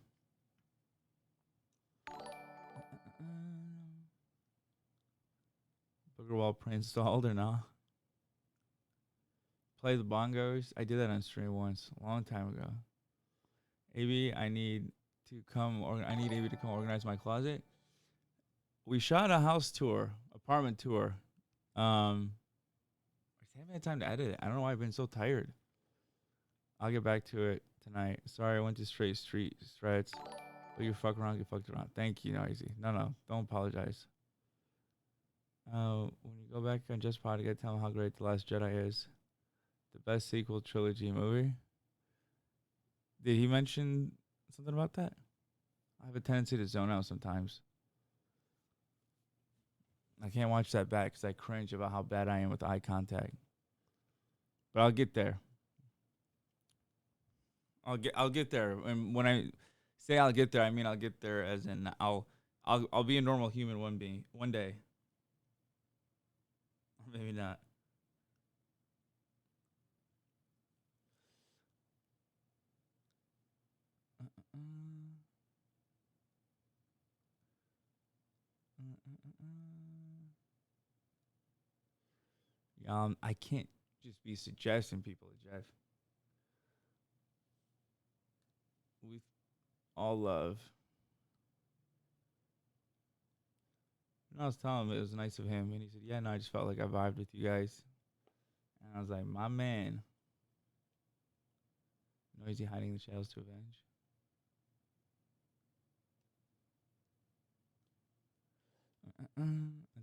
Speaker 7: Booger wall pre-installed or not? Play the bongos. I did that on stream once, a long time ago. AB, I need AB to come organize my closet. We shot a house tour, apartment tour. I haven't had time to edit it. I don't know why I've been so tired. I'll get back to it tonight. Sorry, I went to straight street threats. But you fuck around, get fucked around. Thank you, Noisy. No, don't apologize. When you go back on Just Pod, you gotta tell them how great The Last Jedi is. The best sequel trilogy movie. Did he mention something about that? I have a tendency to zone out sometimes. I can't watch that back because I cringe about how bad I am with eye contact. But I'll get there. I'll get there. And when I say I'll get there, I mean I'll get there as in I'll be a normal human one day. Maybe not. I can't just be suggesting people to Jeff. We all love. And I was telling him it was nice of him, and he said, "Yeah, no, I just felt like I vibed with you guys." And I was like, "My man." Noisy hiding the shadows to avenge. I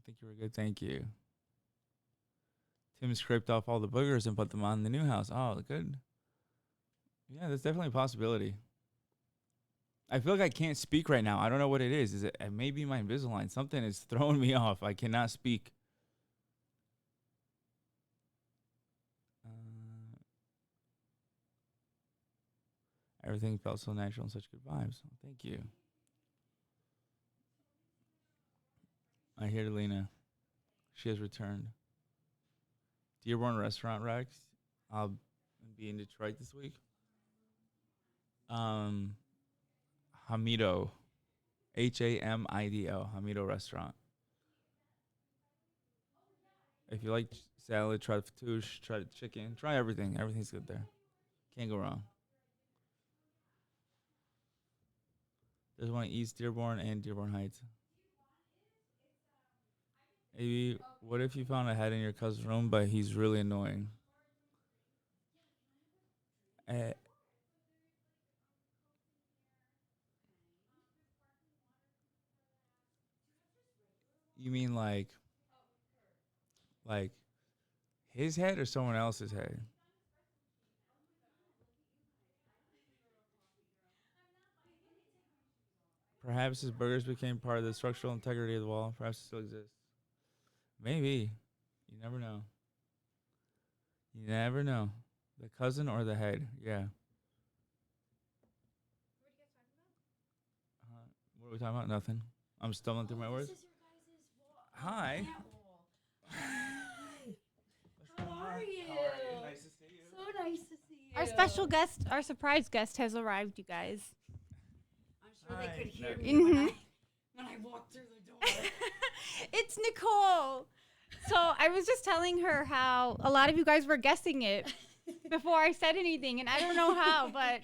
Speaker 7: think you were good. Thank you. Tim scraped off all the boogers and put them on the new house. Oh, good. Yeah, that's definitely a possibility. I feel like I can't speak right now. I don't know what it is. Is it maybe my Invisalign? Something is throwing me off. I cannot speak. Everything felt so natural and such good vibes. Thank you. I hear Lena. She has returned. Dearborn Restaurant Rex. I'll be in Detroit this week. Hamido. Hamido. Hamido Restaurant. If you like salad, try the fattoush, try the chicken, try everything. Everything's good there. Can't go wrong. There's one in East Dearborn and Dearborn Heights. Maybe, what if you found a head in your cousin's room, but he's really annoying? You mean like his head or someone else's head? Perhaps his burgers became part of the structural integrity of the wall. Perhaps it still exists. Maybe. You never know. You never know. The cousin or the head. Yeah. What are we talking about? Nothing. I'm stumbling through my words. Hi.
Speaker 11: How are you?
Speaker 7: Nice to see you.
Speaker 11: So nice to see you.
Speaker 2: Our special guest, our surprise guest has arrived, you guys.
Speaker 11: I'm sure they could hear me
Speaker 2: Mm-hmm.
Speaker 11: when I walked through the door.
Speaker 2: It's Nicole. So I was just telling her how a lot of you guys were guessing it before I said anything, and I don't know how, but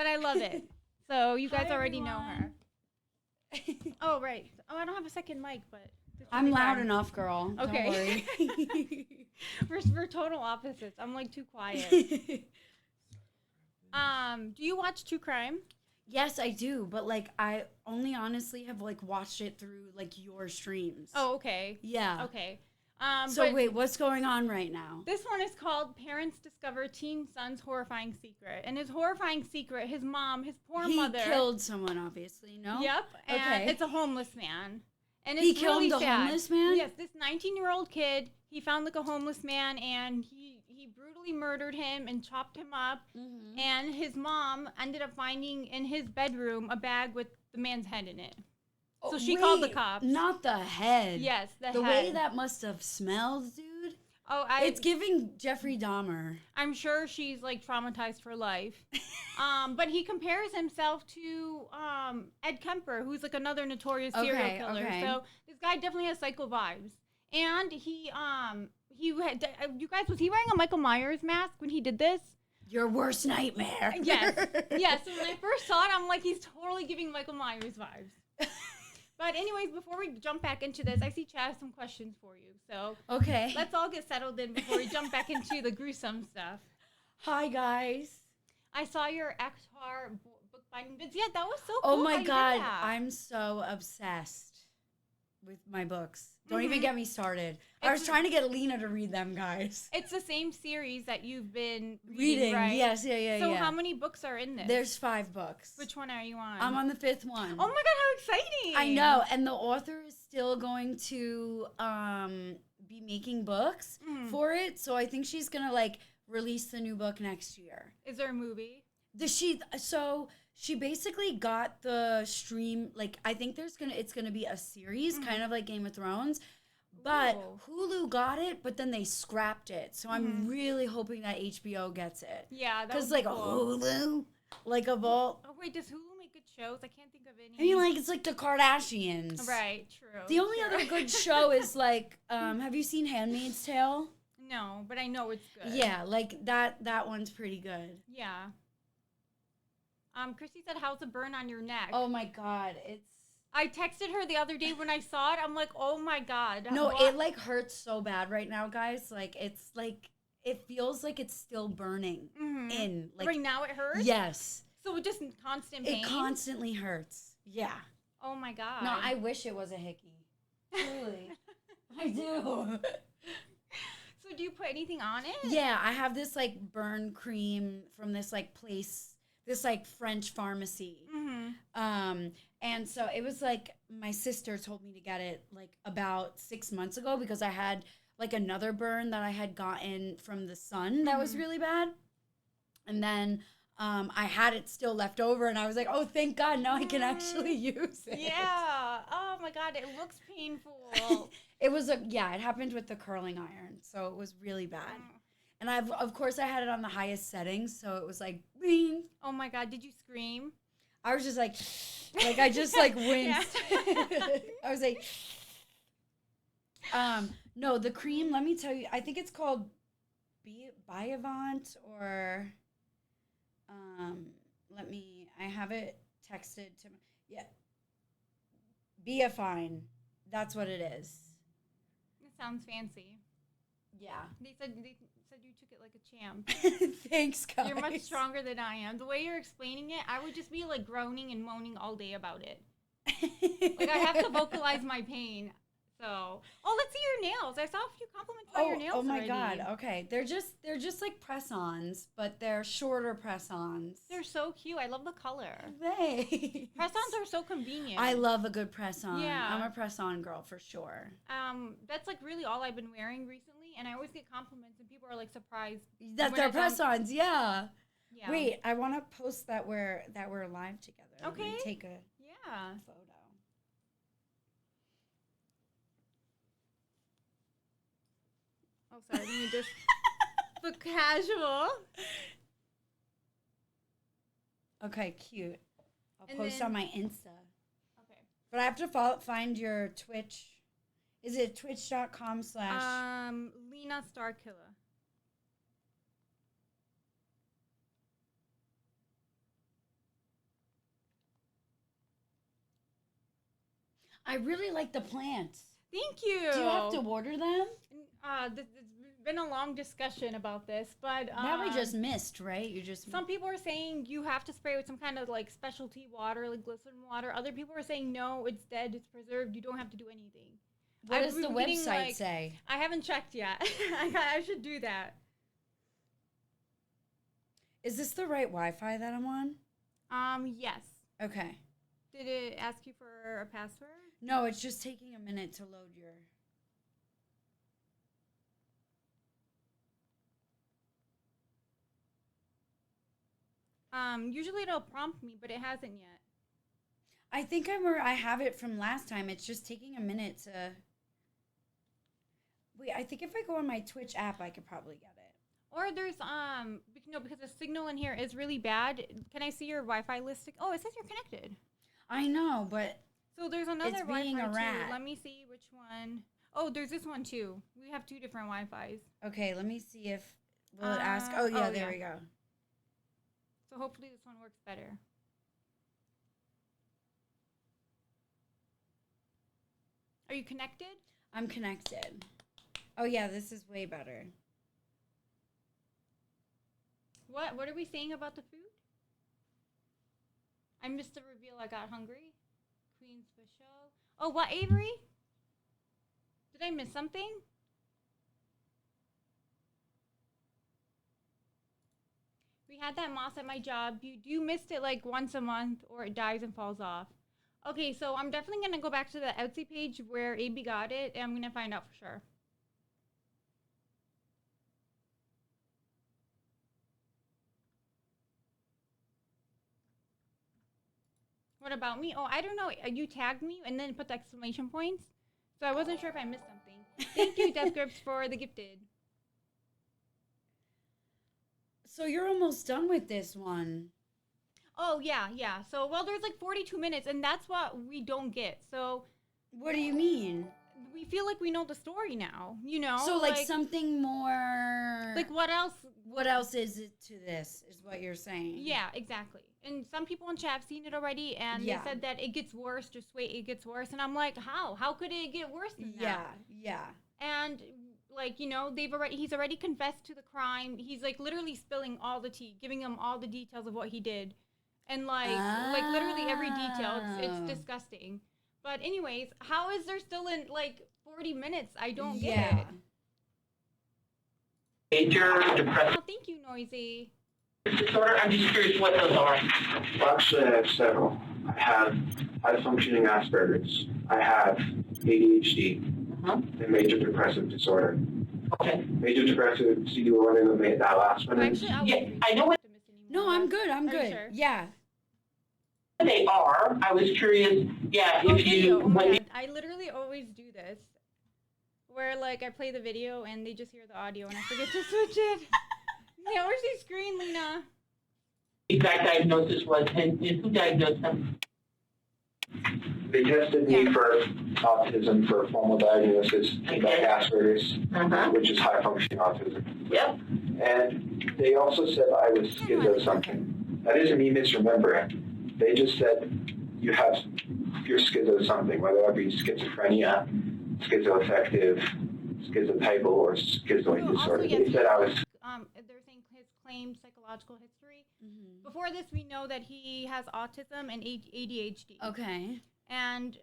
Speaker 2: I love it. So you guys already know her. Oh, right. Oh, I don't have a second mic, but
Speaker 11: I'm loud enough, girl.
Speaker 2: Okay.
Speaker 11: Don't worry.
Speaker 2: We're total opposites. I'm like too quiet. Do you watch true crime?
Speaker 11: Yes, I do, but like I only honestly have like watched it through like your streams.
Speaker 2: Oh, okay.
Speaker 11: Yeah.
Speaker 2: Okay.
Speaker 11: So wait, what's going on right now?
Speaker 2: This one is called Parents Discover Teen Son's Horrifying Secret. And his horrifying secret, his mom, his poor mother.
Speaker 11: He killed someone, obviously, no?
Speaker 2: Yep. And
Speaker 11: okay.
Speaker 2: it's a homeless man. And it's
Speaker 11: he killed
Speaker 2: really
Speaker 11: the
Speaker 2: sad.
Speaker 11: homeless man?
Speaker 2: Yes, this 19-year-old kid, he found like a homeless man and he brutally murdered him and chopped him up.
Speaker 11: Mm-hmm.
Speaker 2: And his mom ended up finding in his bedroom a bag with the man's head in it. So she called the cops.
Speaker 11: Not the head.
Speaker 2: Yes, the head.
Speaker 11: The way that must have smelled, dude.
Speaker 2: Oh,
Speaker 11: It's giving Jeffrey Dahmer.
Speaker 2: I'm sure she's like traumatized for life. But he compares himself to Ed Kemper, who's like another notorious serial killer.
Speaker 11: Okay.
Speaker 2: So this guy definitely has psycho vibes. And he had, you guys, was he wearing a Michael Myers mask when he did this?
Speaker 11: Your worst nightmare.
Speaker 2: Yes. Yes. So when I first saw it, I'm like, he's totally giving Michael Myers vibes. But anyways, before we jump back into this, I see Chad has some questions for you. So
Speaker 11: okay,
Speaker 2: let's all get settled in before we jump back into the gruesome stuff.
Speaker 11: Hi guys.
Speaker 2: I saw your Avatar bookbinding vids. Yeah, that was so cool.
Speaker 11: Oh
Speaker 2: how
Speaker 11: my
Speaker 2: you did
Speaker 11: god,
Speaker 2: that.
Speaker 11: I'm so obsessed with my books. Don't even get me started. I was
Speaker 2: It's-
Speaker 11: trying to get Lena to read them, guys.
Speaker 2: It's the same series that you've been
Speaker 11: Reading,
Speaker 2: right?
Speaker 11: yes, yeah.
Speaker 2: So how many books are in this?
Speaker 11: There's 5 books.
Speaker 2: Which one are you on?
Speaker 11: I'm on the 5th one.
Speaker 2: Oh my god, how exciting!
Speaker 11: I know, and the author is still going to be making books for it, so I think she's gonna like release the new book next year.
Speaker 2: Is there a movie?
Speaker 11: She basically got the stream, like I think it's gonna be a series, kind of like Game of Thrones. But Hulu got it, but then they scrapped it. So I'm really hoping that HBO gets it.
Speaker 2: Yeah,
Speaker 11: because like
Speaker 2: cool.
Speaker 11: Hulu, like of all,
Speaker 2: Oh wait, does Hulu make good shows? I can't think of any.
Speaker 11: I mean, like it's like the Kardashians.
Speaker 2: Right, true.
Speaker 11: The only other good show is like, have you seen Handmaid's Tale?
Speaker 2: No, but I know it's good.
Speaker 11: Yeah, like that one's pretty good.
Speaker 2: Yeah. Christy said, "How's the burn on your neck?"
Speaker 11: Oh my god,
Speaker 2: I texted her the other day when I saw it. I'm like, oh my god.
Speaker 11: No,
Speaker 2: What?
Speaker 11: it like hurts so bad right now, guys. Like it's like it feels like it's still burning in. Like
Speaker 2: right now it hurts.
Speaker 11: Yes.
Speaker 2: So it just constant pain.
Speaker 11: It constantly hurts. Yeah.
Speaker 2: Oh my god.
Speaker 11: No, I wish it was a hickey. Truly, I do.
Speaker 2: So do you put anything on it?
Speaker 11: Yeah, I have this like burn cream from this like place, this like French pharmacy. And so it was like my sister told me to get it like about 6 months ago because I had like another burn that I had gotten from the sun that was really bad. And then I had it still left over and I was like, oh, thank God, now I can actually use it.
Speaker 2: Yeah. Oh my god, it looks painful.
Speaker 11: It was it happened with the curling iron. So it was really bad. And of course I had it on the highest settings, so it was like bing.
Speaker 2: Oh my god, did you scream?
Speaker 11: I was just like I just like winced. I was like, no, the cream, let me tell you, I think it's called Biavant or, I have it texted to me. Yeah. Biafine. That's what it is.
Speaker 2: It sounds fancy.
Speaker 11: Yeah.
Speaker 2: They said you took it like a champ.
Speaker 11: Thanks, guys.
Speaker 2: You're much stronger than I am. The way you're explaining it, I would just be like groaning and moaning all day about it. Like I have to vocalize my pain. So, let's see your nails. I saw a few compliments about your nails.
Speaker 11: Oh my
Speaker 2: already.
Speaker 11: God. Okay. They're just like press-ons, but they're shorter press-ons.
Speaker 2: They're so cute. I love the color.
Speaker 11: Thanks.
Speaker 2: Press-ons are so convenient.
Speaker 11: I love a good press-on.
Speaker 2: Yeah.
Speaker 11: I'm a press-on girl for sure.
Speaker 2: That's like really all I've been wearing recently, and I always get compliments, and people are like surprised
Speaker 11: That
Speaker 2: when
Speaker 11: they're
Speaker 2: I don't-
Speaker 11: press-ons, yeah.
Speaker 2: Yeah.
Speaker 11: Wait, I want to post that we're live together.
Speaker 2: Okay.
Speaker 11: Let me take a
Speaker 2: photo. Oh, sorry. Let me just look casual.
Speaker 11: Okay, cute. I'll
Speaker 2: And
Speaker 11: post
Speaker 2: then-
Speaker 11: on my Insta.
Speaker 2: Okay.
Speaker 11: But I have to find your Twitch. Is it twitch.com/?
Speaker 2: Lena Starkiller.
Speaker 11: I really like the plants.
Speaker 2: Thank you.
Speaker 11: Do you have to order them?
Speaker 2: It's been a long discussion about this, but
Speaker 11: Now we just missed, right? You just
Speaker 2: some people are saying you have to spray with some kind of like specialty water, like glycerin water. Other people are saying no, it's dead, it's preserved. You don't have to do anything.
Speaker 11: What does the
Speaker 2: been getting,
Speaker 11: website say?
Speaker 2: I haven't checked yet. I should do that.
Speaker 11: Is this the right Wi-Fi that I'm on?
Speaker 2: Yes.
Speaker 11: Okay.
Speaker 2: Did it ask you for a password?
Speaker 11: No, it's just taking a minute to load your.
Speaker 2: Usually it'll prompt me, but it hasn't yet.
Speaker 11: I think I have it from last time. It's just taking a minute to. Wait, I think if I go on my Twitch app, I could probably get it.
Speaker 2: Or there's no, because the signal in here is really bad. Can I see your Wi-Fi listing? Oh, it says you're connected.
Speaker 11: I know, but
Speaker 2: so there's another
Speaker 11: it's being
Speaker 2: Wi-Fi
Speaker 11: a rat.
Speaker 2: too. Let me see which one. Oh, there's this one too. We have 2 different Wi-Fis.
Speaker 11: Okay, let me see if will it ask. Oh yeah, there we go.
Speaker 2: So hopefully this one works better. Are you connected?
Speaker 11: I'm connected. Oh yeah, this is way better.
Speaker 2: What are we saying about the food? I missed the reveal. I got hungry. Queen's special. Oh, what, Avery? Did I miss something? We had that moss at my job. You do missed it like once a month or it dies and falls off. Okay, so I'm definitely going to go back to the Etsy page where AB got it, and I'm going to find out for sure. What about me? Oh, I don't know. You tagged me and then put the exclamation points. So I wasn't sure if I missed something. Thank you, Death Grips, for the gifted.
Speaker 11: So you're almost done with this one.
Speaker 2: Oh, yeah. So, well, there's like 42 minutes, and that's what we don't get. So,
Speaker 11: what do you mean?
Speaker 2: We feel like we know the story now, you know?
Speaker 11: So, like something more...
Speaker 2: Like, what else?
Speaker 11: What else is it to this, is what you're saying.
Speaker 2: Yeah, exactly. And some people in chat have seen it already, and they said that it gets worse. Just wait, it gets worse. And I'm like, how? How could it get worse than that?
Speaker 11: Yeah.
Speaker 2: And... like, you know, he's already confessed to the crime. He's like literally spilling all the tea, giving them all the details of what he did. And like literally every detail. It's disgusting. But anyways, how is there still in like 40 minutes? I don't get it.
Speaker 19: Major depressive
Speaker 2: Oh, thank you, Noisy.
Speaker 19: disorder. I'm just curious what those are. Well, actually, I have several. I have high-functioning Asperger's. I have ADHD. And major depressive disorder. Okay. Major depressive, so you were running with that last one?
Speaker 9: Yeah, I know what
Speaker 11: No, I'm good. I'm good.
Speaker 2: Sure?
Speaker 11: Yeah.
Speaker 9: they are. I was curious, if you...
Speaker 2: Oh my God. I literally always do this. Where, like, I play the video and they just hear the audio and I forget to switch it. Yeah, where's the screen, Lena?
Speaker 9: Exact diagnosis was, and who diagnosed them?
Speaker 19: They tested me for autism for a formal diagnosis, like Asperger's, which is high-functioning autism.
Speaker 9: Yep.
Speaker 19: And they also said I was schizo something. That doesn't mean misremember it. They just said you're schizo something, whether that be schizophrenia, schizoaffective, schizotypal, or schizoid disorder. They said I was...
Speaker 2: They're saying his claimed psychological history. Before this, we know that he has autism and ADHD.
Speaker 11: Okay.
Speaker 2: And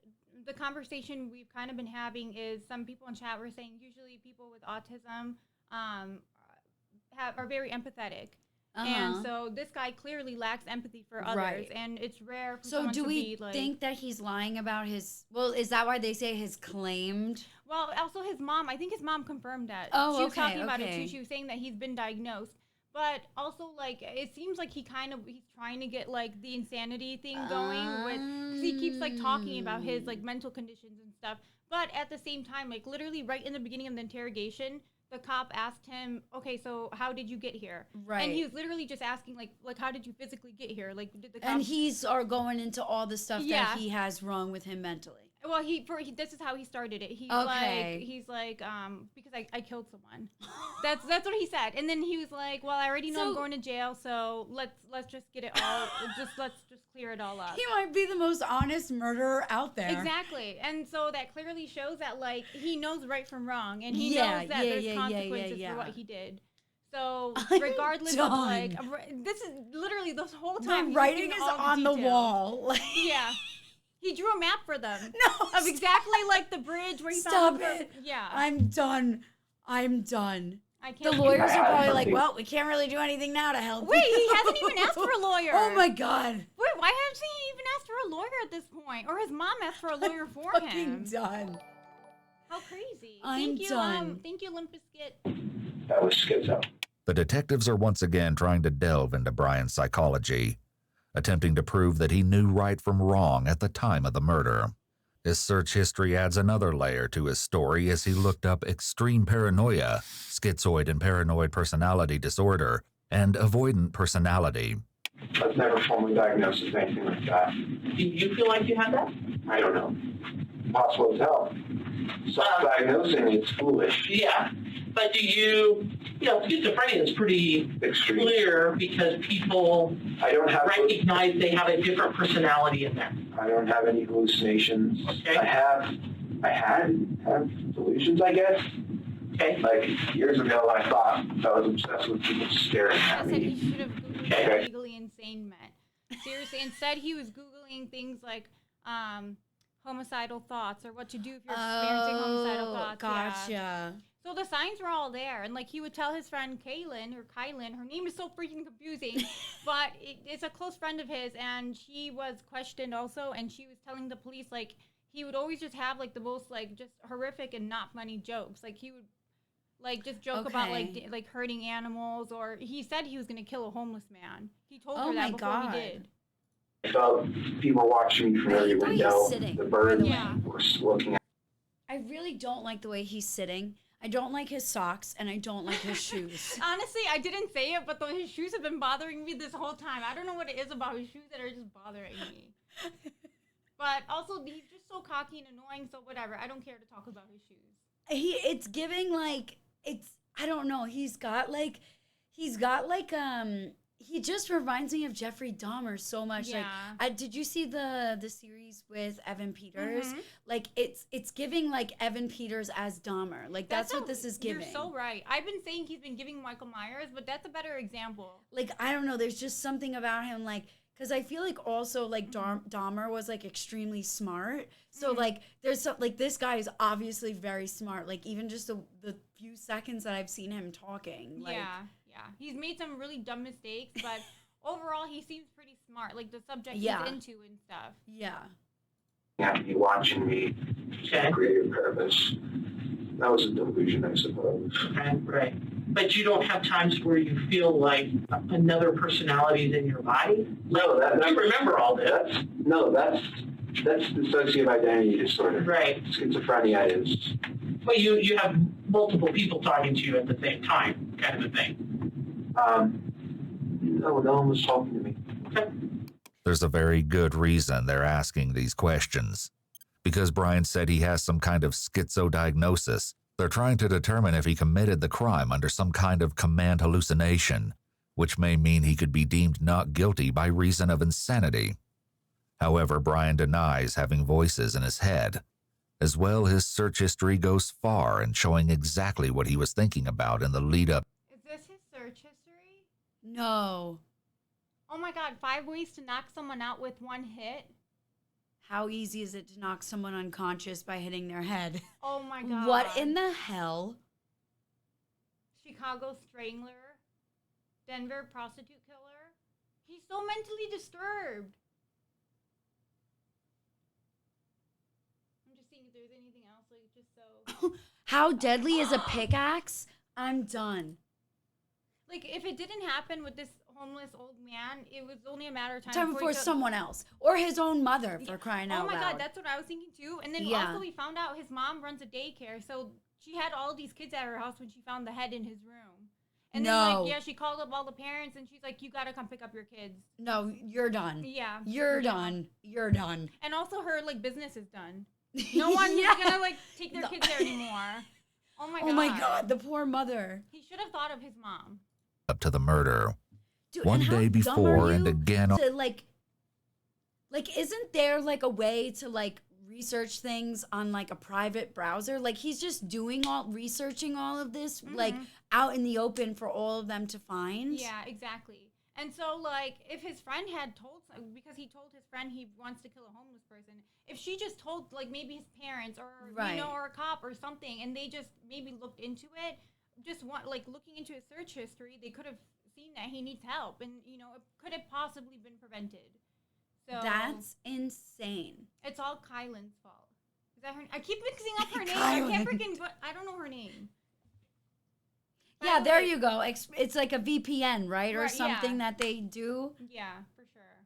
Speaker 2: the conversation we've kind of been having is some people in chat were saying usually people with autism are very empathetic. And so this guy clearly lacks empathy for others.
Speaker 11: Right.
Speaker 2: And it's rare for
Speaker 11: So
Speaker 2: someone
Speaker 11: do
Speaker 2: to
Speaker 11: we
Speaker 2: be like...
Speaker 11: think that he's lying about his... Well, is that why they say his claimed...
Speaker 2: Well, also his mom, I think his mom confirmed that.
Speaker 11: Oh,
Speaker 2: she was
Speaker 11: okay,
Speaker 2: talking about it
Speaker 11: okay.
Speaker 2: too. She was saying that he's been diagnosed. But also, like, it seems like he's trying to get, like, the insanity thing going with, because he keeps, like, talking about his, like, mental conditions and stuff. But at the same time, like, literally right in the beginning of the interrogation, the cop asked him, okay, so how did you get here?
Speaker 11: Right.
Speaker 2: And he was literally just asking, like how did you physically get here? Like, did the cop...
Speaker 11: And he's going into all the stuff that he has wrong with him mentally.
Speaker 2: Well, this is how he started it. He's like, because I killed someone. That's what he said. And then he was like, well, I already know I'm going to jail, so let's just get it all, let's just clear it all up.
Speaker 11: He might be the most honest murderer out there.
Speaker 2: Exactly. And so that clearly shows that, like, he knows right from wrong, and he knows that there's consequences for what he did. So regardless of, like, this is literally the whole time.
Speaker 11: The writing is on the wall.
Speaker 2: Yeah. He drew a map for them. No. Of exactly like the bridge where he
Speaker 11: Stop
Speaker 2: found
Speaker 11: it.
Speaker 2: Yeah.
Speaker 11: I'm done. I can't. The
Speaker 2: keep
Speaker 11: lawyers are probably like,
Speaker 19: something.
Speaker 11: well, we can't really do anything now to help.
Speaker 2: Wait, he hasn't even asked for a lawyer.
Speaker 11: Oh my God.
Speaker 2: Wait, why hasn't he even asked for a lawyer at this point? Or his mom asked for a lawyer for him.
Speaker 11: Done.
Speaker 2: How crazy.
Speaker 11: I'm done.
Speaker 2: Thank you, Limp Bizkit.
Speaker 19: That was schizo.
Speaker 10: The detectives are once again trying to delve into Brian's psychology, attempting to prove that he knew right from wrong at the time of the murder. His search history adds another layer to his story as he looked up extreme paranoia, schizoid and paranoid personality disorder, and avoidant personality.
Speaker 19: I was never formally diagnosed with anything like that.
Speaker 1: Do you feel like you have that?
Speaker 19: I don't know. Possible as hell. Self-diagnosing is foolish.
Speaker 1: Yeah. But do you know, schizophrenia is pretty clear because people recognize they have a different personality in there.
Speaker 19: I don't have any hallucinations.
Speaker 1: Okay.
Speaker 19: I had delusions, I guess.
Speaker 1: Okay.
Speaker 19: Like years ago, I thought I was obsessed with people staring
Speaker 2: I
Speaker 19: at
Speaker 2: said
Speaker 19: me.
Speaker 2: he should have Googled what legally insane meant. Seriously, instead he was Googling things like homicidal thoughts or what to do if you're experiencing homicidal thoughts.
Speaker 11: Gotcha.
Speaker 2: Yeah. So the signs were all there, and like he would tell his friend Kylan, her name is so freaking confusing, but it's a close friend of his, and she was questioned also, and she was telling the police like he would always just have like the most like just horrific and not funny jokes. Like he would like just joke about like hurting animals, or he said he was gonna kill a homeless man. He told her that before he did.
Speaker 19: I felt people watching me from every window. The birds were looking at
Speaker 11: I really don't like the way he's sitting. I don't like his socks, and I don't like his shoes.
Speaker 2: Honestly, I didn't say it, but his shoes have been bothering me this whole time. I don't know what it is about his shoes that are just bothering me. But also, he's just so cocky and annoying, so whatever. I don't care to talk about his shoes.
Speaker 11: It's giving like, I don't know. He just reminds me of Jeffrey Dahmer so much.
Speaker 2: Yeah.
Speaker 11: Like, did you see the series with Evan Peters?
Speaker 2: Mhm.
Speaker 11: Like, it's giving like Evan Peters as Dahmer. Like, that's what this is giving.
Speaker 2: You're so right. I've been saying he's been giving Michael Myers, but that's a better example.
Speaker 11: Like, I don't know. There's just something about him, like, because I feel like also like Dahmer was like extremely smart. So like, there's like this guy is obviously very smart. Like, even just the few seconds that I've seen him talking. Like,
Speaker 2: Yeah. He's made some really dumb mistakes, but overall he seems pretty smart. Like the subject
Speaker 11: Yeah.
Speaker 2: he's into and stuff.
Speaker 11: Yeah.
Speaker 19: you watching me for creative purpose. That was a delusion, I suppose.
Speaker 1: Right. But you don't have times where you feel like another personality is in your body?
Speaker 19: No,
Speaker 1: you remember all this.
Speaker 19: That's dissociative identity disorder.
Speaker 1: Right.
Speaker 19: Schizophrenia is.
Speaker 1: But you have multiple people talking to you at the same time, kind of a thing.
Speaker 19: No one was talking to me.
Speaker 10: There's a very good reason they're asking these questions. Because Brian said he has some kind of schizo diagnosis, they're trying to determine if he committed the crime under some kind of command hallucination, which may mean he could be deemed not guilty by reason of insanity. However, Brian denies having voices in his head. As well, his search history goes far in showing exactly what he was thinking about in the lead-up.
Speaker 2: Is this his search history?
Speaker 11: No.
Speaker 2: Oh my god, 5 ways to knock someone out with one hit?
Speaker 11: How easy is it to knock someone unconscious by hitting their head?
Speaker 2: Oh my god.
Speaker 11: What in the hell?
Speaker 2: Chicago strangler. Denver prostitute killer. He's so mentally disturbed. I'm just seeing if there's anything else, like just so.
Speaker 11: How deadly is a pickaxe? I'm done.
Speaker 2: Like, if it didn't happen with this homeless old man, it was only a matter of time,
Speaker 11: Time before someone else. Or his own mother, for crying out loud.
Speaker 2: Oh my god, that's what I was thinking too. And then also we found out his mom runs a daycare, so she had all these kids at her house when she found the head in his room. And then, like, yeah, she called up all the parents, and she's like, you gotta come pick up your kids.
Speaker 11: No, you're done.
Speaker 2: Yeah.
Speaker 11: You're done. You're done.
Speaker 2: And also her, like, business is done. No one is gonna, like, take their kids there anymore. Oh my god.
Speaker 11: Oh my god, the poor mother.
Speaker 2: He should have thought of his mom.
Speaker 10: Up to the murder.
Speaker 11: Dude,
Speaker 10: One
Speaker 11: and how
Speaker 10: day
Speaker 11: dumb
Speaker 10: before
Speaker 11: are
Speaker 10: and
Speaker 11: you
Speaker 10: again.
Speaker 11: to, like, isn't there, like, a way to, like, research things on, like, a private browser? Like, he's just researching all of this, like, out in the open for all of them to find.
Speaker 2: Yeah, exactly. And so, like, if his friend had told, because he told his friend he wants to kill a homeless person, if she just told, like, maybe his parents or, you know, or a cop or something, and they just maybe looked into it, looking into his search history, they could have seen that he needs help, and, you know, it could have possibly been prevented. So
Speaker 11: That's insane.
Speaker 2: It's all Kylan's fault. Is that her? I keep mixing up her name. I can't freaking. I don't know her name.
Speaker 11: Yeah, there you go. It's like a VPN, right? Or
Speaker 2: Right,
Speaker 11: something
Speaker 2: yeah.
Speaker 11: that they do.
Speaker 2: Yeah, for sure.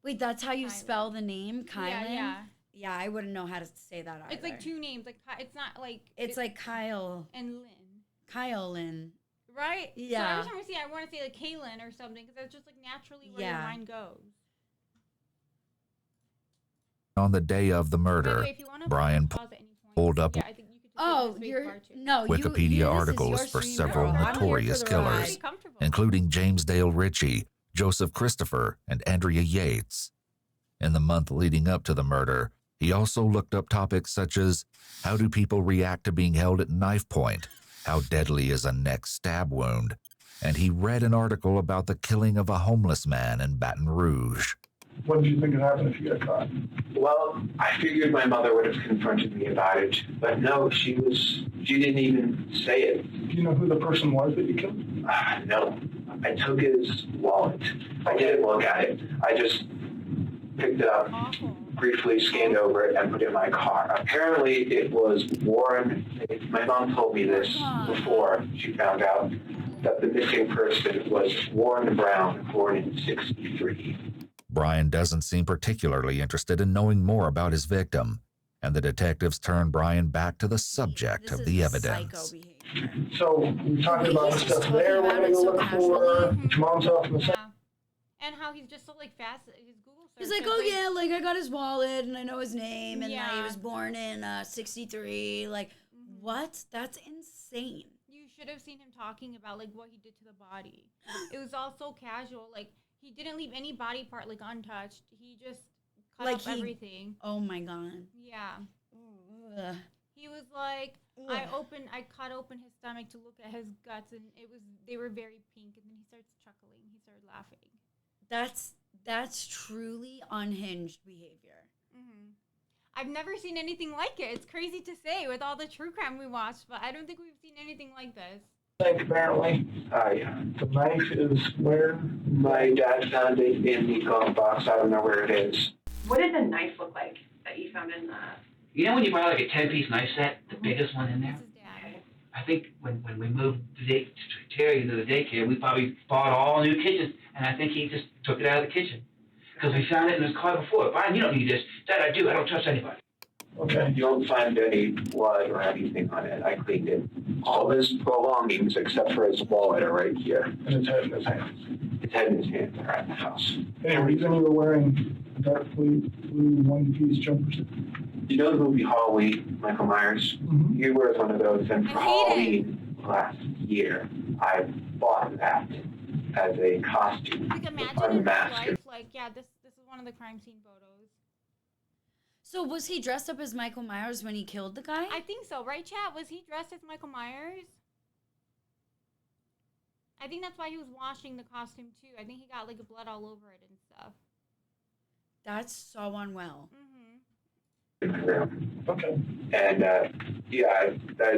Speaker 11: Wait, that's how you spell the name, Kylan?
Speaker 2: Yeah.
Speaker 11: Yeah, I wouldn't know how to say that either.
Speaker 2: It's like two names. Like it's not like
Speaker 11: it's like Kyle
Speaker 2: and Lynn.
Speaker 11: Kyle Lynn.
Speaker 2: Right?
Speaker 11: Yeah.
Speaker 2: So every time I see it, I want to say like Kaylin or something because that's just like naturally where your mind goes.
Speaker 10: On the day of the murder, Brian pulled up Wikipedia articles for several notorious killers, including James Dale Ritchie, Joseph Christopher, and Andrea Yates. In the month leading up to the murder, he also looked up topics such as how do people react to being held at knife point, how deadly is a neck stab wound, and he read an article about the killing of a homeless man in Baton Rouge.
Speaker 6: What did you think would happen if you got caught?
Speaker 19: Well, I figured my mother would have confronted me about it, but no, she didn't even say it.
Speaker 6: Do you know who the person was that you killed?
Speaker 19: No. I took his wallet. I didn't look at it. I just picked it up, briefly scanned over it, and put it in my car. Apparently, it was worn. My mom told me this before she found out that the missing person was Warren Brown, born in '63.
Speaker 10: Brian doesn't seem particularly interested in knowing more about his victim, and the detectives turn Brian back to the subject of the evidence.
Speaker 6: So we talked about the stuff there. We're going to go look for mom's house in the center.
Speaker 2: And how he's just so like fast. His Google search.
Speaker 11: He's like, oh yeah, like I got his wallet and I know his name and that he was born in '63. Like, what? That's insane.
Speaker 2: You should have seen him talking about like what he did to the body. It was all so casual. Like he didn't leave any body part like untouched. He just cut up everything.
Speaker 11: Oh my god.
Speaker 2: Yeah.
Speaker 11: Ugh.
Speaker 2: He was like, I cut open his stomach to look at his guts, and they were very pink. And then he starts chuckling. He started laughing.
Speaker 11: That's truly unhinged behavior.
Speaker 2: Mm-hmm. I've never seen anything like it. It's crazy to say with all the true crime we watched, but I don't think we've seen anything like this.
Speaker 6: Apparently.
Speaker 19: Yeah.
Speaker 6: The knife is where?
Speaker 19: My dad found it in the glove box. I don't know where it is.
Speaker 9: What did the knife look like that you found in the...
Speaker 14: You know when you buy like a 10-piece knife set, the biggest one in there? I think when we moved Terry into the daycare, we probably bought all new kitchens, and I think he just took it out of the kitchen. Because we found it in his car before. Brian, you don't need this. Dad, I do. I don't trust anybody.
Speaker 19: Okay. You don't find any blood or anything on it. I cleaned it. All his belongings, except for his wallet, are right here.
Speaker 6: And his head in his hands.
Speaker 19: His head and his hands are at the house.
Speaker 6: Any reason you were wearing a dark blue one-piece jumper set?
Speaker 19: You know the movie Halloween, Michael Myers? Mm-hmm. He wears one of those, and for Halloween last year, I bought that as a costume.
Speaker 2: Like imagine in real life, like, yeah, this is one of the crime scene photos.
Speaker 11: So was he dressed up as Michael Myers when he killed the guy?
Speaker 2: I think so, right, Chat? Was he dressed as Michael Myers? I think that's why he was washing the costume too. I think he got like blood all over it and stuff.
Speaker 11: That's so unwell.
Speaker 19: Okay. And I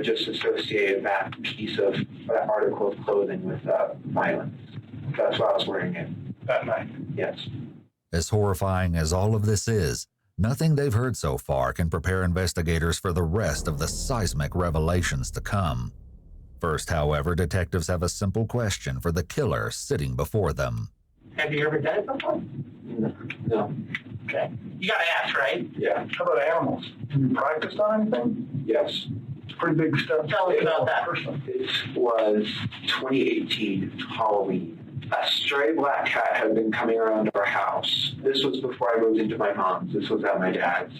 Speaker 19: just associated that piece of that article of clothing with violence. That's why I was wearing it that night. Yes.
Speaker 10: As horrifying as all of this is, nothing they've heard so far can prepare investigators for the rest of the seismic revelations to come. First, however, detectives have a simple question for the killer sitting before them.
Speaker 19: Have you ever done it before? No.
Speaker 1: Okay. You gotta ask, right?
Speaker 19: Yeah.
Speaker 6: How about animals? Have you practiced on anything?
Speaker 19: Yes.
Speaker 6: It's pretty big stuff.
Speaker 1: Tell us about that.
Speaker 19: It was 2018 Halloween. A stray black cat had been coming around our house. This was before I moved into my mom's. This was at my dad's.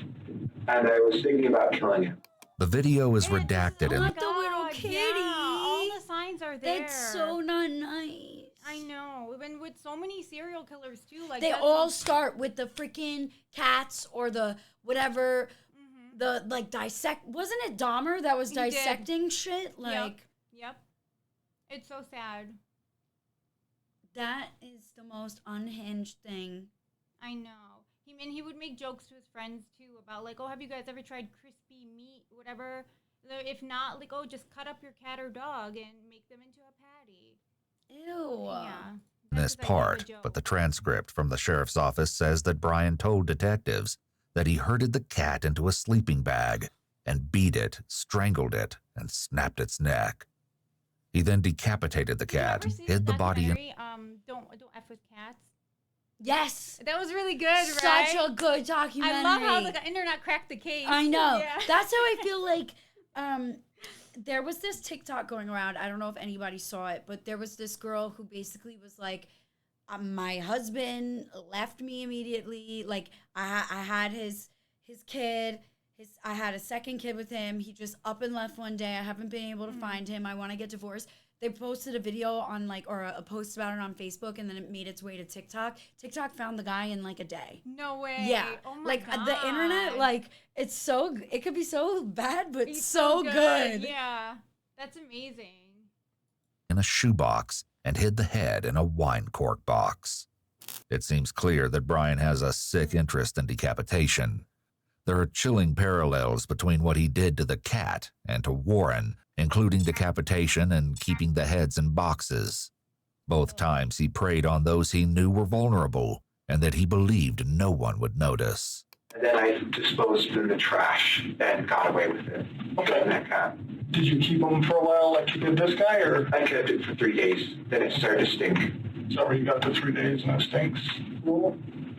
Speaker 19: And I was thinking about killing it.
Speaker 10: The video is redacted and
Speaker 11: The little kitty.
Speaker 2: Yeah, all the signs are there.
Speaker 11: That's so not nice.
Speaker 2: I know. Even with so many serial killers too, like
Speaker 11: they all start with the freaking cats or the whatever, the like dissect. Wasn't it Dahmer that was dissecting shit? Like,
Speaker 2: yep. It's so sad.
Speaker 11: That is the most unhinged thing.
Speaker 2: I know. He would make jokes to his friends too about like, oh, have you guys ever tried crispy meat, whatever? If not, like, oh, just cut up your cat or dog and make them into a patty.
Speaker 11: Ew.
Speaker 2: Yeah.
Speaker 10: this part, but the transcript from the sheriff's office says that Brian told detectives that he herded the cat into a sleeping bag and beat it, strangled it, and snapped its neck. He then decapitated the cat, hid the body in...
Speaker 2: Don't F with cats.
Speaker 11: Yes.
Speaker 2: That was really good, right?
Speaker 11: Such a good documentary.
Speaker 2: I love how the internet cracked the case.
Speaker 11: I know.
Speaker 2: Yeah.
Speaker 11: That's how I feel like there was this TikTok going around. I don't know if anybody saw it, but there was this girl who basically was like, my husband left me immediately. Like I had his kid. I had a second kid with him. He just up and left one day. I haven't been able to find him. I want to get divorced. They posted a video on or a post about it on Facebook, and then it made its way to TikTok. TikTok found the guy in like a day.
Speaker 2: No way.
Speaker 11: Yeah.
Speaker 2: Oh my God.
Speaker 11: The internet, it could be so bad, but
Speaker 2: It's
Speaker 11: so good.
Speaker 2: Yeah. That's amazing.
Speaker 10: In a shoebox and hid the head in a wine cork box. It seems clear that Brian has a sick interest in decapitation. There are chilling parallels between what he did to the cat and to Warren, including decapitation and keeping the heads in boxes. Both times he preyed on those he knew were vulnerable and that he believed no one would notice.
Speaker 19: And then I disposed in the trash and got away with it. Okay. That cat.
Speaker 6: Did you keep him for a while like you did this guy, or?
Speaker 19: I kept it for 3 days. Then it started to stink.
Speaker 6: Is that where you got the 3 days and it stinks?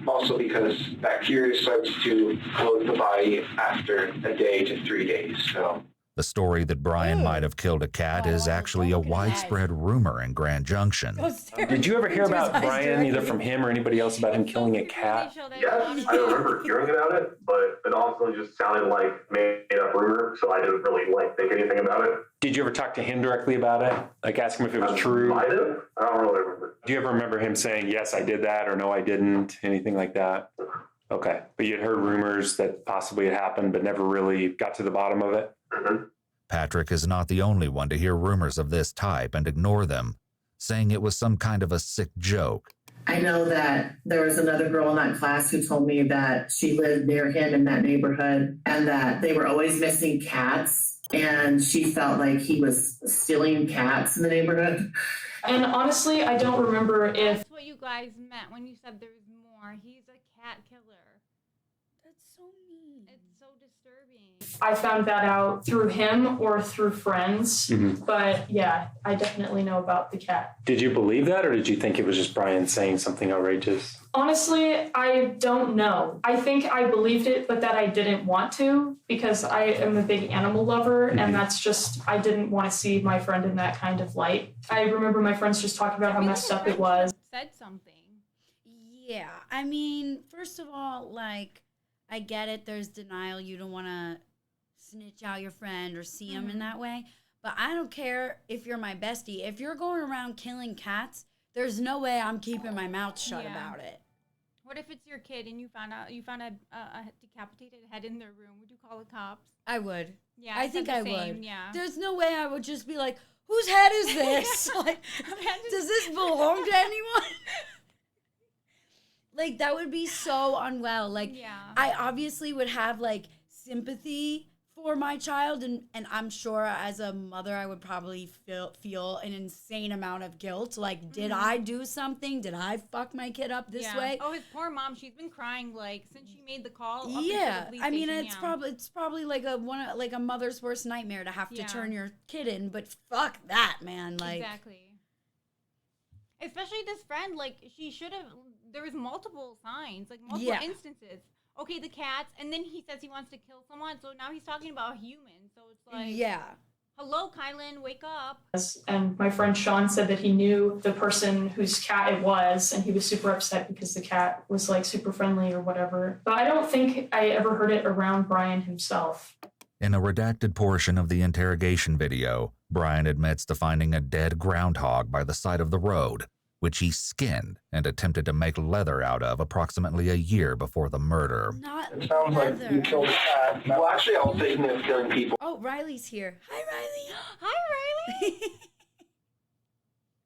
Speaker 19: Also because bacteria starts to coat the body after a day to 3 days. So
Speaker 10: The story that Brian might have killed a cat is actually a widespread rumor in Grand Junction.
Speaker 4: Did you ever hear about Brian, either from him or anybody else, about him killing a cat?
Speaker 3: Yes, I remember hearing about it, but it also just sounded like made-up rumor, so I didn't really think anything about it.
Speaker 4: Did you ever talk to him directly about it? Like ask him if it was true?
Speaker 3: I did. I don't really remember.
Speaker 4: Do you ever remember him saying, yes, I did that, or no, I didn't, anything like that? Okay. But you had heard rumors that possibly it happened, but never really got to the bottom of it?
Speaker 3: Mm-hmm.
Speaker 10: Patrick is not the only one to hear rumors of this type and ignore them, saying it was some kind of a sick joke.
Speaker 15: I know that there was another girl in that class who told me that she lived near him in that neighborhood and that they were always missing cats, and she felt like he was stealing cats in the neighborhood.
Speaker 18: And honestly, I don't remember if...
Speaker 2: That's what you guys meant when you said there was more. He's a cat killer.
Speaker 11: That's so mean.
Speaker 2: It's so disturbing.
Speaker 18: I found that out through him or through friends. But yeah, I definitely know about the cat.
Speaker 4: Did you believe that, or did you think it was just Brian saying something outrageous?
Speaker 18: Honestly, I don't know. I think I believed it, but that I didn't want to because I am a big animal lover, and that's just, I didn't want to see my friend in that kind of light. I remember my friends just talking about how messed up it was.
Speaker 2: Said something.
Speaker 11: Yeah, I mean, first of all, I get it. There's denial. You don't want to snitch out your friend or see him in that way. But I don't care if you're my bestie. If you're going around killing cats, there's no way I'm keeping my mouth shut about it.
Speaker 2: What if it's your kid and you found a decapitated head in their room? Would you call the cops?
Speaker 11: I would.
Speaker 2: Yeah,
Speaker 11: I think I
Speaker 2: same,
Speaker 11: would.
Speaker 2: Yeah.
Speaker 11: There's no way I would just be like, whose head is this? Does this belong to anyone? That would be so unwell. I obviously would have sympathy for my child, and I'm sure as a mother I would probably feel an insane amount of guilt. Did I do something? Did I fuck my kid up this way?
Speaker 2: Oh, his poor mom. She's been crying since she made the call.
Speaker 11: Yeah, I mean it's probably a mother's worst nightmare to have to turn your kid in. But fuck that, man.
Speaker 2: Exactly. Especially this friend, she should have. There was multiple signs, multiple instances. Okay, the cats, and then he says he wants to kill someone, so now he's talking about humans. So it's hello, Kylan, wake up.
Speaker 18: And my friend Sean said that he knew the person whose cat it was, and he was super upset because the cat was super friendly or whatever. But I don't think I ever heard it around Brian himself.
Speaker 10: In a redacted portion of the interrogation video, Brian admits to finding a dead groundhog by the side of the road, which he skinned and attempted to make leather out of approximately a year before the murder.
Speaker 15: It sounds like you killed a cat.
Speaker 19: Well, actually, I was thinking of killing people.
Speaker 11: Oh, Riley's here. Hi, Riley.
Speaker 2: Hi, Riley.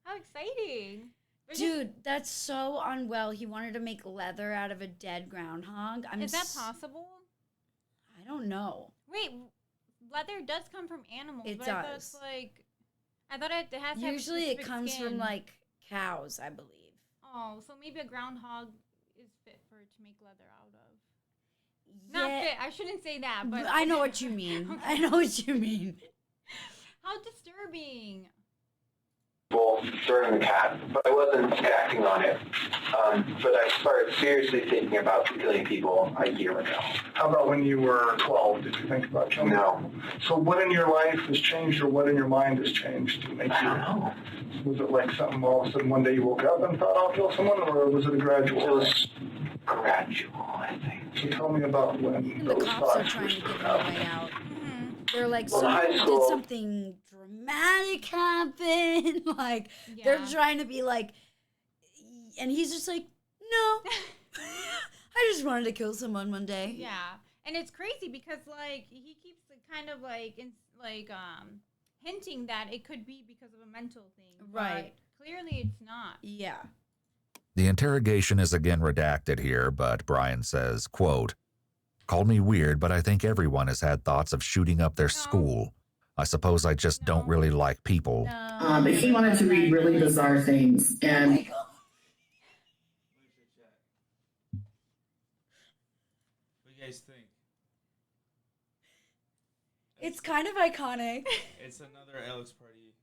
Speaker 2: How exciting.
Speaker 11: Dude, that's so unwell. He wanted to make leather out of a dead groundhog.
Speaker 2: Is that possible?
Speaker 11: I don't know.
Speaker 2: Wait, leather does come from animals.
Speaker 11: It
Speaker 2: but
Speaker 11: does.
Speaker 2: I thought it has to have
Speaker 11: Usually it comes
Speaker 2: skin.
Speaker 11: from cows, I believe.
Speaker 2: Oh, so maybe a groundhog is fit to make leather out of.
Speaker 11: Yeah.
Speaker 2: Not fit. I shouldn't say that, but
Speaker 11: I know what you mean.
Speaker 2: Okay.
Speaker 11: I know what you mean.
Speaker 2: How disturbing.
Speaker 19: Well, during the cat, but I wasn't acting on it. But I started seriously thinking about killing people a year ago.
Speaker 6: How about when you were 12? Did you think about killing?
Speaker 19: No.
Speaker 6: So what in your life has changed, or what in your mind has changed to make
Speaker 19: I
Speaker 6: you?
Speaker 19: don't know.
Speaker 6: Was it like something all of a sudden one day you woke up and thought I'll kill someone, or was it a gradual?
Speaker 19: It was gradual, I think.
Speaker 6: So tell me about when
Speaker 11: And the
Speaker 6: those
Speaker 11: cops are
Speaker 6: thoughts
Speaker 11: trying
Speaker 6: were
Speaker 11: to give
Speaker 6: starting
Speaker 11: them a
Speaker 6: out.
Speaker 11: way out. They're like,
Speaker 19: Well, in high
Speaker 11: someone did
Speaker 19: school-
Speaker 11: something dramatic happen. Like, they're trying to be like, and he's just like, no. I just wanted to kill someone one day.
Speaker 2: Yeah. And it's crazy because, like, he keeps kind of, like, hinting that it could be because of a mental thing.
Speaker 11: Right.
Speaker 2: But clearly it's not.
Speaker 11: Yeah.
Speaker 10: The interrogation is again redacted here, but Brian says, quote, "Called me weird, but I think everyone has had thoughts of shooting up their school. I suppose I just don't really like people."
Speaker 15: But he wanted to read really bizarre things. And
Speaker 7: What do you guys think?
Speaker 11: It's kind of iconic.
Speaker 7: It's another Alex party.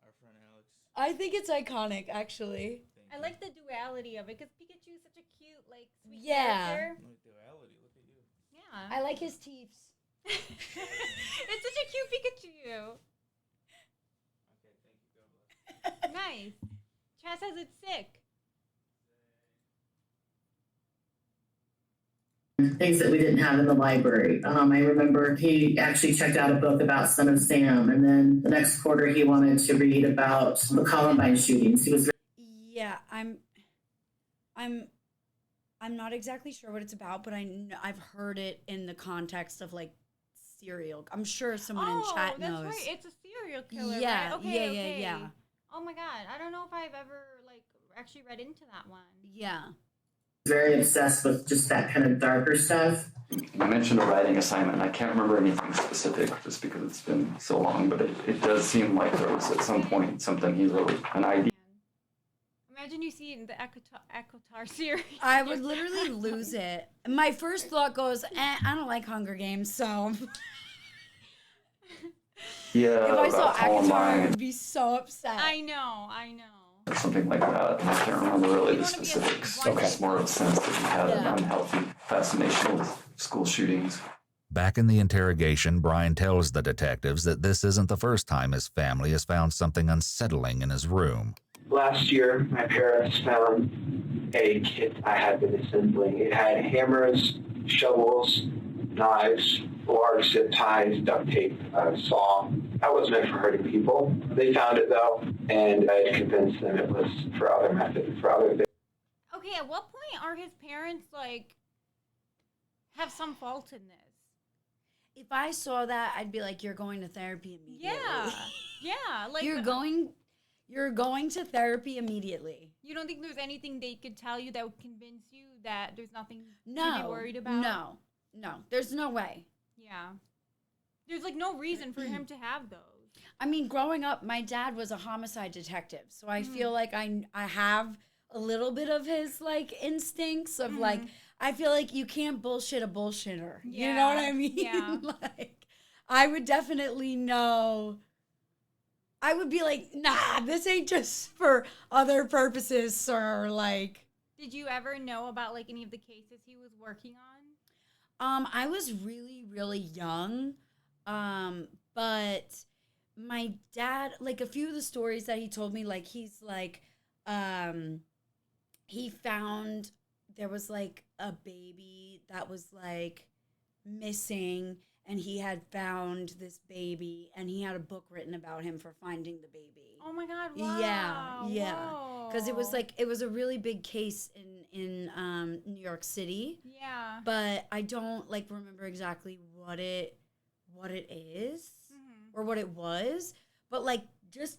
Speaker 7: Our friend Alex.
Speaker 11: I think it's iconic, actually.
Speaker 2: I like the duality of it because Pikachu is such a cute, like, sweet
Speaker 11: Yeah.
Speaker 2: character.
Speaker 7: Duality, look at you.
Speaker 2: Yeah.
Speaker 11: I like his teeth.
Speaker 2: It's such a cute Pikachu.
Speaker 7: Okay, thank you, God bless.
Speaker 2: Nice. Chad says it's sick.
Speaker 15: things that we didn't have in the library. I remember he actually checked out a book about Son of Sam, and then the next quarter he wanted to read about the Columbine shootings. He was
Speaker 11: Yeah, I'm not exactly sure what it's about, but I've heard it in the context of like serial. I'm sure someone in chat knows.
Speaker 2: That's right. It's a serial killer.
Speaker 11: Yeah,
Speaker 2: right? Okay,
Speaker 11: yeah,
Speaker 2: okay.
Speaker 11: yeah.
Speaker 2: Oh my god, I don't know if I've ever like actually read into that one.
Speaker 11: Yeah.
Speaker 15: very obsessed with just that kind of darker stuff.
Speaker 13: You mentioned a writing assignment, and I can't remember anything specific just because it's been so long, but it does seem like there was at some point something he wrote, an idea.
Speaker 2: Imagine you see it in the Ekotar series.
Speaker 11: I would literally lose it. My first thought goes, I don't like Hunger Games, so
Speaker 13: Yeah,
Speaker 11: if I saw
Speaker 13: about
Speaker 11: Akatar, I
Speaker 13: Columbine
Speaker 11: would be so upset.
Speaker 2: I know.
Speaker 13: or something like that. I can't remember really the specifics. It's just more of a sense that he had an unhealthy fascination with school shootings.
Speaker 10: Back in the interrogation, Brian tells the detectives that this isn't the first time his family has found something unsettling in his room.
Speaker 19: Last year, my parents found a kit I had been assembling. It had hammers, shovels, knives, large zip ties, duct tape, saw. That was meant for hurting people. They found it though, and I had convinced them it was for other methods, for other things.
Speaker 2: Okay, at what point are his parents like have some fault in this?
Speaker 11: If I saw that, I'd be like, "You're going to therapy immediately."
Speaker 2: Yeah, like
Speaker 11: You're going to therapy immediately.
Speaker 2: You don't think there's anything they could tell you that would convince you that there's nothing to
Speaker 11: No,
Speaker 2: be worried about?
Speaker 11: No, there's no way.
Speaker 2: Yeah. There's like no reason for him to have those.
Speaker 11: I mean, growing up, my dad was a homicide detective, so I feel like I have a little bit of his like instincts of like, I feel like you can't bullshit a bullshitter. You know what I mean?
Speaker 2: Yeah.
Speaker 11: Like, I would definitely know. I would be like, nah, this ain't just for other purposes, sir. Like,
Speaker 2: Did you ever know about like any of the cases he was working on?
Speaker 11: I was really, really young. But my dad, like a few of the stories that he told me, like he's like, he found there was like a baby that was like missing, and he had found this baby, and he had a book written about him for finding the baby.
Speaker 2: Oh my god, wow.
Speaker 11: Yeah. Because it was like, it was a really big case in New York City.
Speaker 2: Yeah.
Speaker 11: But I don't like remember exactly what it is or what it was. But like, just,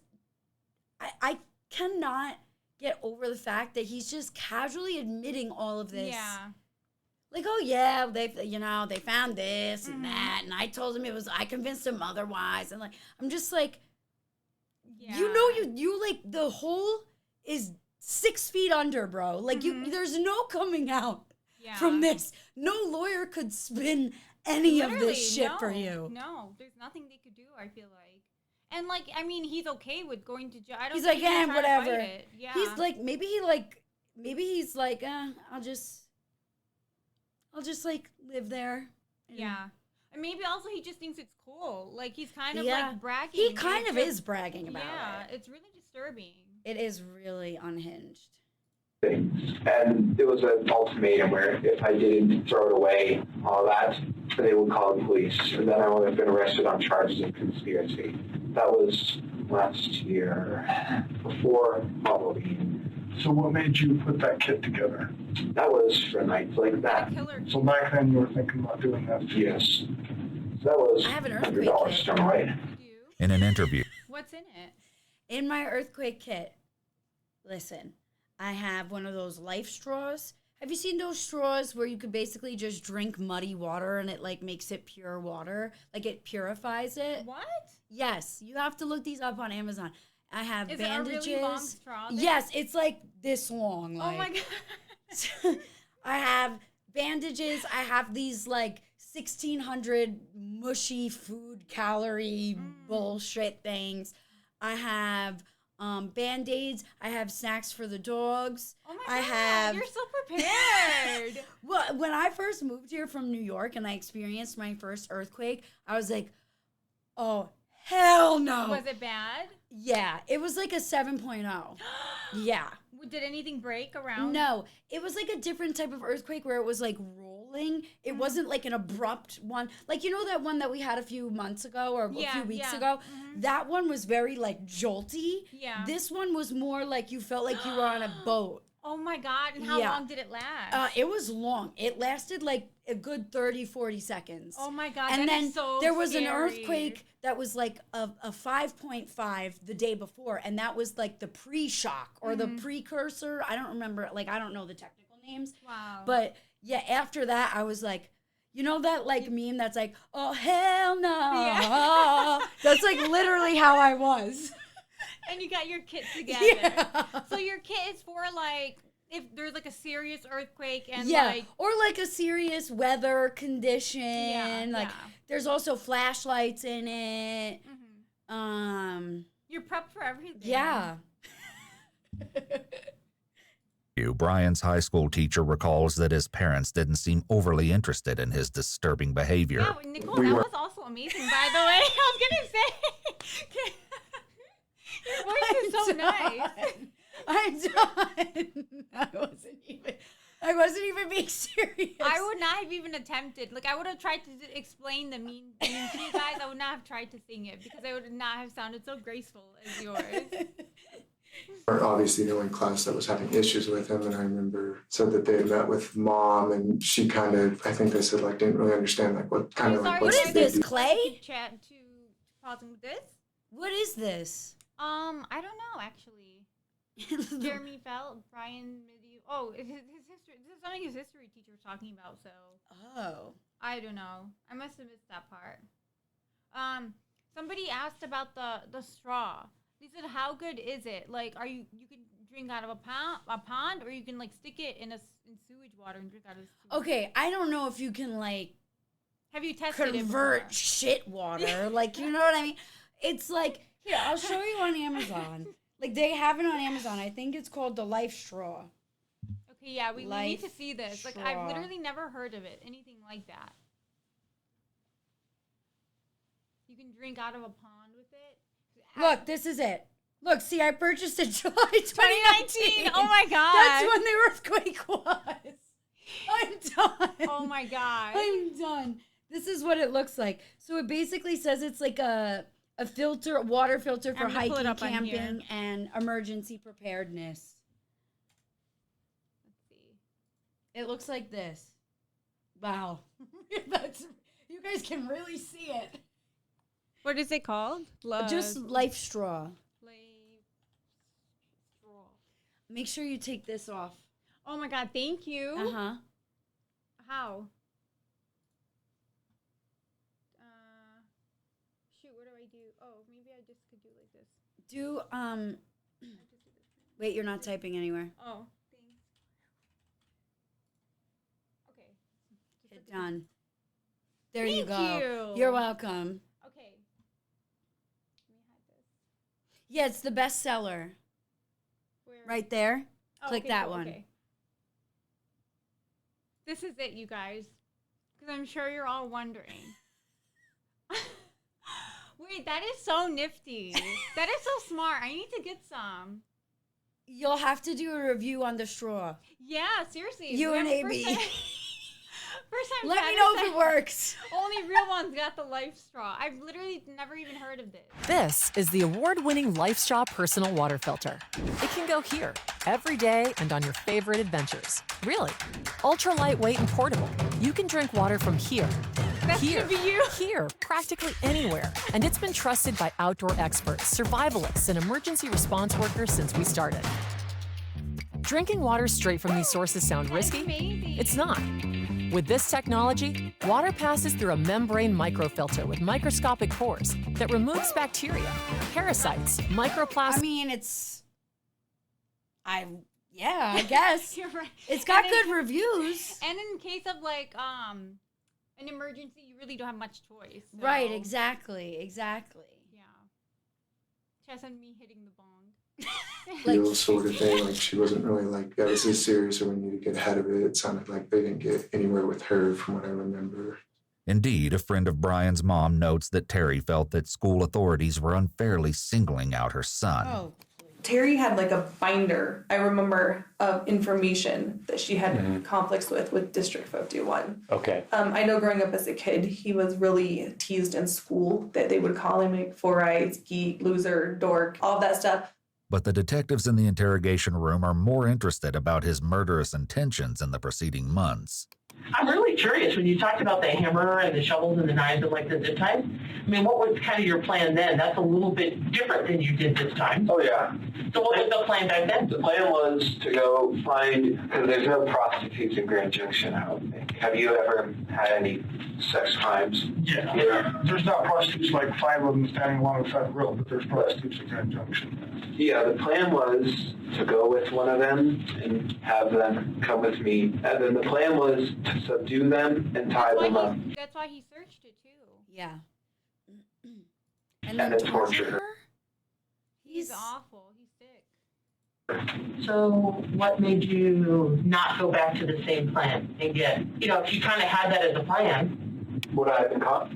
Speaker 11: I cannot get over the fact that he's just casually admitting all of this.
Speaker 2: Yeah.
Speaker 11: Like, oh yeah, they found this and that, and I told him I convinced him otherwise, and like, I'm just like, you like the hole is 6 feet under, bro. Like there's no coming out from this. No lawyer could spin any of this shit for you.
Speaker 2: No, there's nothing they could do. I feel like, And like, I mean, he's okay with going to jail. I don't
Speaker 11: He's
Speaker 2: think
Speaker 11: like,
Speaker 2: he's
Speaker 11: eh,
Speaker 2: trying to
Speaker 11: whatever.
Speaker 2: fight it. Yeah.
Speaker 11: He's like, maybe he's like, I'll just like live there.
Speaker 2: Yeah. And maybe also he just thinks it's cool. Like he's kind of
Speaker 11: Yeah.
Speaker 2: like bragging.
Speaker 11: He kind of is bragging about
Speaker 2: yeah,
Speaker 11: it.
Speaker 2: it's really disturbing.
Speaker 11: It is really unhinged.
Speaker 19: And it was an ultimatum where if I didn't throw it away, all that, they would call the police. And then I would have been arrested on charges of conspiracy. That was last year, before Halloween.
Speaker 12: So what made you put that kit together?
Speaker 19: That was for nights like that.
Speaker 12: So back then you were thinking about doing that?
Speaker 19: Yes. So that was
Speaker 11: I have an earthquake
Speaker 19: $100
Speaker 11: kit.
Speaker 19: done right.
Speaker 10: In an interview,
Speaker 2: What's in it?
Speaker 11: In my earthquake kit, listen, I have one of those life straws. Have you seen those straws where you could basically just drink muddy water and it like makes it pure water? Like it purifies it?
Speaker 2: What?
Speaker 11: Yes, you have to look these up on Amazon. I have
Speaker 2: Is
Speaker 11: bandages.
Speaker 2: it a really long straw? then?
Speaker 11: Yes, it's like this long.
Speaker 2: Oh my
Speaker 11: Like,
Speaker 2: god.
Speaker 11: I have bandages. I have these like 1,600 mushy food calorie bullshit things. I have Band-Aids. I have snacks for the dogs.
Speaker 2: Oh my
Speaker 11: I
Speaker 2: god.
Speaker 11: have.
Speaker 2: You're so prepared.
Speaker 11: Well, when I first moved here from New York and I experienced my first earthquake, I was like, oh, hell no.
Speaker 2: Was it bad?
Speaker 11: Yeah, it was like a 7.0. Yeah.
Speaker 2: Did anything break around?
Speaker 11: No, it was like a different type of earthquake where it was like rolling. It wasn't like an abrupt one. Like, you know that one that we had a few months ago or a few weeks ago? That one was very like jolty.
Speaker 2: Yeah.
Speaker 11: This one was more like you felt like you were on a boat.
Speaker 2: Oh my god. And how
Speaker 11: Yeah.
Speaker 2: long did it last?
Speaker 11: It was long. It lasted like a good 30, 40 seconds.
Speaker 2: Oh my god.
Speaker 11: And
Speaker 2: that
Speaker 11: then
Speaker 2: is so
Speaker 11: there was an
Speaker 2: scary.
Speaker 11: earthquake that was like a 5.5 the day before, and that was like the pre-shock or the precursor. I don't remember, like I don't know the technical names.
Speaker 2: Wow.
Speaker 11: But yeah, after that I was like, you know that like meme that's like, oh hell no.
Speaker 2: Yeah.
Speaker 11: That's like literally how I was.
Speaker 2: And you got your kit together.
Speaker 11: Yeah.
Speaker 2: So your kit is for like if there's like a serious earthquake and
Speaker 11: Yeah,
Speaker 2: like
Speaker 11: or like a serious weather condition. Like there's also flashlights in it.
Speaker 2: you're prepped for everything.
Speaker 11: Yeah.
Speaker 10: Brian's high school teacher recalls that his parents didn't seem overly interested in his disturbing behavior.
Speaker 2: Yeah, Nicole, that was also amazing, by the way. I was gonna say your voice is so nice.
Speaker 11: I'm done. I wasn't even being serious.
Speaker 2: I would not have even attempted. Like, I would have tried to explain the meme to you guys. I would not have tried to sing it because it would not have sounded so graceful as yours.
Speaker 16: Or obviously knowing class that was having issues with him, and I remember said that they had met with mom, and she kind of, I think they said like didn't really understand like what kind of like
Speaker 11: what
Speaker 16: what's
Speaker 11: is
Speaker 16: the
Speaker 11: this,
Speaker 16: big
Speaker 11: Clay?
Speaker 2: Chat to pausing with this.
Speaker 11: What is this?
Speaker 2: I don't know actually. Jeremy Felt, Brian Midi. Oh, his history. This is something his history teacher was talking about. So.
Speaker 11: Oh.
Speaker 2: I don't know. I must have missed that part. Somebody asked about the straw. They said, "How good is it? Like, are you can drink out of a pond, or you can like stick it in sewage water and drink out of."
Speaker 11: Okay, I don't know if you can like.
Speaker 2: Have you tested
Speaker 11: convert shit water? Like, you know what I mean? It's like here. I'll show you on Amazon. Like they have it on Amazon. I think it's called the Life Straw.
Speaker 2: Okay, yeah, we need to
Speaker 11: Life
Speaker 2: see this. Like,
Speaker 11: straw.
Speaker 2: I've literally never heard of it. Anything like that. You can drink out of a pond with it.
Speaker 11: Look, this is it. Look, see, I purchased it July 2019.
Speaker 2: Oh my god.
Speaker 11: That's when the earthquake was. I'm done.
Speaker 2: Oh my god.
Speaker 11: I'm done. This is what it looks like. So it basically says it's like a filter, water filter for
Speaker 2: I'm gonna pull it
Speaker 11: hiking,
Speaker 2: up on here.
Speaker 11: camping, and emergency preparedness.
Speaker 2: Let's see.
Speaker 11: It looks like this. Wow. You guys can really see it.
Speaker 2: What is it called?
Speaker 11: Just Life Straw.
Speaker 2: Life straw.
Speaker 11: Make sure you take this off.
Speaker 2: Oh my god, thank you.
Speaker 11: Uh-huh.
Speaker 2: How? Shoot, what do I do? Oh, maybe I just could do like this.
Speaker 11: Wait, you're not typing anywhere.
Speaker 2: Oh, thanks. Okay.
Speaker 11: Hit done. There you
Speaker 2: Thank
Speaker 11: go.
Speaker 2: you.
Speaker 11: You're welcome.
Speaker 2: Okay.
Speaker 11: Yeah, it's the bestseller. Right there.
Speaker 2: Oh,
Speaker 11: Click
Speaker 2: okay,
Speaker 11: that
Speaker 2: cool,
Speaker 11: one.
Speaker 2: okay. This is it, you guys. Because I'm sure you're all wondering. Wait, that is so nifty. That is so smart. I need to get some.
Speaker 11: You'll have to do a review on the straw.
Speaker 2: Yeah, seriously.
Speaker 11: You and AB.
Speaker 2: First time
Speaker 11: Let me know if it works.
Speaker 2: Only real ones got the life straw. I've literally never even heard of this.
Speaker 8: This is the award-winning LifeStraw Personal Water Filter. It can go here, every day and on your favorite adventures. Really. Ultra lightweight and portable. You can drink water from here.
Speaker 2: That
Speaker 8: here,
Speaker 2: should be you.
Speaker 8: Here, practically anywhere. And it's been trusted by outdoor experts, survivalists, and emergency response workers since we started. Drinking water straight from these sources sound risky? It's not. With this technology, water passes through a membrane microfilter with microscopic pores that removes bacteria, parasites, microplastics.
Speaker 11: I mean, yeah, I guess.
Speaker 2: You're right.
Speaker 11: It's got
Speaker 2: And
Speaker 11: good reviews.
Speaker 2: And in case of like an emergency, you really don't have much choice. So.
Speaker 11: Right, exactly.
Speaker 2: Yeah. Chess and me hitting the bong.
Speaker 16: Real sort of thing. Like she wasn't really like, yeah, this is serious, or we need to get ahead of it. It sounded like they didn't get anywhere with her, from what I remember.
Speaker 10: Indeed, a friend of Brian's mom notes that Terry felt that school authorities were unfairly singling out her son.
Speaker 11: Oh.
Speaker 17: Terry had like a binder, I remember, of information that she had conflicts with District 51.
Speaker 4: Okay.
Speaker 17: I know growing up as a kid, he was really teased in school, that they would call him like four eyes, geek, loser, dork, all of that stuff.
Speaker 10: But the detectives in the interrogation room are more interested about his murderous intentions in the preceding months.
Speaker 1: I'm really curious, when you talked about the hammer and the shovels and the knives and like the zip ties, I mean, what was kind of your plan then? That's a little bit different than you did this time.
Speaker 19: Oh, yeah.
Speaker 1: So what was the plan back then?
Speaker 19: The plan was to go find, because there's no prostitutes in Grand Junction, I don't think. Have you ever had any sex crimes?
Speaker 12: Yeah. There's not prostitutes like 5 of them standing alongside the road, but there's prostitutes at Grand Junction.
Speaker 19: Yeah, the plan was to go with one of them and have them come with me. And then the plan was to subdue them and tie them up.
Speaker 2: That's why he searched it too.
Speaker 11: Yeah.
Speaker 19: And then torture her.
Speaker 2: He's awful. He's sick.
Speaker 1: So what made you not go back to the same plan and get, if you kind of had that as a plan?
Speaker 19: Would I have been caught?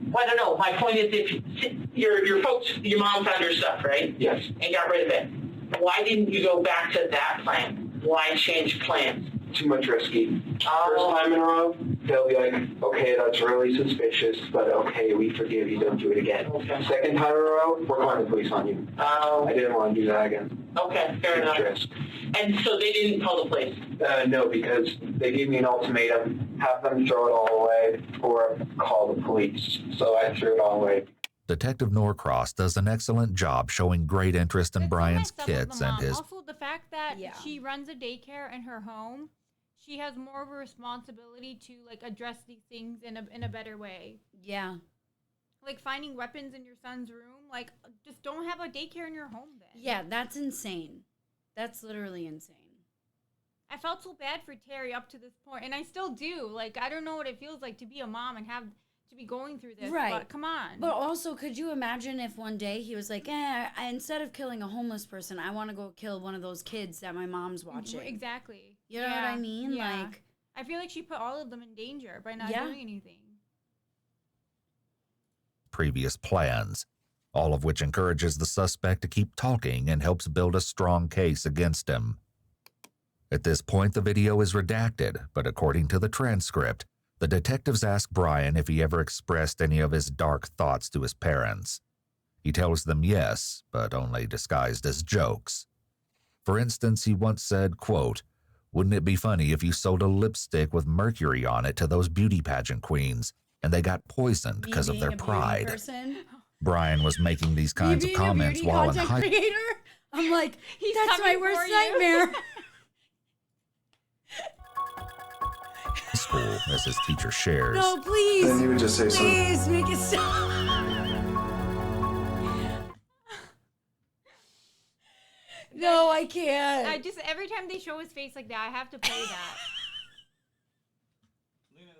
Speaker 1: Well, I don't know. My point is, if your folks, your mom found your stuff, right?
Speaker 19: Yes.
Speaker 1: And got rid of it. Why didn't you go back to that plan? Why change plans?
Speaker 19: Too much risky. First time in a row, they'll be like, okay, that's really suspicious, but okay, we forgive you, don't do it again. Okay. Second time in a row, we're calling the police on you. I didn't want to do that again.
Speaker 1: Okay, fair enough.
Speaker 19: Risk.
Speaker 1: And so they didn't call the police?
Speaker 19: No, because they gave me an ultimatum, have them throw it all away or call the police. So I threw it all away.
Speaker 10: Detective Norcross does an excellent job showing great interest in Brian's kids and his...
Speaker 2: Also, the fact that she runs a daycare in her home, she has more of a responsibility to like address these things in a better way.
Speaker 11: Yeah.
Speaker 2: Like finding weapons in your son's room, like just don't have a daycare in your home then.
Speaker 11: Yeah, that's insane. That's literally insane.
Speaker 2: I felt so bad for Terry up to this point, and I still do. Like, I don't know what it feels like to be a mom and have to be going through this.
Speaker 11: Right.
Speaker 2: But come on.
Speaker 11: But also, could you imagine if one day he was like, instead of killing a homeless person, I want to go kill one of those kids that my mom's watching.
Speaker 2: Exactly.
Speaker 11: You know what I mean?
Speaker 2: Yeah.
Speaker 11: Like,
Speaker 2: I feel like she put all of them in danger by not doing anything.
Speaker 10: previous plans, all of which encourages the suspect to keep talking and helps build a strong case against him. At this point, the video is redacted, but according to the transcript, the detectives ask Brian if he ever expressed any of his dark thoughts to his parents. He tells them yes, but only disguised as jokes. For instance, he once said, quote, "Wouldn't it be funny if you sold a lipstick with mercury on it to those beauty pageant queens, and they got poisoned because of their pride?" Brian was making these kinds of comments while in high school.
Speaker 11: I'm like, that's my worst nightmare.
Speaker 10: School, as his teacher shares.
Speaker 11: No, please.
Speaker 16: Then you would just say something.
Speaker 11: Please make it stop. No, I can't.
Speaker 2: I just every time they show his face like that, I have to play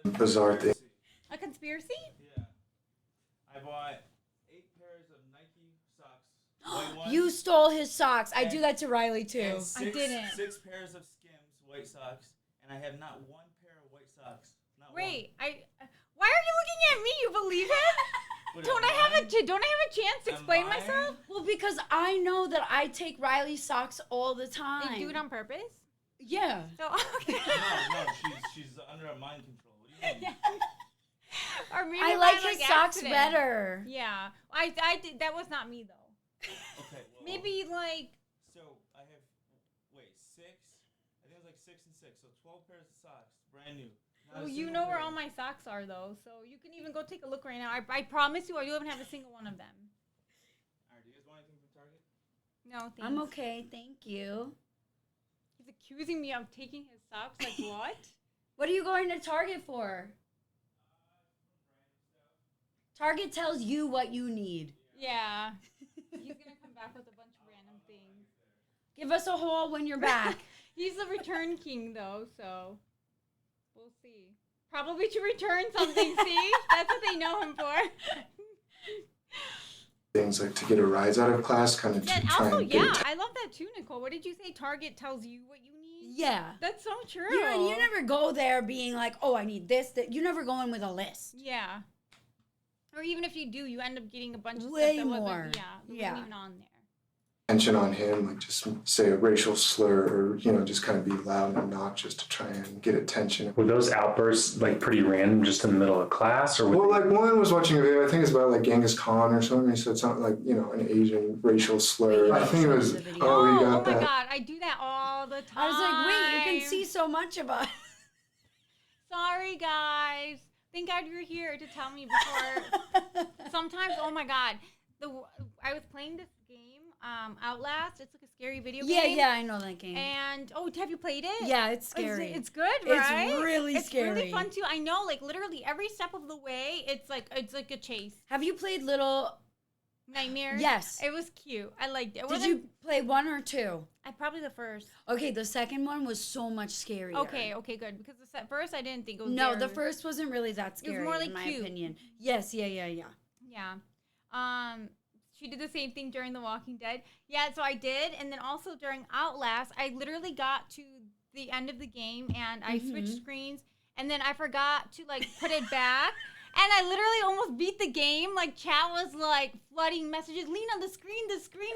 Speaker 2: that.
Speaker 16: Bizarre thing.
Speaker 2: A conspiracy?
Speaker 7: Yeah. I bought 8 pairs of Nike socks white ones.
Speaker 11: You stole his socks. I do that to Riley too.
Speaker 7: And
Speaker 2: I didn't.
Speaker 7: 6 pairs of Skims white socks, and I have not one pair of white socks. Not
Speaker 2: Wait, why are you looking at me? You believe it? Don't I have a chance to explain myself?
Speaker 11: Well, because I know that I take Riley's socks all the time.
Speaker 2: You do it on purpose?
Speaker 11: Yeah.
Speaker 2: So, okay.
Speaker 7: No, she's under a mind control. What do you mean?
Speaker 2: Or maybe
Speaker 11: I
Speaker 2: by,
Speaker 11: like his socks
Speaker 2: accident.
Speaker 11: better.
Speaker 2: Yeah, I did. That was not me though.
Speaker 7: Okay. Well,
Speaker 2: Maybe like.
Speaker 7: So I have 6. I think it was like 6 and 6. So 12 pairs of socks, brand new. Not
Speaker 2: Well,
Speaker 7: a
Speaker 2: you
Speaker 7: single
Speaker 2: know where
Speaker 7: pair.
Speaker 2: all my socks are though, so you can even go take a look right now. I promise you, I don't have a single one of them.
Speaker 7: All right. Do you guys want anything from Target?
Speaker 2: No, thanks.
Speaker 11: I'm okay, thank you.
Speaker 2: He's accusing me of taking his socks. Like what?
Speaker 11: What are you going to Target for? Target tells you what you need.
Speaker 2: Yeah. He's gonna come back with a bunch of random things.
Speaker 11: Give us a haul when you're back.
Speaker 2: He's the return king though, so we'll see. Probably to return something. See, that's what they know him for.
Speaker 16: Things like to get a rise out of class, kind of
Speaker 2: Yeah,
Speaker 16: to try
Speaker 2: also,
Speaker 16: and get
Speaker 2: yeah, I love that too, Nicole. What did you say? Target tells you what you need?
Speaker 11: Yeah.
Speaker 2: That's so true.
Speaker 11: You never go there being like, oh, I need this, that. You never go in with a list.
Speaker 2: Yeah. Or even if you do, you end up getting a bunch of
Speaker 11: Way
Speaker 2: stuff that
Speaker 11: more.
Speaker 2: wasn't, wasn't even on there.
Speaker 16: attention on him, like just say a racial slur or, you know, just kind of be loud and obnoxious to try and get attention.
Speaker 4: Were those outbursts like pretty random just in the middle of class or?
Speaker 16: Well, like one was watching a video, I think it's about like Genghis Khan or something. He said something like, you know, an Asian racial slur. I think it was, oh, you got
Speaker 2: Oh my
Speaker 16: that.
Speaker 2: God, I do that all the time.
Speaker 11: I was like, wait, you can see so much about it.
Speaker 2: Sorry, guys. Thank God you're here to tell me before. Sometimes, oh my God, I was playing this game, Outlast. It's like a scary video game.
Speaker 11: Yeah, I know that game.
Speaker 2: And have you played it?
Speaker 11: Yeah, it's scary.
Speaker 2: It's good, right?
Speaker 11: It's really
Speaker 2: It's
Speaker 11: scary.
Speaker 2: really fun too. I know, like literally every step of the way, it's like a chase.
Speaker 11: Have you played Little
Speaker 2: Nightmares?
Speaker 11: Yes.
Speaker 2: It was cute. I liked it.
Speaker 11: Did you play 1 or 2?
Speaker 2: Probably the first.
Speaker 11: Okay, the second one was so much scarier.
Speaker 2: Okay, good. Because the first I didn't think it was.
Speaker 11: No,
Speaker 2: very-
Speaker 11: the first wasn't really that scary.
Speaker 2: It was more like
Speaker 11: in my
Speaker 2: cute.
Speaker 11: opinion. Yes, yeah.
Speaker 2: Yeah. She did the same thing during The Walking Dead. Yeah, so I did, and then also during Outlast, I literally got to the end of the game and I switched screens, and then I forgot to like put it back. And I literally almost beat the game. Like, chat was like flooding messages. Lena, the screen,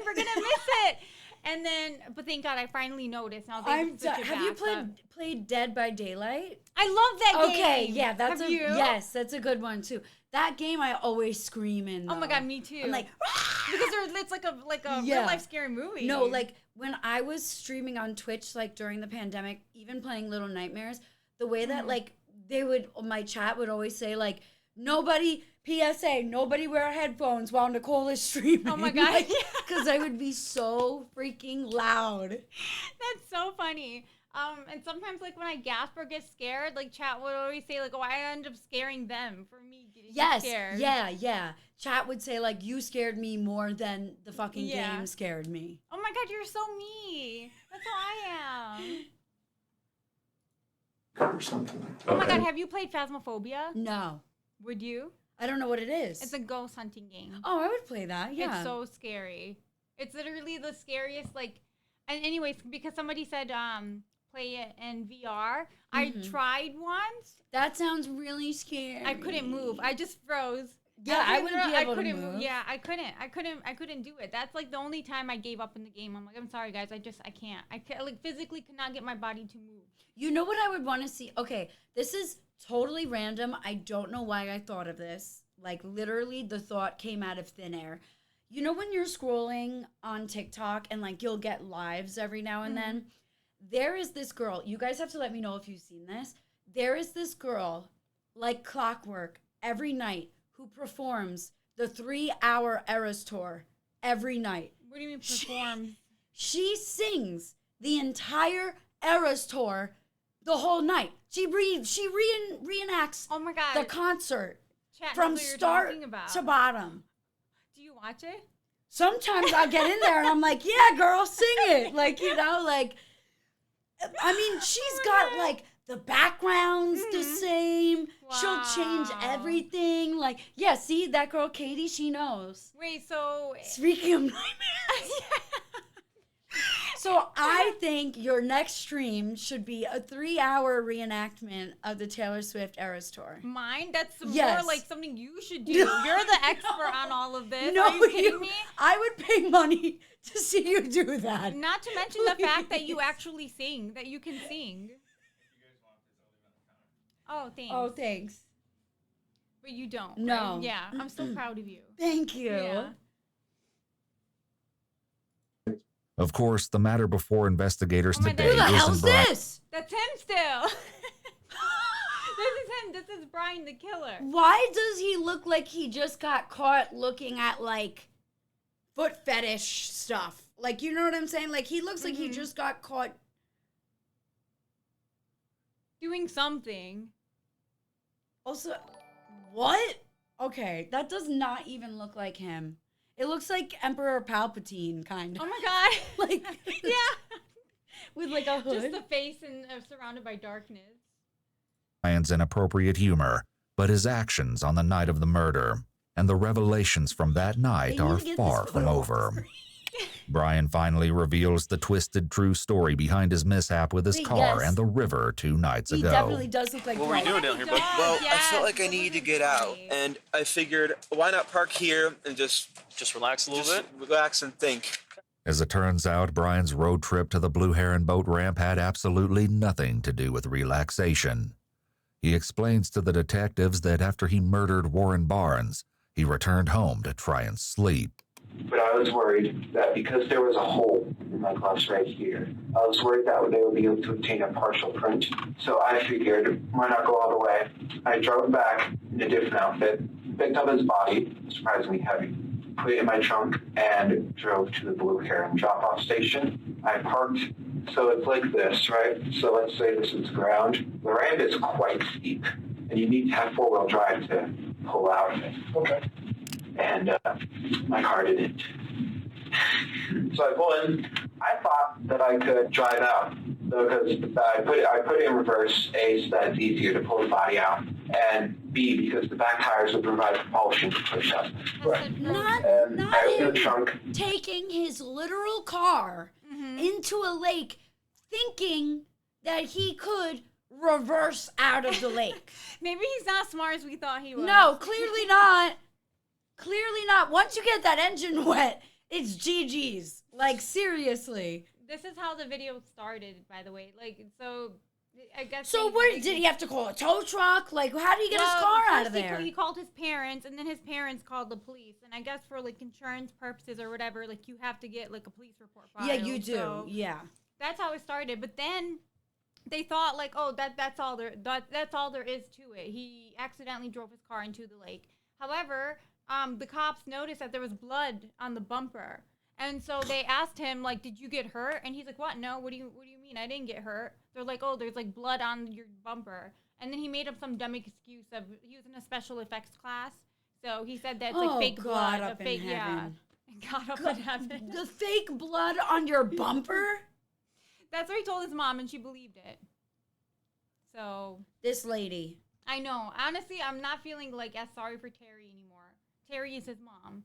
Speaker 2: we're gonna miss it. And then, but thank God I finally noticed. And I was able to switch it
Speaker 11: Have you
Speaker 2: back,
Speaker 11: played Dead by Daylight?
Speaker 2: I love that game.
Speaker 11: Okay, yeah, that's
Speaker 2: Have you?
Speaker 11: yes, that's a good one too. That game I always scream in.
Speaker 2: Oh my
Speaker 11: though.
Speaker 2: God, me too.
Speaker 11: I'm like,
Speaker 2: because it's like a real life scary movie.
Speaker 11: No, like when I was streaming on Twitch, like during the pandemic, even playing Little Nightmares, the way that like my chat would always say like, nobody PSA, nobody wear headphones while Nicole is streaming.
Speaker 2: Oh my God,
Speaker 11: because I would be so freaking loud.
Speaker 2: That's so funny. And sometimes like when I gasp or get scared, like chat would always say like, oh, I end up scaring them for me getting scared.
Speaker 11: Yeah. Chat would say like, you scared me more than the fucking game scared me.
Speaker 2: Oh my God, you're so me. That's how I am.
Speaker 16: Or something like that.
Speaker 2: Oh my God, have you played Phasmophobia?
Speaker 11: No.
Speaker 2: Would you?
Speaker 11: I don't know what it is.
Speaker 2: It's a ghost hunting game.
Speaker 11: Oh, I would play that. Yeah.
Speaker 2: It's so scary. It's literally the scariest. Like, and anyways, because somebody said play it in VR. I tried once.
Speaker 11: That sounds really scary.
Speaker 2: I couldn't move. I just froze.
Speaker 11: Yeah, I wouldn't be able to
Speaker 2: couldn't
Speaker 11: move.
Speaker 2: Yeah, I couldn't do it. That's like the only time I gave up in the game. I'm like, I'm sorry guys, I can't. I like physically could not get my body to move.
Speaker 11: You know what I would want to see? Okay, this is totally random. I don't know why I thought of this. Like literally the thought came out of thin air. You know when you're scrolling on TikTok and like you'll get lives every now and then? There is this girl. You guys have to let me know if you've seen this. There is this girl, like clockwork, every night who performs the 3-hour Eras tour every night.
Speaker 2: What do you mean perform?
Speaker 11: She sings the entire Eras tour the whole night. She reenacts
Speaker 2: oh my God.
Speaker 11: the concert
Speaker 2: Chat
Speaker 11: from
Speaker 2: knows what you're
Speaker 11: start
Speaker 2: talking about.
Speaker 11: to bottom.
Speaker 2: Do you watch it?
Speaker 11: Sometimes I'll get in there and I'm like, yeah, girl, sing it. Like, you know, like, I mean, she's got like the background's the same. She'll change everything. Like, yeah, see, that girl Katie, she knows.
Speaker 2: Wait, so...
Speaker 11: Speaking of nightmares. So I think your next stream should be a 3-hour reenactment of the Taylor Swift Eras Tour.
Speaker 2: Mine? That's
Speaker 11: Yes.
Speaker 2: more like something you should do. You're the expert on all of this.
Speaker 11: No,
Speaker 2: Are you kidding me?
Speaker 11: I would pay money to see you do that.
Speaker 2: Not to mention the fact that you actually sing, that you can sing. Oh, thanks.
Speaker 11: Oh, thanks.
Speaker 2: But you don't.
Speaker 11: No.
Speaker 2: Right? Yeah, I'm so proud of you.
Speaker 11: Thank you.
Speaker 2: Yeah.
Speaker 10: Of course, the matter before investigators today
Speaker 11: Who the hell's
Speaker 10: isn't Brian.
Speaker 2: That's him still. This is him. This is Brian the killer.
Speaker 11: Why does he look like he just got caught looking at, like, foot fetish stuff? Like, you know what I'm saying? Like, he looks like he just got caught
Speaker 2: doing something.
Speaker 11: Also, what? Okay, that does not even look like him. It looks like Emperor Palpatine, kind of.
Speaker 2: Oh my god.
Speaker 11: Like,
Speaker 2: yeah.
Speaker 11: With like a hood.
Speaker 2: Just the face and surrounded by darkness.
Speaker 10: Brian's inappropriate humor, but his actions on the night of the murder and the revelations from that night are far from over. Brian finally reveals the twisted true story behind his mishap with his car and the river 2 nights
Speaker 11: He
Speaker 10: ago.
Speaker 11: definitely does look like
Speaker 20: What were you doing down here, bud? Well, I felt like I needed to get out, and I figured, why not park here and just relax a little bit, relax and think.
Speaker 10: As it turns out, Brian's road trip to the Blue Heron boat ramp had absolutely nothing to do with relaxation. He explains to the detectives that after he murdered Warren Barnes, he returned home to try and sleep.
Speaker 19: But I was worried that because there was a hole in my gloves right here, I was worried that they would be able to obtain a partial print. So I figured, why not go all the way? I drove back in a different outfit, picked up his body, surprisingly heavy, put it in my trunk, and drove to the Blue Heron drop-off station. I parked, so it's like this, right? So let's say this is ground. The ramp is quite steep, and you need to have four-wheel drive to pull out of it. Okay. And my car didn't. So I pull in. I thought that I could drive out because I put it in reverse, A, so that it's easier to pull the body out, and B, because the back tires would provide propulsion to push up.
Speaker 11: Not
Speaker 19: I opened the trunk.
Speaker 11: taking his literal car into a lake thinking that he could reverse out of the lake.
Speaker 2: Maybe he's not as smart as we thought he was.
Speaker 11: No, clearly not. Clearly not. Once you get that engine wet, it's GG's. Like, seriously.
Speaker 2: This is how the video started, by the way. Like, so I guess.
Speaker 11: So where did he have to call a tow truck? Like, how did he get his car out of there?
Speaker 2: He called his parents, and then his parents called the police. And I guess for like insurance purposes or whatever, like you have to get like a police report filed.
Speaker 11: Yeah, you do.
Speaker 2: So
Speaker 11: yeah.
Speaker 2: That's how it started. But then they thought like, oh, that's all there is to it. He accidentally drove his car into the lake. However, the cops noticed that there was blood on the bumper. And so they asked him, like, did you get hurt? And he's like, what? No, what do you mean? I didn't get hurt. They're like, oh, there's like blood on your bumper. And then he made up some dumb excuse of he was in a special effects class. So he said that's like fake blood.
Speaker 11: God up in heaven.
Speaker 2: God up in heaven.
Speaker 11: The fake blood on your bumper?
Speaker 2: That's what he told his mom, and she believed it. So.
Speaker 11: This lady.
Speaker 2: I know. Honestly, I'm not feeling like as sorry for Terry anymore. Terry is his mom.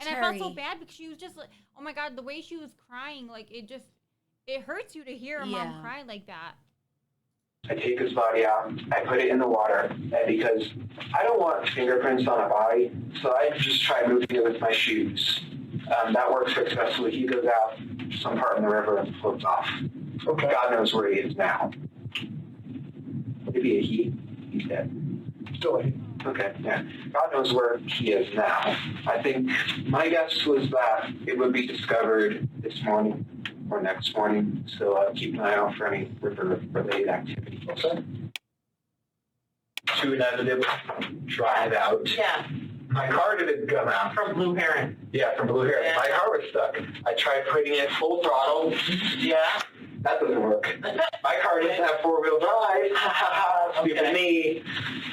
Speaker 2: And I felt so bad because she was just like, oh my God, the way she was crying, like it hurts you to hear a mom cry like that.
Speaker 19: I take his body out, I put it in the water, and because I don't want fingerprints on a body, so I just try moving it with my shoes. That works successfully. He goes out some part in the river and floats off. Okay. God knows where he is now. Maybe a he. He's dead. Still a he. Okay, yeah. God knows where he is now. I think my guess was that it would be discovered this morning or next morning, so keep an eye out for any river-related activity. Okay. To inevitably drive out. Yeah. My car didn't come out.
Speaker 1: From Blue Heron.
Speaker 19: Yeah, from Blue Heron. Yeah. My car was stuck. I tried putting it full throttle. Yeah. That doesn't work. My car doesn't have four-wheel drive. Stupid me.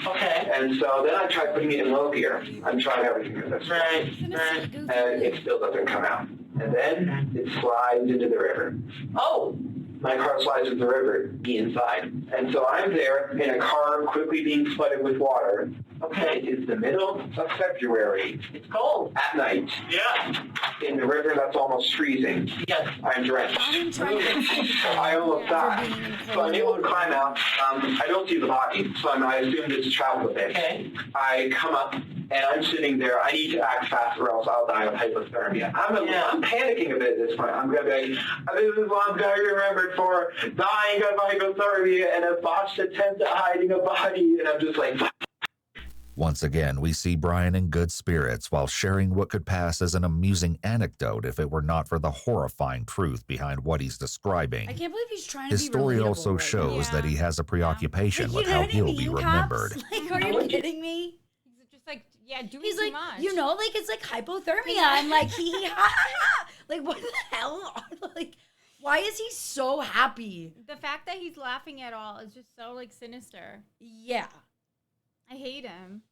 Speaker 19: Okay. And so then I tried putting it in low gear. I'm trying everything with this. Right. And it still doesn't come out. And then it slides into the river. Oh. my car slides in the river, me inside. And so I'm there in a car quickly being flooded with water. Okay, it's the middle of February.
Speaker 1: It's cold.
Speaker 19: At night.
Speaker 1: Yeah.
Speaker 19: In the river that's almost freezing.
Speaker 1: Yes.
Speaker 19: I'm drenched. I almost died. So I'm able to climb out. I don't see the body, so I assumed it's a travel event. Okay. I come up, and I'm sitting there. I need to act fast or else I'll die of hypothermia. I'm panicking a bit at this point. I'm going to be like, this is what I'm going to be remembered for, dying of hypothermia and a botched attempt at hiding a body. And I'm just like...
Speaker 10: Once again, we see Brian in good spirits while sharing what could pass as an amusing anecdote if it were not for the horrifying truth behind what he's describing.
Speaker 11: I can't believe he's trying
Speaker 10: His
Speaker 11: to be
Speaker 10: story
Speaker 11: relatable
Speaker 10: also
Speaker 11: right
Speaker 10: shows
Speaker 11: now.
Speaker 10: that he has a preoccupation
Speaker 11: You
Speaker 10: with
Speaker 11: know
Speaker 10: how
Speaker 11: what I
Speaker 10: he'll
Speaker 11: mean,
Speaker 10: be
Speaker 11: Cops?
Speaker 10: remembered.
Speaker 11: Like, are you kidding me?
Speaker 2: He's just like, yeah, doing
Speaker 11: He's
Speaker 2: too
Speaker 11: like,
Speaker 2: much.
Speaker 11: you know, like it's like hypothermia. I'm like, ha ha ha. Like, what the hell? Like, why is he so happy?
Speaker 2: The fact that he's laughing at all is just so like sinister.
Speaker 11: Yeah.
Speaker 2: I hate him.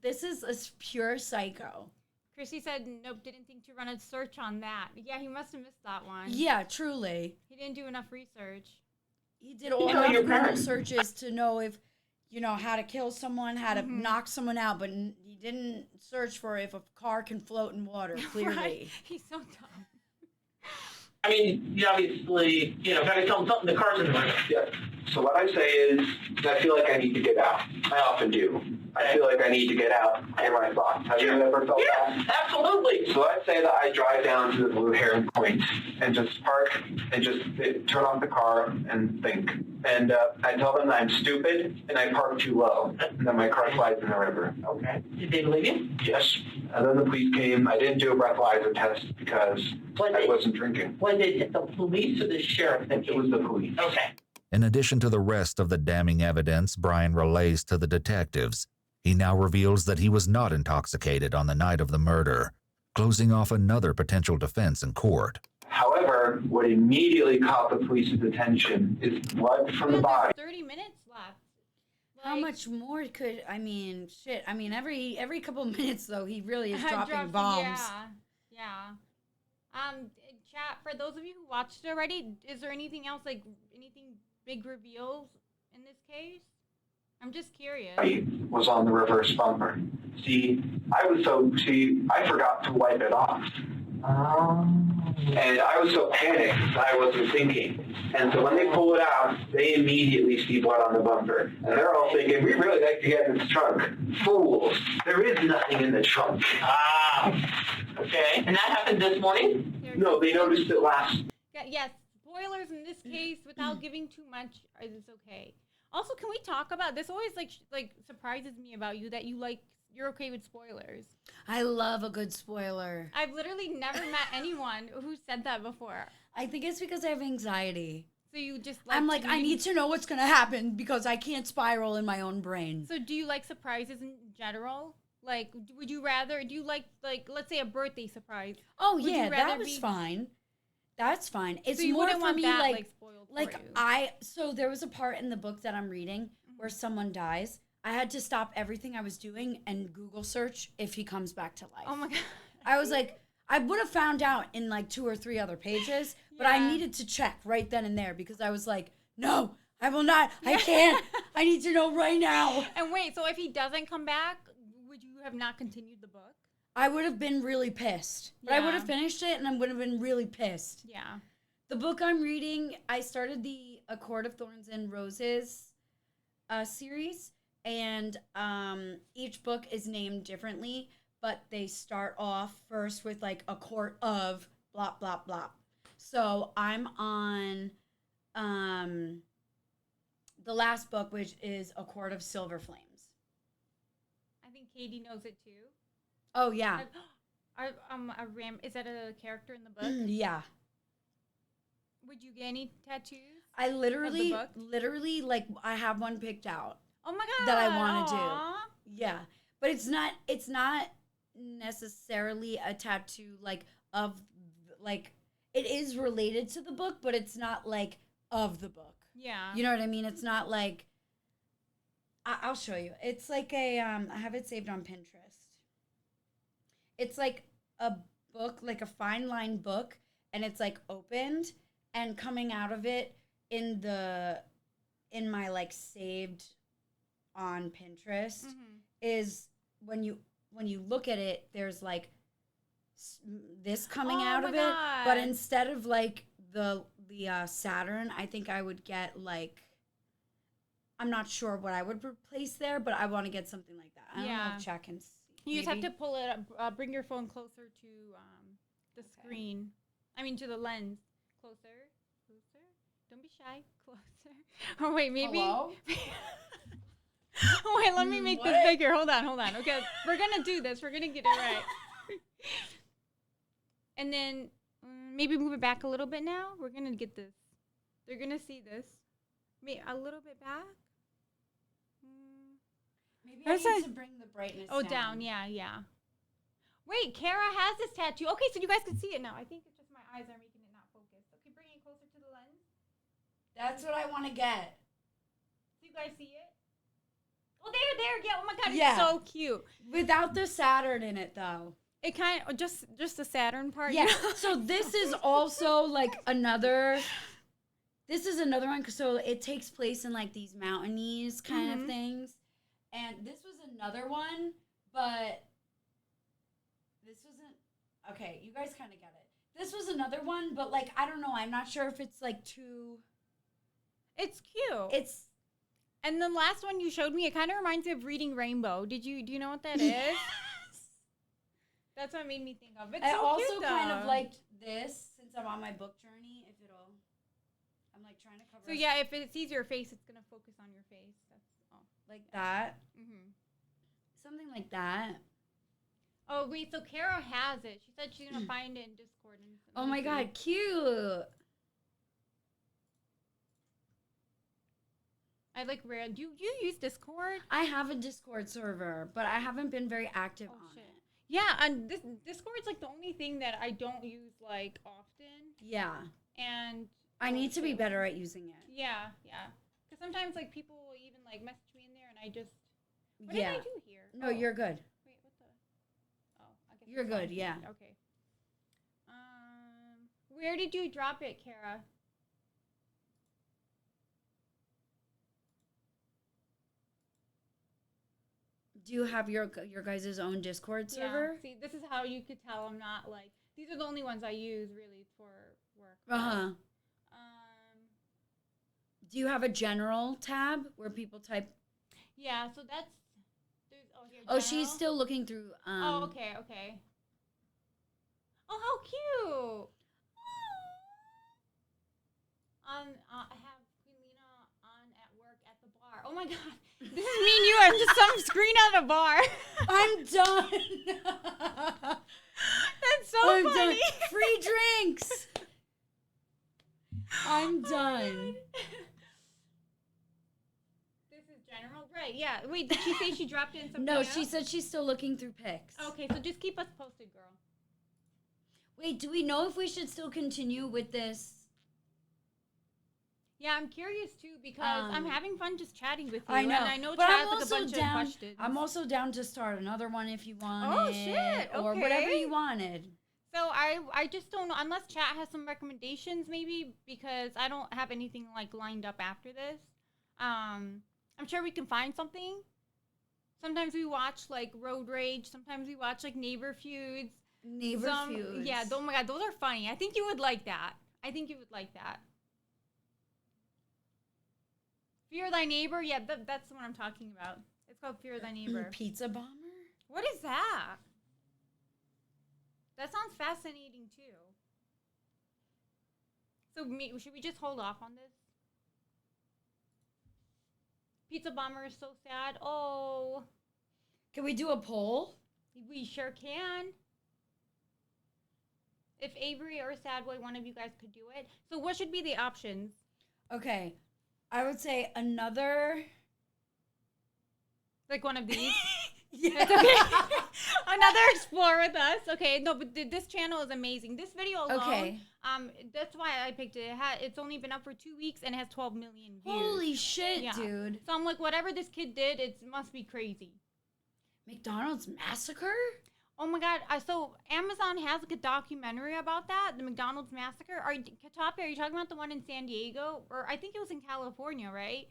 Speaker 11: This is a pure psycho.
Speaker 2: Chrissy said, nope, didn't think to run a search on that. Yeah, he must have missed that one.
Speaker 11: Yeah, truly.
Speaker 2: He didn't do enough research.
Speaker 11: He did all enough Google searches to know if, you know, how to kill someone, how to knock someone out, but he didn't search for if a car can float in water, clearly.
Speaker 2: Right? He's so dumb.
Speaker 1: I mean, you obviously, gotta tell him something. The car's in the river.
Speaker 19: Yeah. So what I say is, I feel like I need to get out. I often do. I feel like I need to get out in my thoughts. Have you ever felt that?
Speaker 1: Absolutely.
Speaker 19: So let's say that I drive down to the Blue Heron Point and just park and just turn off the car and think. And I tell them that I'm stupid and I park too low and then my car slides in the river.
Speaker 1: Okay. Did they believe you?
Speaker 19: Yes. And then the police came. I didn't do a breathalyzer test because I wasn't drinking.
Speaker 1: Was it the police or the sheriff that came?
Speaker 19: It was the police.
Speaker 1: Okay.
Speaker 10: In addition to the rest of the damning evidence Brian relays to the detectives, he now reveals that he was not intoxicated on the night of the murder, closing off another potential defense in court.
Speaker 19: However, what immediately caught the police's attention is blood from the body.
Speaker 2: 30 minutes left.
Speaker 11: How much more could, shit. Every couple of minutes, though, he really is dropping bombs.
Speaker 2: Yeah. Chat, for those of you who watched it already, is there anything else, like anything big reveals in this case? I'm just curious.
Speaker 19: I was on the reverse bumper. I forgot to wipe it off. And I was so panicked that I wasn't thinking. And so when they pull it out, they immediately see blood on the bumper. And they're all thinking, we really like to get in this trunk. Fools, there is nothing in the trunk.
Speaker 1: Okay. And that happened this morning?
Speaker 19: No, they noticed it last.
Speaker 2: Yes, spoilers in this case without giving too much is okay. Also, can we talk about this? Always like surprises me about you that you're okay with spoilers.
Speaker 11: I love a good spoiler.
Speaker 2: I've literally never met anyone who said that before.
Speaker 11: I think it's because I have anxiety.
Speaker 2: So you just
Speaker 11: I'm like, I need to know what's going to happen because I can't spiral in my own brain.
Speaker 2: So do you like surprises in general? Like, would you rather, do you like let's say a birthday surprise?
Speaker 11: Oh,
Speaker 2: Would
Speaker 11: yeah,
Speaker 2: you rather
Speaker 11: that was fine. That's fine. It's
Speaker 2: So you
Speaker 11: more
Speaker 2: wouldn't
Speaker 11: for
Speaker 2: want
Speaker 11: me
Speaker 2: that, spoiled for you.
Speaker 11: So there was a part in the book that I'm reading where someone dies. I had to stop everything I was doing and Google search if he comes back to life.
Speaker 2: Oh my God.
Speaker 11: I was like, I would have found out in like 2 or 3 other pages, but I needed to check right then and there because I was like, no, I will not. I can't. I need to know right now.
Speaker 2: And wait, so if he doesn't come back, would you have not continued the book?
Speaker 11: I would have been really pissed. But I would have finished it and I would have been really pissed.
Speaker 2: Yeah.
Speaker 11: The book I'm reading, I started the A Court of Thorns and Roses series. And each book is named differently, but they start off first with like a court of blah, blah, blah. So I'm on the last book, which is A Court of Silver Flames.
Speaker 2: I think Katie knows it too.
Speaker 11: Oh, yeah.
Speaker 2: Is that a character in the book?
Speaker 11: Yeah.
Speaker 2: Would you get any tattoos?
Speaker 11: I literally, like, I have one picked out.
Speaker 2: Oh my God.
Speaker 11: That I want to do. Yeah. But it's not necessarily a tattoo, like, it is related to the book, but it's not, like, of the book.
Speaker 2: Yeah.
Speaker 11: You know what I mean? It's not, like, I'll show you. It's like I have it saved on Pinterest. It's like a book, like a fine line book, and it's, like, opened, and coming out of it in my like saved on Pinterest is when you look at it, there's like this coming out of it, but instead of like the Saturn, I think I would get like, I'm not sure what I would replace there, but I want to get something like that. I don't know if chat can see.
Speaker 2: You just have to pull it up, bring your phone closer to the screen. I mean, to the lens. Closer. Don't be shy. Closer. Oh, wait, maybe.
Speaker 11: Hello?
Speaker 2: Oh, wait, let me make this bigger. Hold on. Okay, we're going to do this. We're going to get it right. And then maybe move it back a little bit now. We're going to get this. They're going to see this. Maybe a little bit back.
Speaker 11: Maybe I need to bring the brightness
Speaker 2: down. Yeah. Wait, Kara has this tattoo. Okay, so you guys can see it now. I think it's just my eyes are making it not focus. Okay, bring it closer to the lens.
Speaker 11: That's what I want to get.
Speaker 2: Do you guys see it? Oh, there. Yeah, oh my God, it's so cute.
Speaker 11: Without the Saturn in it, though.
Speaker 2: It kind of, just the Saturn part.
Speaker 11: Yeah, so this is also like another... This is another one, so it takes place in like these mountainous kind of things. And this was another one, but this wasn't, okay, you guys kind of get it. This was another one, but like, I don't know, I'm not sure if it's like too.
Speaker 2: It's cute. And the last one you showed me, it kind of reminds me of Reading Rainbow. Do you know what that is? That's what made me think of it.
Speaker 11: I also kind of liked this, since I'm on my book journey, if it'll. I'm like trying to cover.
Speaker 2: So yeah, if it sees your face, it's gonna focus on your face. That's
Speaker 11: like that. Something like that.
Speaker 2: Oh wait, so Kara has it. She said she's gonna find it in Discord.
Speaker 11: Oh my God, cute.
Speaker 2: I like rare. Do you use Discord?
Speaker 11: I have a Discord server, but I haven't been very active on it.
Speaker 2: Yeah, and Discord's like the only thing that I don't use like often.
Speaker 11: Yeah.
Speaker 2: And
Speaker 11: I need to be better at using it.
Speaker 2: Yeah. Because sometimes like people will even like message me in there, and I just. What did I do here?
Speaker 11: No, you're good.
Speaker 2: Wait, what the? Oh, I guess
Speaker 11: you're good. Yeah.
Speaker 2: Okay. Where did you drop it, Kara?
Speaker 11: Do you have your guys' own Discord server?
Speaker 2: See, this is how you could tell I'm not like. These are the only ones I use really for work.
Speaker 11: Do you have a general tab where people type?
Speaker 2: Yeah, so that's. Here,
Speaker 11: oh, she's still looking through.
Speaker 2: Oh, okay. Oh, how cute! I have Queen Lena on at work at the bar. Oh my God, this is me and you on just some screen at a bar.
Speaker 11: I'm done.
Speaker 2: That's so funny.
Speaker 11: Done. Free drinks. I'm done.
Speaker 2: General, right? Yeah. Wait, did she say she dropped in something?
Speaker 11: No, she said she's still looking through pics.
Speaker 2: Okay, so just keep us posted, girl.
Speaker 11: Wait, do we know if we should still continue with this?
Speaker 2: Yeah, I'm curious too because I'm having fun just chatting with you.
Speaker 11: I know,
Speaker 2: and I know
Speaker 11: but
Speaker 2: Chad
Speaker 11: I'm
Speaker 2: has
Speaker 11: also
Speaker 2: like a bunch of questions.
Speaker 11: I'm also down to start another one if you want.
Speaker 2: Oh shit!
Speaker 11: Or whatever you wanted.
Speaker 2: So I just don't know unless Chat has some recommendations maybe because I don't have anything like lined up after this. I'm sure we can find something. Sometimes we watch like Road Rage. Sometimes we watch like Neighbor Feuds.
Speaker 11: Feuds.
Speaker 2: Yeah. Oh my God, those are funny. I think you would like that. Fear Thy Neighbor. Yeah, that's the one I'm talking about. It's called Fear Thy Neighbor.
Speaker 11: Pizza Bomber.
Speaker 2: What is that? That sounds fascinating too. So should we just hold off on this? Pizza Bomber is so sad. Oh.
Speaker 11: Can we do a poll?
Speaker 2: We sure can. If Avery or Sad Boy, one of you guys could do it. So what should be the options?
Speaker 11: Okay. I would say another.
Speaker 2: Like one of these?
Speaker 11: Yeah.
Speaker 2: That's okay. Another Explore with Us. Okay, no, but this channel is amazing. This video alone,
Speaker 11: okay.
Speaker 2: That's why I picked it. It's only been up for 2 weeks and it has 12 million views.
Speaker 11: Holy shit, dude.
Speaker 2: So I'm like, whatever this kid did, it must be crazy.
Speaker 11: McDonald's Massacre?
Speaker 2: Oh my God! So Amazon has like a documentary about that, the McDonald's massacre. Katapi, are you talking about the one in San Diego, or I think it was in California, right?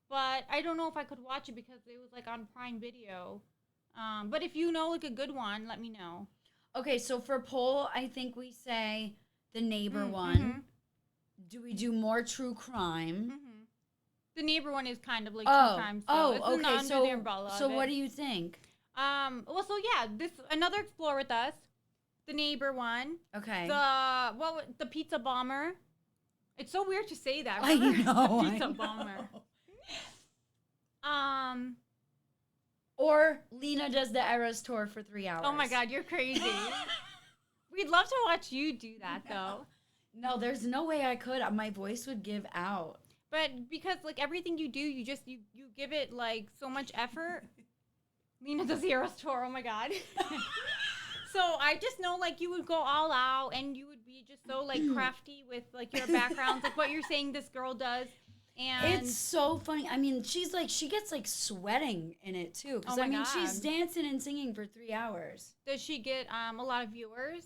Speaker 2: But I don't know if I could watch it because it was like on Prime Video. But if you know like a good one, let me know.
Speaker 11: Okay, so for poll, I think we say the neighbor one. Do we do more true crime?
Speaker 2: The neighbor one is kind of like true crime. So it's
Speaker 11: okay.
Speaker 2: under the umbrella.
Speaker 11: So
Speaker 2: of
Speaker 11: what
Speaker 2: it.
Speaker 11: do you think?
Speaker 2: Well, so yeah, this another Explore with Us, the neighbor one.
Speaker 11: Okay.
Speaker 2: The pizza bomber. It's so weird to say that.
Speaker 11: I know.
Speaker 2: The pizza bomber.
Speaker 11: Or Lena does the Eras tour for 3 hours.
Speaker 2: Oh my God, you're crazy. We'd love to watch you do that though.
Speaker 11: No, there's no way I could. My voice would give out.
Speaker 2: But because like everything you do, you give it like so much effort. Lena does the Eras tour. Oh my God. So I just know like you would go all out and you would be just so like crafty with like your backgrounds, like what you're saying this girl does. And
Speaker 11: it's so funny. I mean, she gets like sweating in it too. Because
Speaker 2: Oh my
Speaker 11: I mean,
Speaker 2: God.
Speaker 11: she's dancing and singing for 3 hours.
Speaker 2: Does she get a lot of viewers?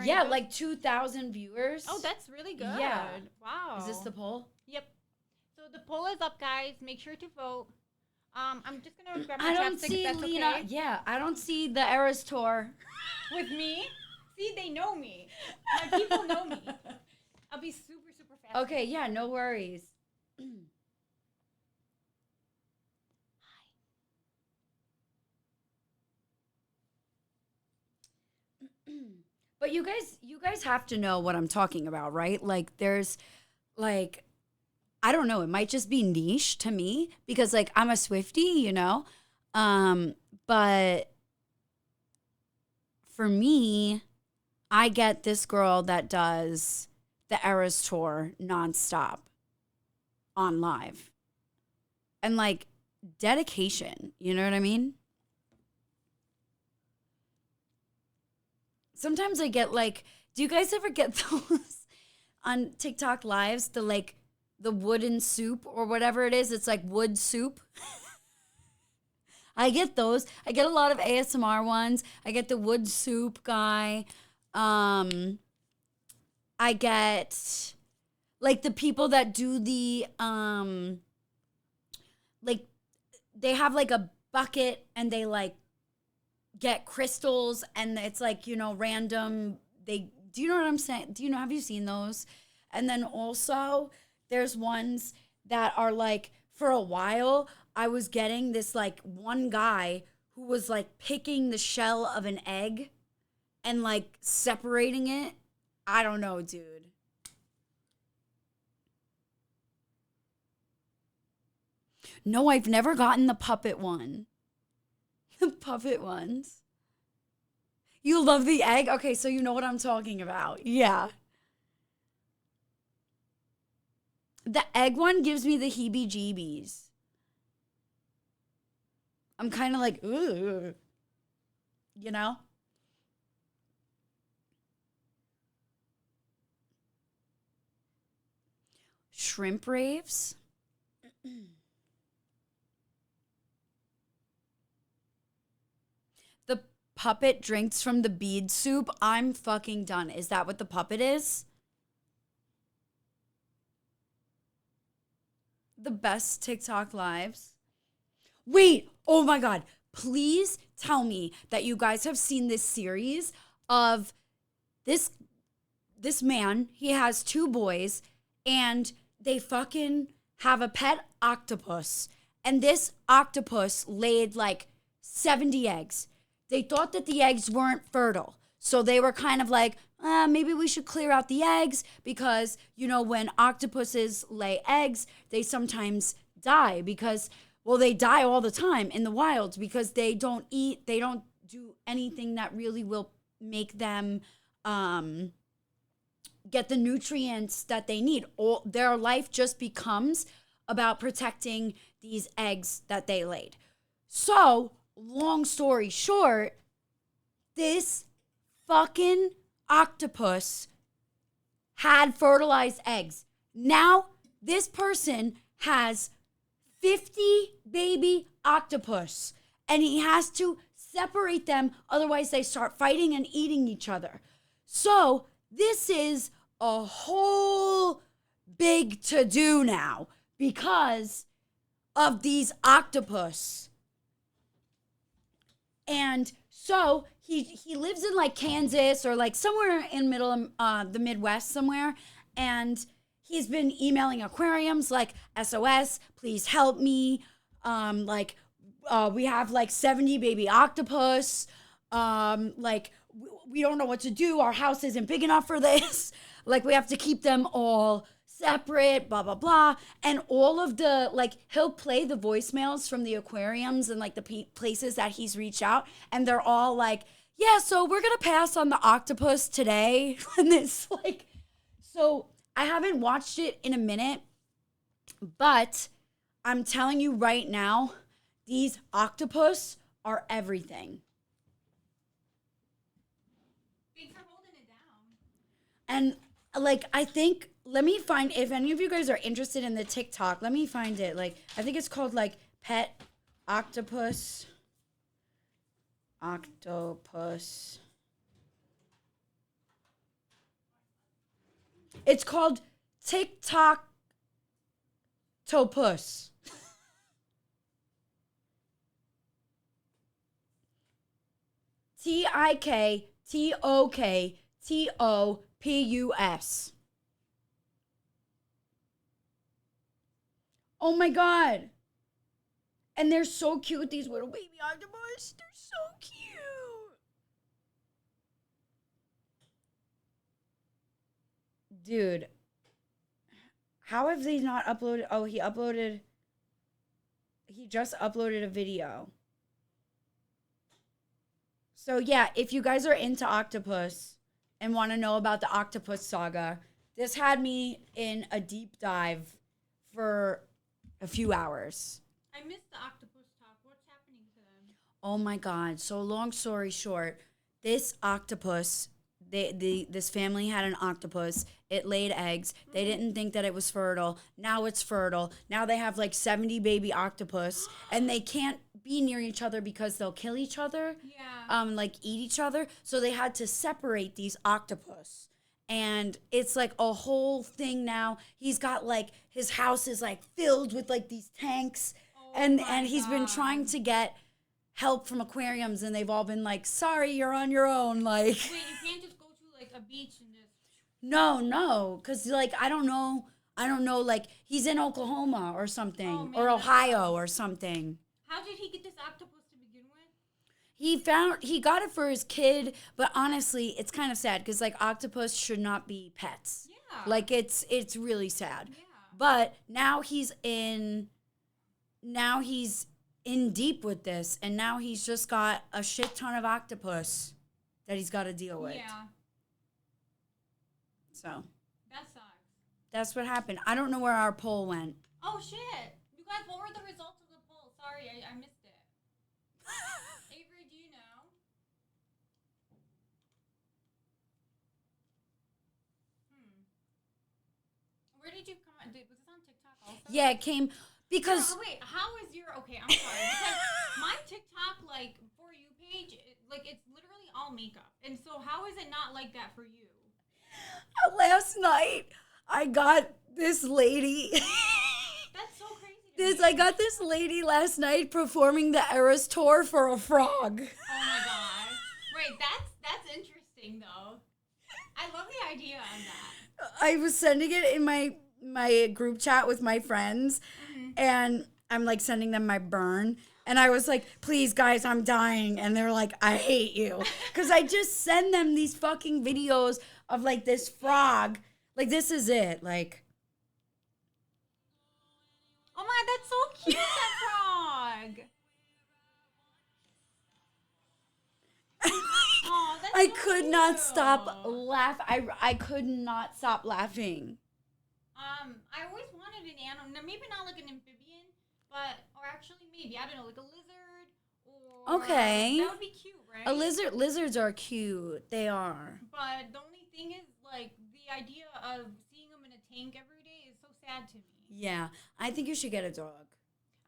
Speaker 11: Yeah, like 2,000 viewers.
Speaker 2: Oh, that's really good.
Speaker 11: Yeah.
Speaker 2: Wow.
Speaker 11: Is this the poll?
Speaker 2: Yep. So the poll is up, guys. Make sure to vote. I'm just gonna grab my
Speaker 11: I don't
Speaker 2: chapstick,
Speaker 11: see
Speaker 2: if that's
Speaker 11: Lena.
Speaker 2: okay.
Speaker 11: Yeah, I don't see the Eras tour.
Speaker 2: With me? See, they know me. My people know me. I'll be super, super fast.
Speaker 11: Okay, yeah, no worries. But you guys have to know what I'm talking about, right? Like there's like I don't know, it might just be niche to me because like I'm a Swiftie, you know? But for me, I get this girl that does the Eras tour nonstop on live. And like dedication, you know what I mean? Sometimes I get like, do you guys ever get those on TikTok lives? The wooden soup or whatever it is. It's like wood soup. I get those. I get a lot of ASMR ones. I get the wood soup guy. I get like the people that do the like they have like a bucket and they like get crystals and it's like, you know, random. Do you know what I'm saying? Have you seen those? And then also there's ones that are like, for a while, I was getting this like one guy who was like picking the shell of an egg and like separating it. I don't know, dude. No, I've never gotten the puppet one. The puppet ones. You love the egg? Okay, so you know what I'm talking about. Yeah. The egg one gives me the heebie-jeebies. I'm kind of like, ooh. You know? Shrimp raves? The puppet drinks from the bead soup. I'm fucking done. Is that what the puppet is? The best TikTok lives. Wait, oh my God. Please tell me that you guys have seen this series of this man. He has 2 boys and they fucking have a pet octopus. And this octopus laid like 70 eggs. They thought that the eggs weren't fertile. So they were kind of like, maybe we should clear out the eggs because, you know, when octopuses lay eggs, they sometimes die because, well, they die all the time in the wild because they don't do anything that really will make them get the nutrients that they need. Their life just becomes about protecting these eggs that they laid. So, long story short, this fucking octopus had fertilized eggs. Now, this person has 50 baby octopus and he has to separate them, otherwise they start fighting and eating each other. So this is a whole big to-do now because of these octopus. And so he lives in like Kansas or like somewhere in the middle of the Midwest somewhere, and he's been emailing aquariums like, SOS, please help me. We have like 70 baby octopus. We don't know what to do. Our house isn't big enough for this. Like, we have to keep them all separate, blah, blah, blah. And all of the, like, he'll play the voicemails from the aquariums and like the places that he's reached out. And they're all like, yeah, so we're going to pass on the octopus today. And it's like, so I haven't watched it in a minute, but I'm telling you right now, these octopus are everything.
Speaker 2: Thanks for holding it down.
Speaker 11: And like, I think, let me find, if any of you guys are interested in the TikTok, let me find it. Like, I think it's called like Pet Octopus. Octopus. It's called TikTok Topus. TikTokTopus. Oh my God. And they're so cute, these little baby octopus. They're so cute. Dude. How have they not uploaded? Oh, he just uploaded a video. So yeah, if you guys are into octopus and want to know about the octopus saga, this had me in a deep dive for a few hours.
Speaker 2: I missed the octopus talk. What's happening to them?
Speaker 11: Oh my God. So long story short, this octopus, this family had an octopus. It laid eggs. They didn't think that it was fertile. Now it's fertile. Now they have like 70 baby octopus, and they can't be near each other because they'll kill each other.
Speaker 2: Yeah.
Speaker 11: Like eat each other. So they had to separate these octopus. And it's like a whole thing now. He's got like, his house is like filled with like these tanks. And he's been trying to get help from aquariums, and they've all been like, sorry, you're on your own. Like,
Speaker 2: wait, you can't just go to like a beach and just.
Speaker 11: No, because like, I don't know, like he's in Oklahoma or something, or Ohio or something.
Speaker 2: How did he get this octopus to begin with?
Speaker 11: He got it for his kid, but honestly, it's kind of sad because like octopus should not be pets.
Speaker 2: Yeah.
Speaker 11: Like it's really sad. Yeah. But now he's in deep with this, and now he's just got a shit ton of octopus that he's got to deal with.
Speaker 2: Yeah.
Speaker 11: So.
Speaker 2: That sucks.
Speaker 11: That's what happened. I don't know where our poll went.
Speaker 2: Oh shit! You guys, what were the results of the poll? Sorry, I missed it. Avery, do you know? Where did you come on? Was this on TikTok also?
Speaker 11: Yeah, it came because.
Speaker 2: No, wait, how is your? Okay, I'm sorry because my TikTok like For You page, it's literally all makeup, and so how is it not like that for you?
Speaker 11: Last night, I got this lady.
Speaker 2: That's so crazy.
Speaker 11: I got this lady last night performing the Eras tour for a frog.
Speaker 2: Oh my god! Wait, that's interesting though. I love the idea of that.
Speaker 11: I was sending it in my group chat with my friends, and I'm like sending them my burn. And I was like, please, guys, I'm dying. And they're like, I hate you. Because I just send them these fucking videos of like this frog. Like, this is it. Like.
Speaker 2: Oh my, that's so cute, that frog. Oh, that's
Speaker 11: I
Speaker 2: so
Speaker 11: could
Speaker 2: cute.
Speaker 11: not stop laughing. I could not stop laughing.
Speaker 2: I always wanted an animal. Maybe not like an amphibian, or actually maybe, I don't know, like a lizard or.
Speaker 11: Okay.
Speaker 2: That would be cute, right?
Speaker 11: Lizards are cute. They are.
Speaker 2: But the only thing is, like, the idea of seeing them in a tank every day is so sad to me.
Speaker 11: Yeah, I think you should get a dog.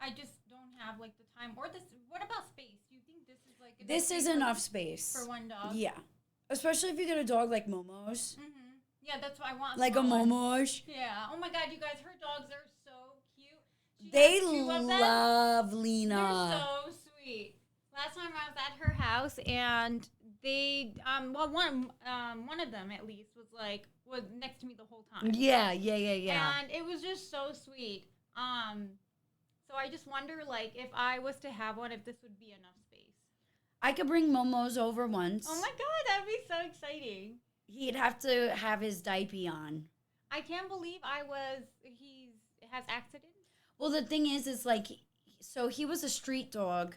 Speaker 2: I just don't have like the time or this. What about space? Do you think this is like?
Speaker 11: This is enough space
Speaker 2: for one dog.
Speaker 11: Yeah, especially if you get a dog like Momo's.
Speaker 2: Yeah, that's what I want.
Speaker 11: Like a
Speaker 2: small one.
Speaker 11: Momo's.
Speaker 2: Yeah. Oh my God, you guys, her dogs are so cute. She
Speaker 11: They
Speaker 2: has 2 of them.
Speaker 11: love Lena.
Speaker 2: They're so sweet. Last time I was at her house, and they, one of them at least was next to me the whole time.
Speaker 11: Yeah.
Speaker 2: And it was just so sweet. So I just wonder, like, if I was to have one, if this would be enough space.
Speaker 11: I could bring Momo's over once.
Speaker 2: Oh my God, that'd be so exciting.
Speaker 11: He'd have to have his diaper on.
Speaker 2: I can't believe he has accident.
Speaker 11: Well, the thing is like, so he was a street dog.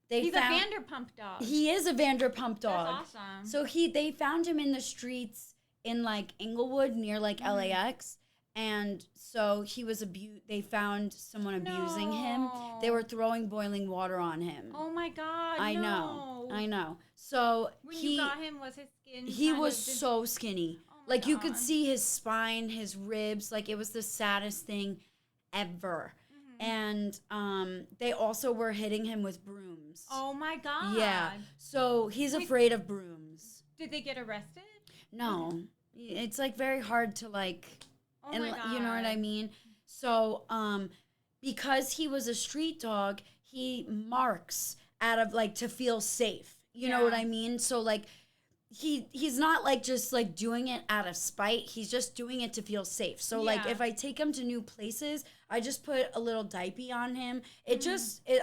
Speaker 2: He's a Vanderpump dog.
Speaker 11: He is a Vanderpump dog.
Speaker 2: That's awesome.
Speaker 11: So they found him in the streets in like Inglewood near like LAX. And so he was they found someone abusing him. They were throwing boiling water on him.
Speaker 2: Oh my God,
Speaker 11: I know. So
Speaker 2: when you got him, was his skin
Speaker 11: he was so skinny. Like you could see his spine, his ribs, like it was the saddest thing ever. And they also were hitting him with brooms.
Speaker 2: Oh my God.
Speaker 11: Yeah. So he's afraid of brooms.
Speaker 2: Did they get arrested?
Speaker 11: No. It's like very hard to like
Speaker 2: Oh my God.
Speaker 11: You know what I mean? So because he was a street dog, he marks out of like to feel safe. You know what I mean? So like he's not like just like doing it out of spite. He's just doing it to feel safe. So like if I take him to new places, I just put a little diaper on him. It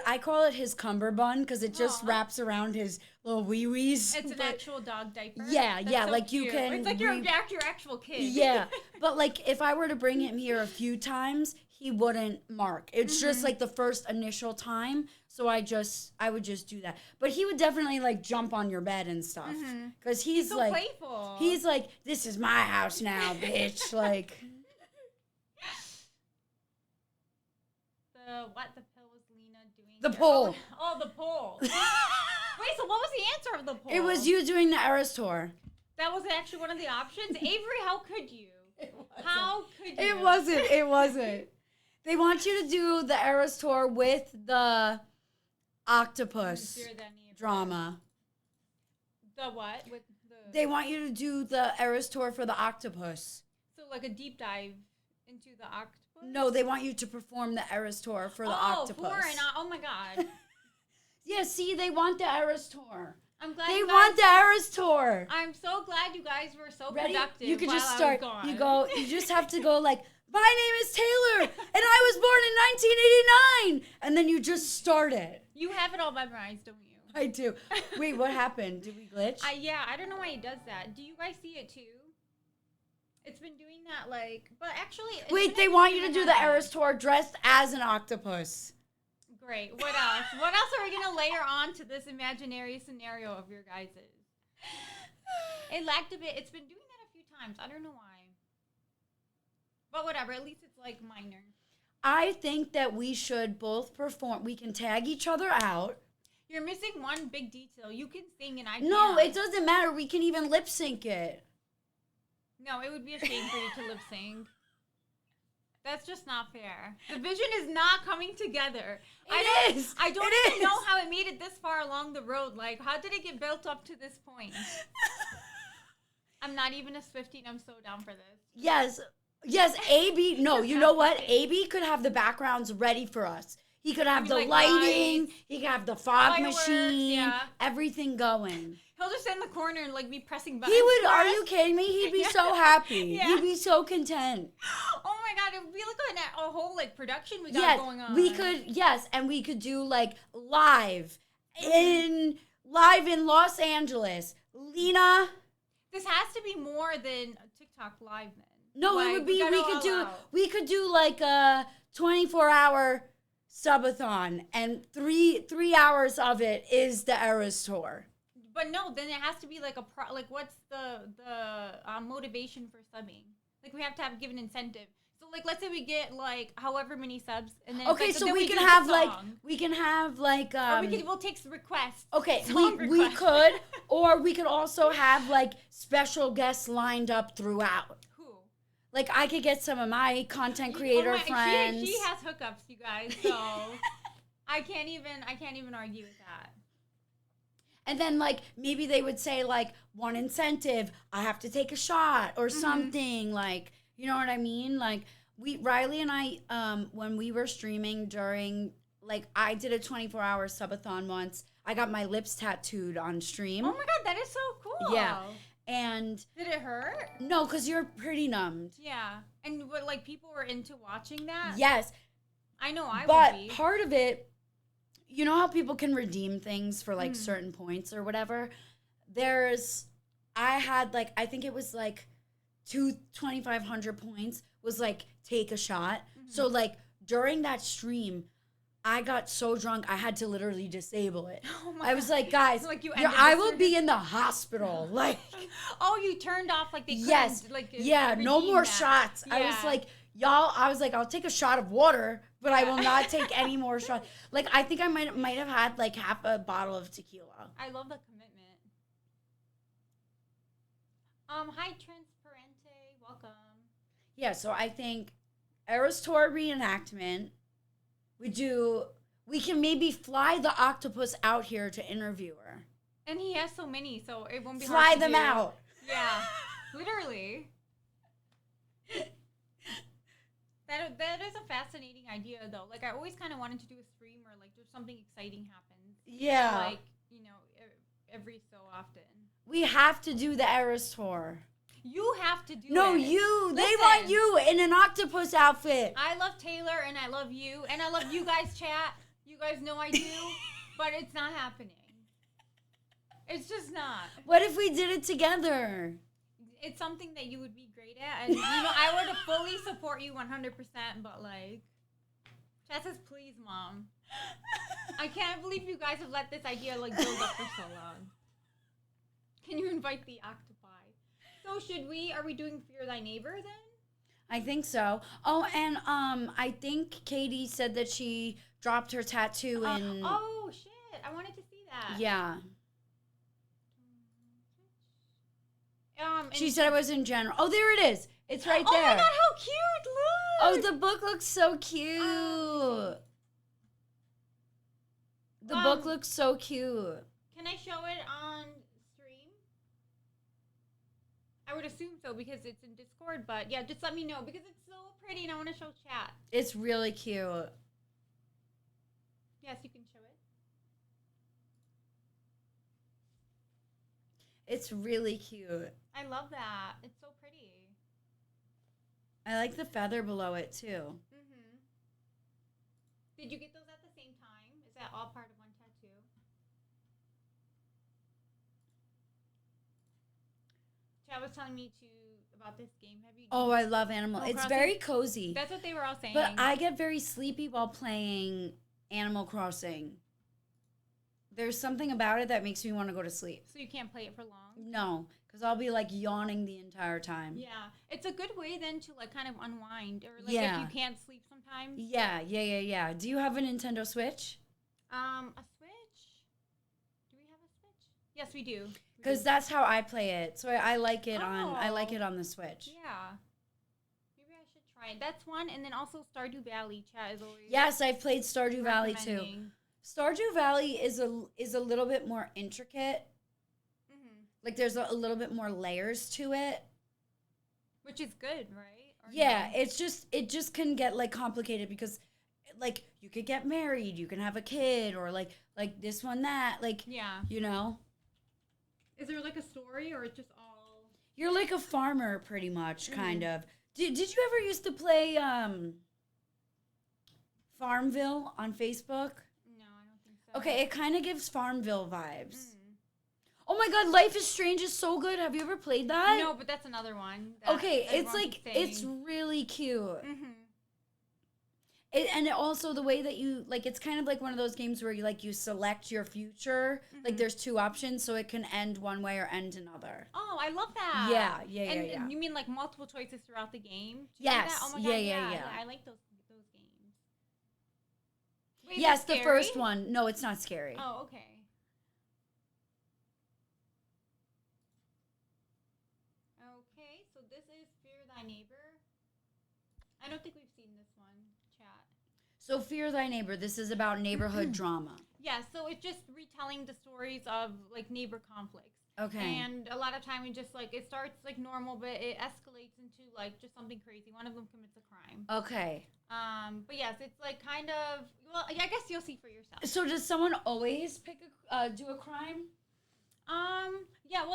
Speaker 11: I call it his cummerbund because it just wraps around his little wee-wees.
Speaker 2: It's an actual dog diaper.
Speaker 11: Yeah,
Speaker 2: That's so
Speaker 11: like you
Speaker 2: cute.
Speaker 11: can.
Speaker 2: It's like your actual kid.
Speaker 11: Yeah, but like if I were to bring him here a few times, he wouldn't mark. It's just like the first initial time. So I would just do that. But he would definitely like jump on your bed and stuff. Because he's
Speaker 2: so
Speaker 11: like,
Speaker 2: playful.
Speaker 11: He's like, this is my house now, bitch. Like.
Speaker 2: The pill was Lena doing?
Speaker 11: The poll.
Speaker 2: Oh, the poll. Wait, so what was the answer of the poll?
Speaker 11: It was you doing the Eras tour.
Speaker 2: That was actually one of the options? Avery, how could you? How could you?
Speaker 11: It wasn't. They want you to do the Eras tour with the octopus drama.
Speaker 2: The what? With the.
Speaker 11: They want you to do the Eras tour for the octopus.
Speaker 2: So like a deep dive into the octopus?
Speaker 11: No, they want you to perform the Eras tour for the octopus.
Speaker 2: Oh my God.
Speaker 11: Yeah, see, they want the Eras tour.
Speaker 2: I'm glad
Speaker 11: they want the Eras tour.
Speaker 2: I'm so glad you guys were so
Speaker 11: Ready?
Speaker 2: productive.
Speaker 11: You could
Speaker 2: while
Speaker 11: just
Speaker 2: I
Speaker 11: start.
Speaker 2: was gone.
Speaker 11: You just have to go like, my name is Taylor, and I was born in 1989, and then you just start it.
Speaker 2: You have it all memorized, don't you?
Speaker 11: I do. Wait, what happened? Did we glitch?
Speaker 2: Yeah, I don't know why he does that. Do you guys see it too? It's been doing that, like, but actually.
Speaker 11: Wait, they want you to do the Eras tour dressed as an octopus.
Speaker 2: Great. What else? What else are we gonna layer on to this imaginary scenario of your guys's? It lagged a bit. It's been doing that a few times. I don't know why. But whatever. At least it's like minor.
Speaker 11: I think that we should both perform. We can tag each other out.
Speaker 2: You're missing one big detail. You can sing and I can't.
Speaker 11: No, it doesn't matter. We can even lip sync it.
Speaker 2: No, it would be a shame for you to lip sync. That's just not fair. The vision is not coming together.
Speaker 11: It is.
Speaker 2: I don't even know how it made it this far along the road. Like, how did it get built up to this point? I'm not even a Swiftie and I'm so down for this.
Speaker 11: Yes, AB. No, you know what? AB could have the backgrounds ready for us. He could have the
Speaker 2: like
Speaker 11: lighting.
Speaker 2: lights,
Speaker 11: He could have the fog
Speaker 2: fireworks,
Speaker 11: machine. Everything going.
Speaker 2: He'll just sit in the corner and like be pressing buttons.
Speaker 11: He would.
Speaker 2: for
Speaker 11: Are
Speaker 2: us.
Speaker 11: you kidding me? He'd be so happy.
Speaker 2: Yeah.
Speaker 11: He'd be so content.
Speaker 2: Oh my God! If we look at a whole like production we got going on.
Speaker 11: We could. Yes, and we could do like live in Los Angeles. Lena.
Speaker 2: This has to be more than TikTok live then.
Speaker 11: No,
Speaker 2: like,
Speaker 11: it would be. We could do like a 24-hour subathon, and three hours of it is the Eras tour.
Speaker 2: But no, then it has to be like like what's the motivation for subbing? Like we have to give an incentive. So like let's say we get like however many subs, and then
Speaker 11: Okay,
Speaker 2: like,
Speaker 11: so
Speaker 2: then
Speaker 11: we
Speaker 2: do
Speaker 11: can
Speaker 2: the
Speaker 11: have
Speaker 2: song.
Speaker 11: we'll
Speaker 2: take requests.
Speaker 11: Okay,
Speaker 2: Song
Speaker 11: we
Speaker 2: requests.
Speaker 11: could, or we could also have like special guests lined up throughout.
Speaker 2: Who?
Speaker 11: Like I could get some of my content creator friends.
Speaker 2: She has hookups, you guys. So I can't even argue with that.
Speaker 11: And then like maybe they would say like one incentive, I have to take a shot or something like, you know what I mean? Like Riley and I, when we were streaming during, like I did a 24-hour subathon once. I got my lips tattooed on stream.
Speaker 2: Oh my God, that is so cool.
Speaker 11: Yeah. And
Speaker 2: did it hurt?
Speaker 11: No, because you're pretty numbed.
Speaker 2: Yeah. And what, like people were into watching that?
Speaker 11: Yes.
Speaker 2: I know I
Speaker 11: but
Speaker 2: would be.
Speaker 11: part of it, you know how people can redeem things for like certain points or whatever? I had like, I think it was like 2,500 points was like take a shot. So like during that stream, I got so drunk, I had to literally disable it.
Speaker 2: Oh
Speaker 11: I was like, guys,
Speaker 2: like
Speaker 11: I will be in the hospital. Like,
Speaker 2: oh, you turned off like they couldn't.
Speaker 11: yes,
Speaker 2: Like,
Speaker 11: yeah, no
Speaker 2: redeem
Speaker 11: more
Speaker 2: that.
Speaker 11: shots. I was
Speaker 2: Yeah.
Speaker 11: like, I'll take a shot of water, but I will not take any more shots. Like, I think I might have had like half a bottle of tequila.
Speaker 2: I love the commitment. Hi, Transparente, welcome.
Speaker 11: Yeah, so I think Eras Tour reenactment. We can maybe fly the octopus out here to interview her.
Speaker 2: And he has so many, so it won't be
Speaker 11: Fly
Speaker 2: hard to
Speaker 11: them
Speaker 2: do.
Speaker 11: out.
Speaker 2: Yeah, literally. That is a fascinating idea, though. Like, I always kind of wanted to do a stream where, like, there's something exciting happens.
Speaker 11: Yeah.
Speaker 2: Like, you know, every so often.
Speaker 11: We have to do the Eras Tour.
Speaker 2: You have to do it.
Speaker 11: No, you. They
Speaker 2: Listen.
Speaker 11: want you in an octopus outfit.
Speaker 2: I love Taylor, and I love you, and I love you guys, chat. You guys know I do, but it's not happening. It's just not.
Speaker 11: What if we did it together?
Speaker 2: It's something that you would be great at, and, you know, I would fully support you 100%, but, like, chat says, please, Mom. I can't believe you guys have let this idea, like, build up for so long. Can you invite the octopus? So are we doing Fear Thy Neighbor then?
Speaker 11: I think so. Oh, and I think Katie said that she dropped her tattoo in.
Speaker 2: Oh shit! I wanted to see that.
Speaker 11: Yeah. She said it was in general. Oh, there it is. It's right there.
Speaker 2: Oh my God, how cute! Look.
Speaker 11: Oh, the book looks so cute. The book looks so cute.
Speaker 2: Can I show it on stream? I would assume so because it's in Discord, but yeah, just let me know because it's so pretty and I want to show chat.
Speaker 11: It's really cute.
Speaker 2: Yes, you can show it.
Speaker 11: It's really cute.
Speaker 2: I love that. It's so pretty.
Speaker 11: I like the feather below it too.
Speaker 2: Mm-hmm. Did you get those at the same time? Is that all part of one tattoo? Chad was telling me about this game. Have you?
Speaker 11: Oh, I love Animal.
Speaker 2: Animal
Speaker 11: It's
Speaker 2: Crossing?
Speaker 11: very cozy.
Speaker 2: That's what they were all saying.
Speaker 11: But I get very sleepy while playing Animal Crossing. There's something about it that makes me want to go to sleep.
Speaker 2: So you can't play it for long?
Speaker 11: No, because I'll be like yawning the entire time.
Speaker 2: Yeah. It's a good way then to like kind of unwind or like
Speaker 11: Yeah.
Speaker 2: if you can't sleep sometimes.
Speaker 11: Yeah. Do you have a Nintendo Switch?
Speaker 2: A Switch? Do we have a Switch? Yes, we do.
Speaker 11: Because that's how I play it. So I like it on the Switch.
Speaker 2: Yeah. Maybe I should try it. That's one. And then also Stardew Valley. Chat is always
Speaker 11: Yes, I've played Stardew Valley too.
Speaker 2: recommending.
Speaker 11: Stardew Valley is a little bit more intricate. Like there's a little bit more layers to it.
Speaker 2: Which is good, right? Or
Speaker 11: Yeah,
Speaker 2: no?
Speaker 11: it just can get like complicated because like you could get married, you can have a kid or like this one that like
Speaker 2: Yeah.
Speaker 11: you know.
Speaker 2: Is there like a story or it's just all
Speaker 11: You're like a farmer pretty much kind
Speaker 2: Mhm.
Speaker 11: of. Did you ever used to play Farmville on Facebook?
Speaker 2: No, I don't think so.
Speaker 11: Okay, it kind of gives Farmville vibes. Oh my God, Life is Strange is so good. Have you ever played that?
Speaker 2: No, but that's another one. that
Speaker 11: Okay, it's
Speaker 2: everyone
Speaker 11: like
Speaker 2: keeps saying.
Speaker 11: it's really cute.
Speaker 2: Mhm.
Speaker 11: And also the way that you like, it's kind of like one of those games where you select your future. Like there's two options, so it can end one way or end another.
Speaker 2: Oh, I love that.
Speaker 11: Yeah.
Speaker 2: And you mean like multiple choices throughout the game? to do
Speaker 11: Yes.
Speaker 2: that? Oh my
Speaker 11: Yeah,
Speaker 2: God,
Speaker 11: yeah.
Speaker 2: I like those games. Wait, is
Speaker 11: Yes,
Speaker 2: it
Speaker 11: the
Speaker 2: scary?
Speaker 11: first one. No, it's not scary.
Speaker 2: Oh, okay. Okay, so this is Fear Thy Neighbor. I don't think we've seen this one, chat.
Speaker 11: So Fear Thy Neighbor. This is about neighborhood drama.
Speaker 2: Yeah, so it's just retelling the stories of like neighbor conflicts.
Speaker 11: Okay.
Speaker 2: And a lot of time it just like it starts like normal, but it escalates into like just something crazy. One of them commits a crime.
Speaker 11: Okay.
Speaker 2: But yes, it's like kind of well, I guess you'll see for yourself.
Speaker 11: So does someone always do a crime?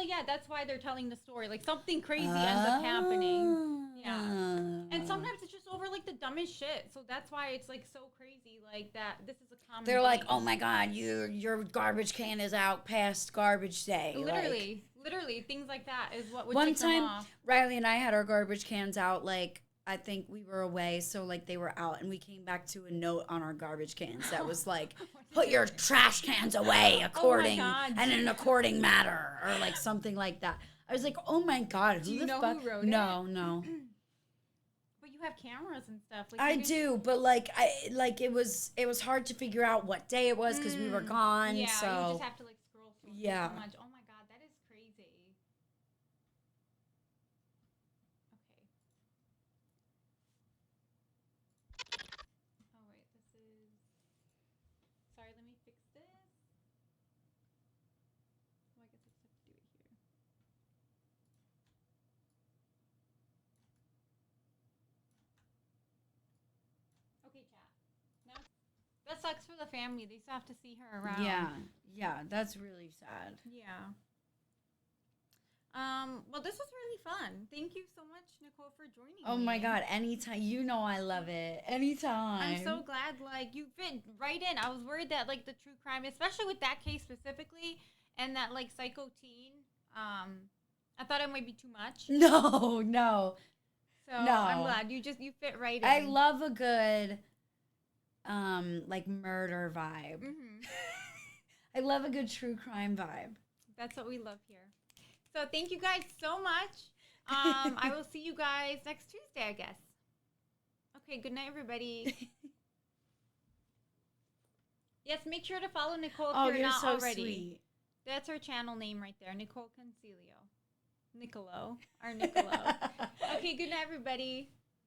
Speaker 2: Yeah, that's why they're telling the story. Like something crazy ends up happening. Yeah. And sometimes it's just over like the dumbest shit. So that's why it's like so crazy like that this is a common
Speaker 11: They're like,
Speaker 2: thing.
Speaker 11: "Oh my god, your garbage can is out past garbage day."
Speaker 2: Literally things like that is what would
Speaker 11: One
Speaker 2: tick them
Speaker 11: time
Speaker 2: off.
Speaker 11: Riley and I had our garbage cans out, like I think we were away, so like they were out, and we came back to a note on our garbage cans that was like, "Put your trash cans away according and in according matter," or like something like that. I was like, "Oh my god,
Speaker 2: Do you know
Speaker 11: fuck?"
Speaker 2: who wrote
Speaker 11: No,
Speaker 2: it?
Speaker 11: no.
Speaker 2: But you have cameras and stuff. Like
Speaker 11: I
Speaker 2: you can-
Speaker 11: do, but like it was hard to figure out what day it was because we were gone.
Speaker 2: Yeah,
Speaker 11: so
Speaker 2: you just have to like scroll through
Speaker 11: yeah.
Speaker 2: so much. Oh my god, that is crazy. Oh wait, this is. Sorry, let me fix this. Oh, I guess I just have to do it here. Okay, chat. Now that sucks for the family. They still have to see her around.
Speaker 11: Yeah, that's really sad.
Speaker 2: Yeah. Well, this was really fun. Thank you so much, Nicole, for joining me.
Speaker 11: Oh my god, anytime. You know I love it. Anytime.
Speaker 2: I'm so glad, like, you fit right in. I was worried that, like, the true crime, especially with that case specifically, and that, like, psycho teen, I thought it might be too much.
Speaker 11: No.
Speaker 2: So
Speaker 11: No.
Speaker 2: I'm glad you fit right in.
Speaker 11: I love a good like murder vibe.
Speaker 2: Mm-hmm.
Speaker 11: I love a good true crime vibe.
Speaker 2: That's what we love here. So thank you guys so much. I will see you guys next Tuesday, I guess. Okay, good night, everybody. Yes, make sure to follow Nicole if you're not
Speaker 11: so
Speaker 2: already.
Speaker 11: sweet.
Speaker 2: That's her channel name right there, Nicole Concilio. Nicolo. Okay, good night, everybody.